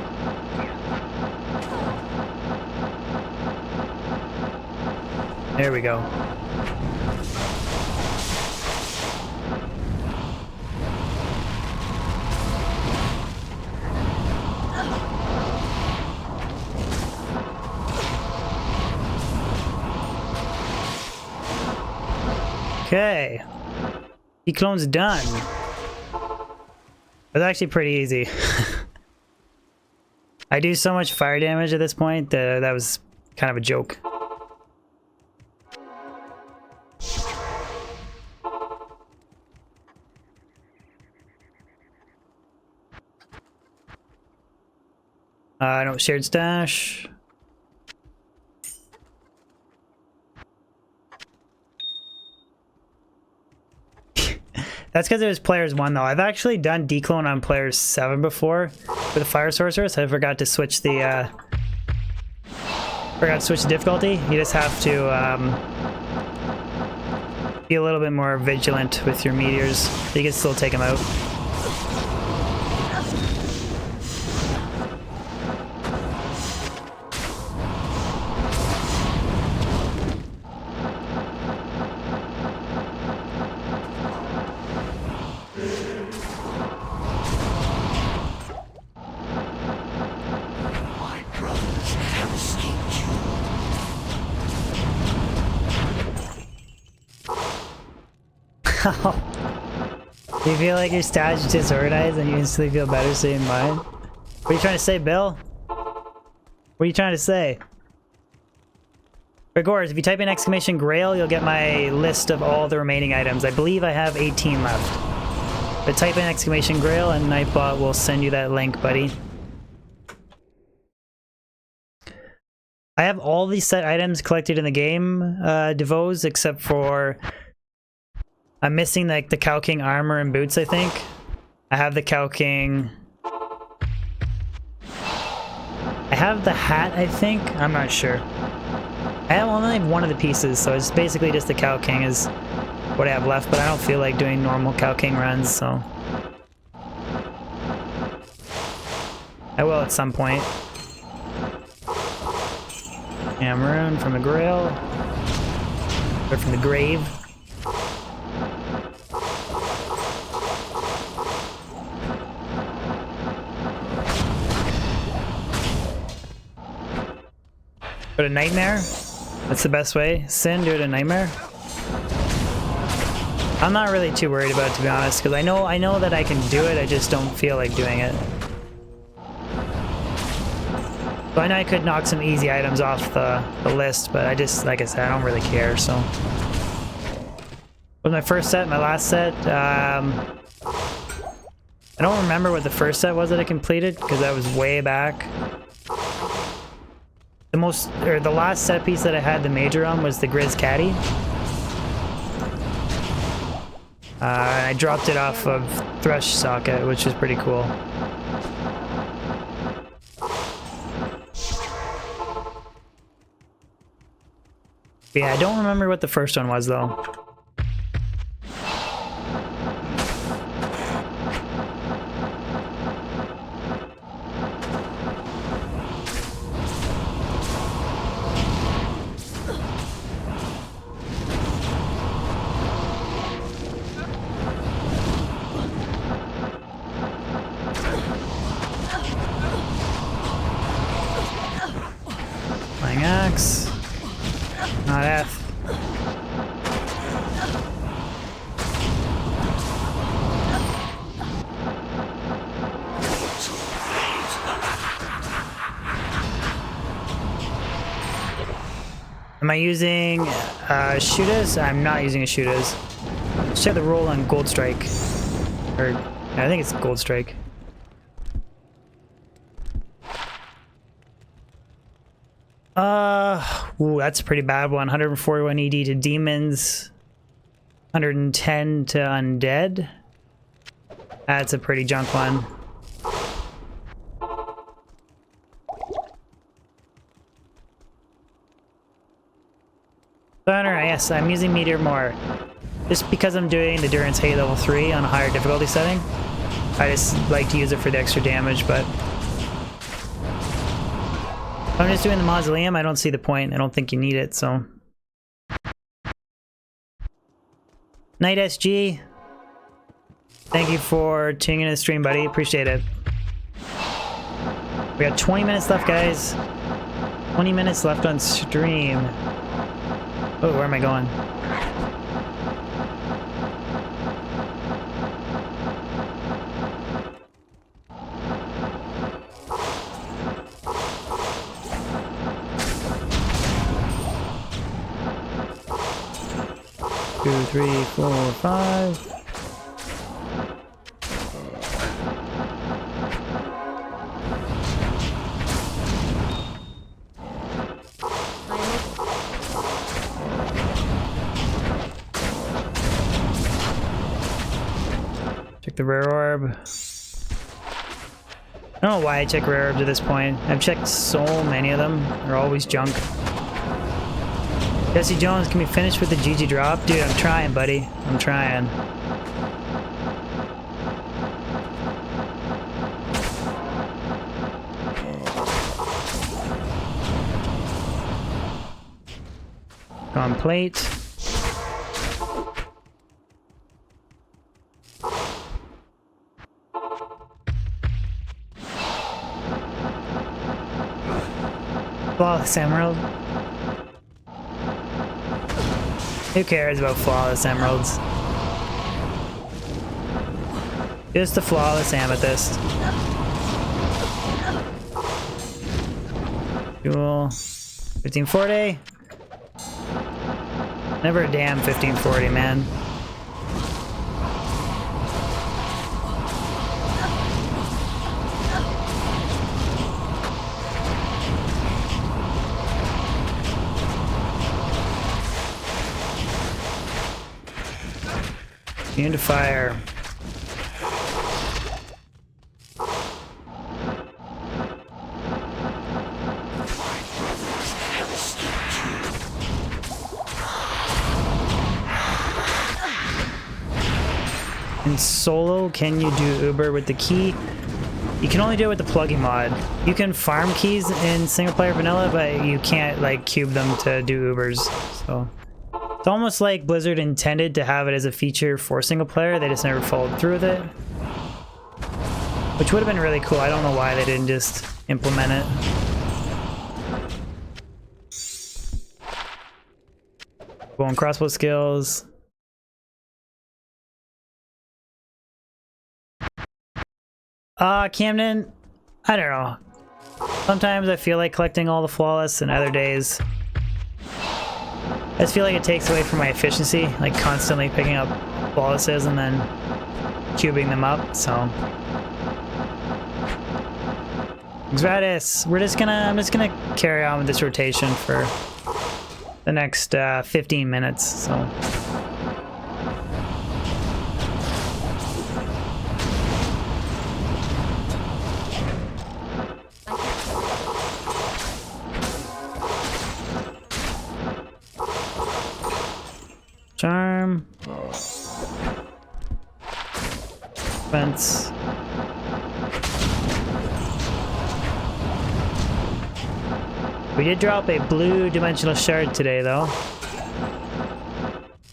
There we go. Okay. Declone's done. It's actually pretty easy. I do so much fire damage at this point that that was kind of a joke. No, shared stash. That's because it was Players 1, though. I've actually done Declone on Players 7 before with the Fire Sorceress. I forgot to switch the difficulty. You just have to be a little bit more vigilant with your meteors. You can still take them out. You feel like your stash is disorganized and you instantly feel better saying mine? What are you trying to say, Bill? What are you trying to say? Regors, if you type in exclamation Grail, you'll get my list of all the remaining items. I believe I have 18 left. But type in exclamation Grail and Nightbot will send you that link, buddy. I have all these set items collected in the game, Devos, except for... I'm missing like the Cow King armor and boots, I think. I have the Cow King... I have the hat, I think. I'm not sure. I only have one of the pieces, so it's basically just the Cow King is what I have left, but I don't feel like doing normal Cow King runs, so... I will at some point. Amaroon from the Grail. Or from the grave. Go to Nightmare. That's the best way. Sin, do it a Nightmare. I'm not really too worried about it, to be honest, because I know that I can do it, I just don't feel like doing it. So I know I could knock some easy items off the list, but I just, like I said, I don't really care, so. With my first set, my last set, I don't remember what the first set was that I completed, because that was way back. The last set piece that I had the major on was the Grizz Caddy. I dropped it off of Thrush Socket, which is pretty cool. But yeah, I don't remember what the first one was though. Axe. Not F. Am I using shooters? I'm not using a shooters. Let's check the roll on Gold Strike. Or I think it's Gold Strike. Ooh, that's a pretty bad one. 141 ED to demons. 110 to undead. That's a pretty junk one. Stunner, yes, I'm using Meteor more. Just because I'm doing the Durance Hate level 3 on a higher difficulty setting. I just like to use it for the extra damage, but... if I'm just doing the Mausoleum, I don't see the point. I don't think you need it, so... Night SG. Thank you for tuning in to the stream, buddy. Appreciate it. We got 20 minutes left, guys. 20 minutes left on stream. Oh, where am I going? Two, three, four, five. Check the rare orb. I don't know why I check rare orbs at this point. I've checked so many of them. They're always junk. Jesse Jones, can we finish with the GG drop? Dude, I'm trying, buddy. I'm trying. On plate. Flawless Emerald. Who cares about flawless emeralds? Just the flawless amethyst. Cool. 1540. Never a damn 1540, man. Immune to fire. In solo, can you do Uber with the key? You can only do it with the plugin mod. You can farm keys in single player vanilla, but you can't like cube them to do Ubers. So it's almost like Blizzard intended to have it as a feature for single player. They just never followed through with it, which would have been really cool. I don't know why they didn't just implement it. Bow and crossbow skills. Camden, I don't know. Sometimes I feel like collecting all the flawless, and other days I just feel like it takes away from my efficiency, like constantly picking up flawlesses and then cubing them up, so. Gratis. I'm just gonna carry on with this rotation for the next 15 minutes, so. Charm. Fence. We did drop a blue dimensional shard today, though.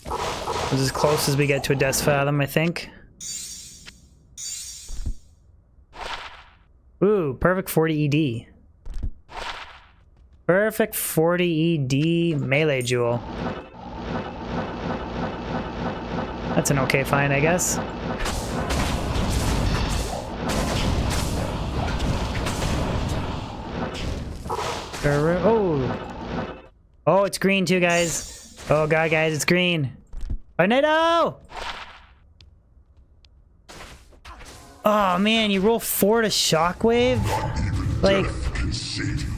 It was as close as we get to a Death Fathom, I think. Ooh, perfect 40 ED. Perfect 40 ED melee jewel. That's an okay find, I guess. Oh! Oh, it's green too, guys. Oh god, guys, it's green. Tornado! Oh man, you roll 4 to shockwave? Like,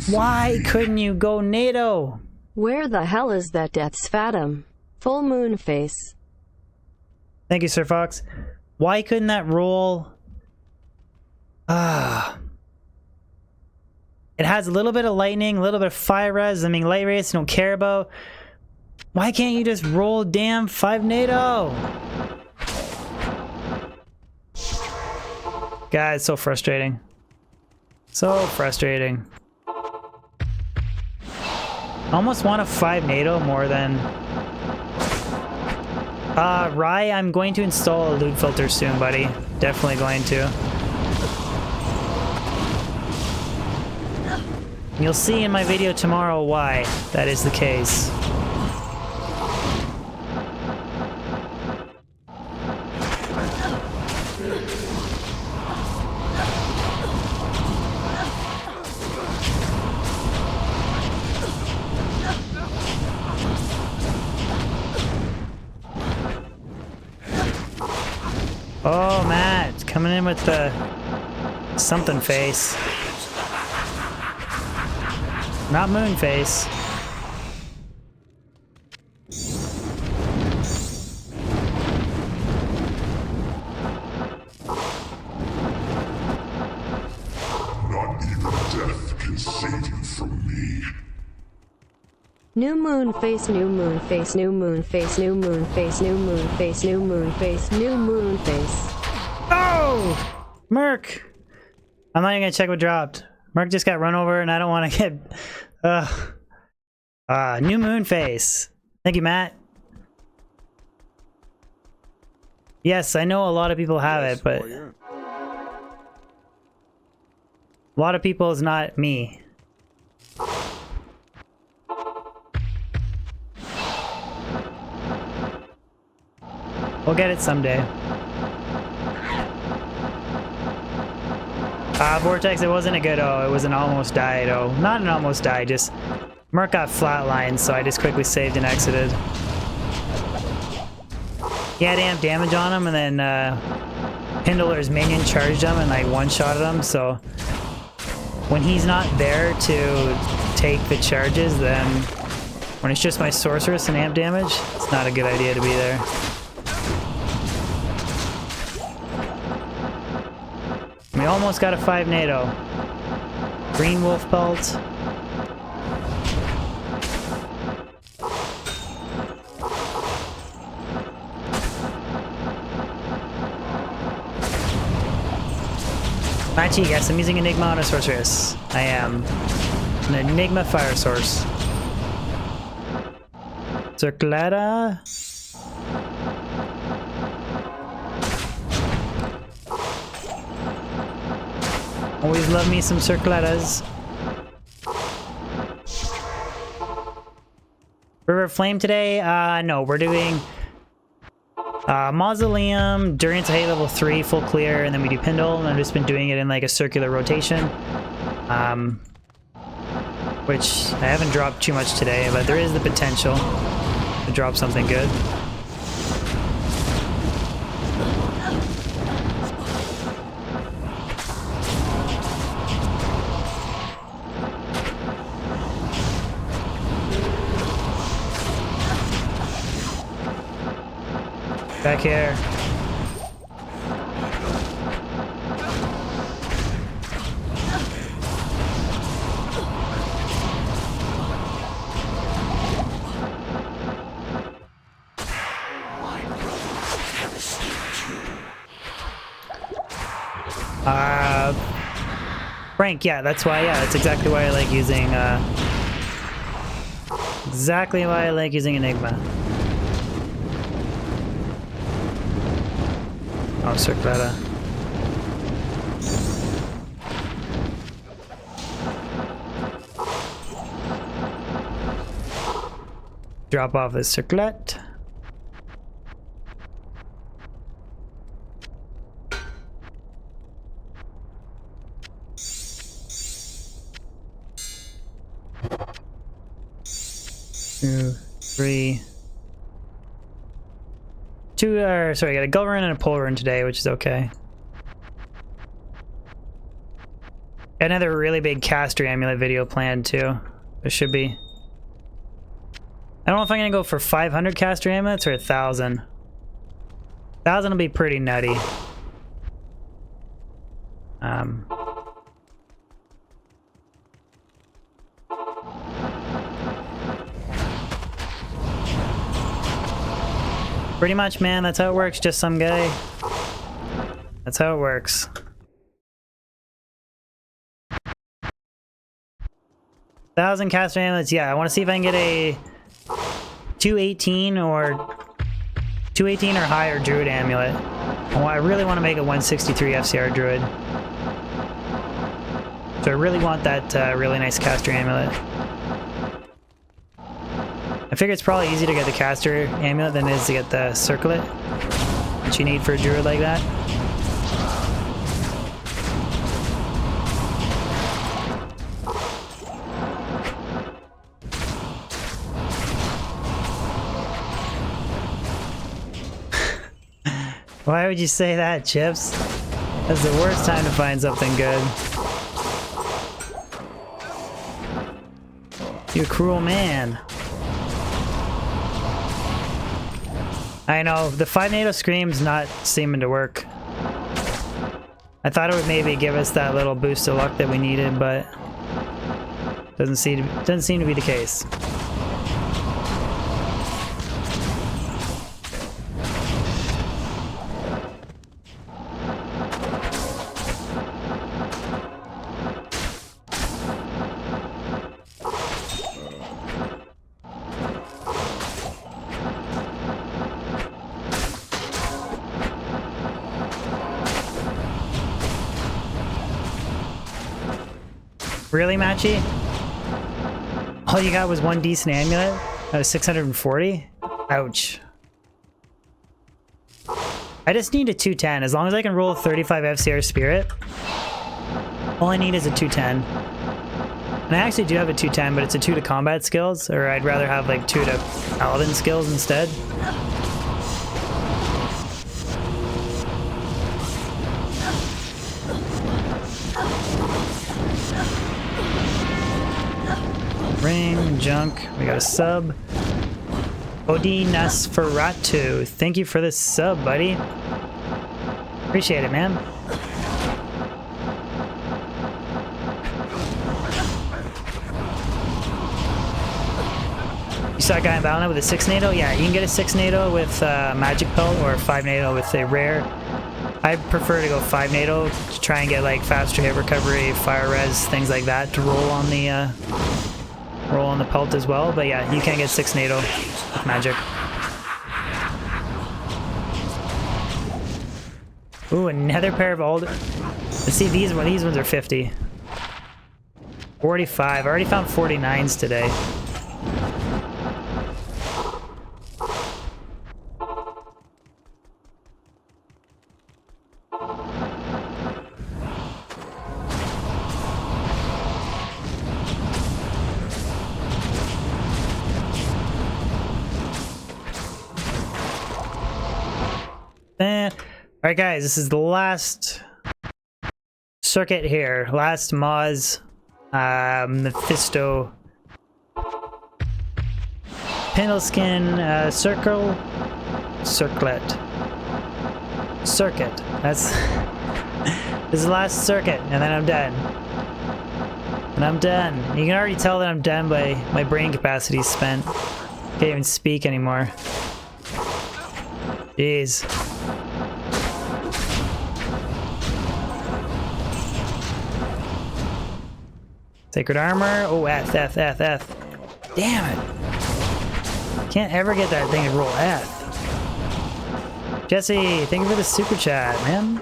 why couldn't you go NATO? Where the hell is that Death's Fathom? Full moon face. Thank you, Sir Fox. Why couldn't that roll? It has a little bit of lightning, a little bit of fire res. I mean, light rays I don't care about. Why can't you just roll damn 5 NATO? God, it's so frustrating. So frustrating. I almost want a 5 NATO more than... Rye, I'm going to install a loot filter soon, buddy. Definitely going to. You'll see in my video tomorrow why that is the case. Oh, Matt, coming in with the something face. Not moon face. Not even death can save you from me. New moon face, new moon face, new moon face, new moon face, new moon face, new moon face, new moon face. Oh! Merc! I'm not even gonna check what dropped. Merc just got run over and I don't want to get... new moon face. Thank you, Matt. Yes, I know a lot of people have it, but... A lot of people is not me. We'll get it someday. Vortex, it wasn't a good O. It was an almost died O. Not an almost die, just Merc got flatlined, so I just quickly saved and exited. He had amp damage on him, and then Pindler's minion charged him and like one-shotted him, so when he's not there to take the charges, then when it's just my sorceress and amp damage, it's not a good idea to be there. We almost got a 5 NATO. Green wolf belt. Machi, yes, I'm using Enigma on a sorceress. I am. An Enigma fire source. Circletta. Always love me some circlettas. River Flame today? No, we're doing Mausoleum, Durance Hate level 3, full clear, and then we do Pindle, and I've just been doing it in like a circular rotation. Which I haven't dropped too much today, but there is the potential to drop something good. Back here. Frank, yeah, that's why, yeah, that's exactly why I like using, Enigma. Oh, Circletta. Drop off the circlet. Two, three. Sorry, I got a Gull Rune and a Pole Rune today, which is okay. Another really big caster amulet video planned too. There should be. I don't know if I'm gonna go for 500 caster amulets or 1,000. 1,000 will be pretty nutty. Pretty much, man. That's how it works. Just some guy. That's how it works. Thousand caster amulets. Yeah, I want to see if I can get a 218 or higher druid amulet. I really want to make a 163 FCR druid. So I really want that really nice caster amulet. I figure it's probably easier to get the caster amulet than it is to get the circlet, which you need for a druid like that. Why would you say that, Chips? That's the worst time to find something good. You're a cruel man. I know, the 5 NATO Scream's not seeming to work. I thought it would maybe give us that little boost of luck that we needed, but doesn't seem to be the case. Really, Matchy? All you got was one decent amulet out of 640? Ouch. I just need a 210. As long as I can roll a 35 FCR Spirit, All I need is a 210. And I actually do have a 210, but it's a 2 to combat skills, or I'd rather have like 2 to paladin skills instead. Ring, junk, we got a sub. Odi Nasferatu, thank you for this sub, buddy. Appreciate it, man. You saw a guy in Valorant with a 6 NATO? Yeah, you can get a 6 NATO with magic pelt or 5 NATO with a rare. I prefer to go 5 NATO to try and get like faster hit recovery, fire res, things like that to roll on the pelt as well. But yeah, you can get 6 NATO with magic. Ooh, another pair of old. Let's see, these ones are 50. 45. I already found 49s today. Alright guys, this is the last circuit here. Last Moz, Mephisto, Pendleskin, Circuit. That's this is the last circuit, and then I'm done. And I'm done. You can already tell that I'm done by my brain capacity spent. Can't even speak anymore. Jeez. Sacred armor. Oh, F. Damn it. Can't ever get that thing to roll F. Jesse, thank you for the super chat, man.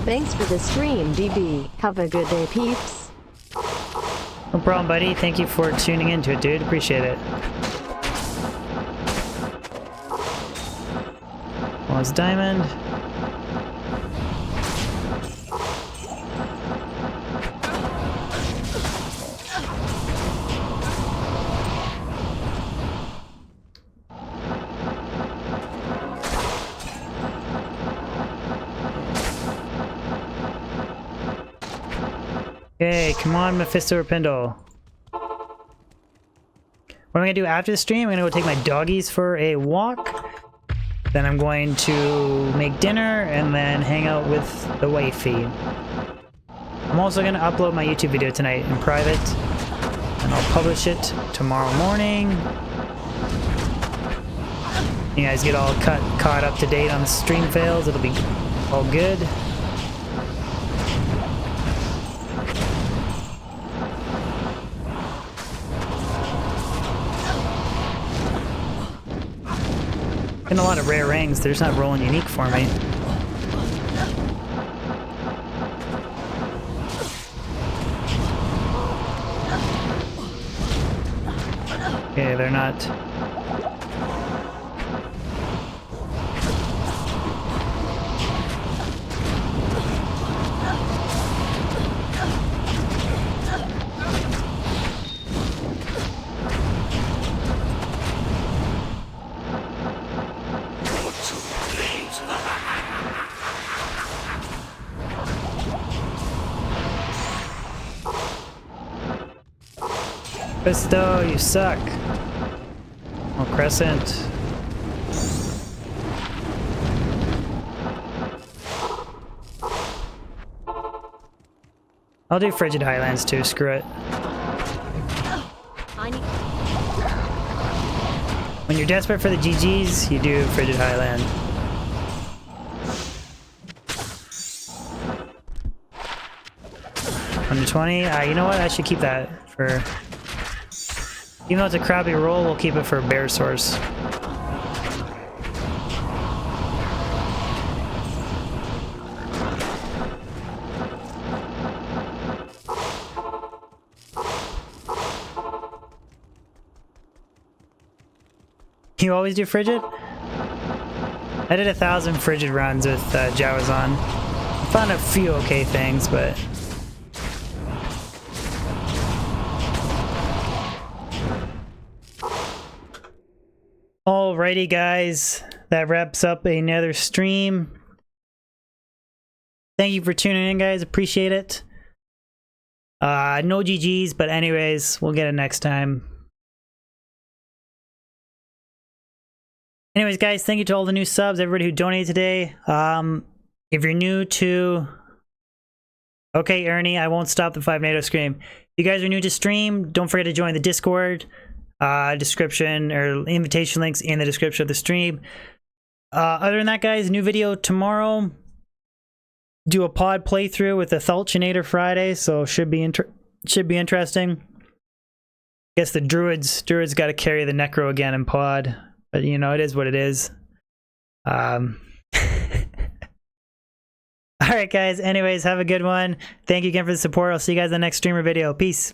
Thanks for the stream, DB. Have a good day, peeps. No problem, buddy. Thank you for tuning into it, dude. Appreciate it. Lost diamond. Okay, come on, Mephisto or Pendle. What am I gonna do after the stream? I'm gonna go take my doggies for a walk. Then I'm going to make dinner and then hang out with the wifey. I'm also going to upload my YouTube video tonight in private, and I'll publish it tomorrow morning. You guys get all caught up to date on the stream fails. It'll be all good. Getting a lot of rare rings. They're just not rolling unique for me. Okay, they're not. Pisto, you suck. Oh, Crescent. I'll do Frigid Highlands too, screw it. When you're desperate for the GGs, you do Frigid Highland. Under 20? You know what? I should keep that for... Even though it's a crappy roll, we'll keep it for Bear Source. You always do frigid? I did 1,000 frigid runs with Jawazon. I found a few okay things, but... Alrighty, guys. That wraps up another stream. Thank you for tuning in, guys. Appreciate it. No GGs, but anyways, we'll get it next time. Anyways, guys, thank you to all the new subs, everybody who donated today. If you're new to... Okay, Ernie, I won't stop the 5 NATO scream. If you guys are new to stream, don't forget to join the Discord. Description or invitation links in the description of the stream. Other than that, guys, new video tomorrow. Do a pod playthrough with the Thulchinator Friday, so should be interesting. Guess the druids got to carry the necro again in pod, but you know it is what it is. All right, guys. Anyways, have a good one. Thank you again for the support. I'll see you guys in the next streamer video. Peace.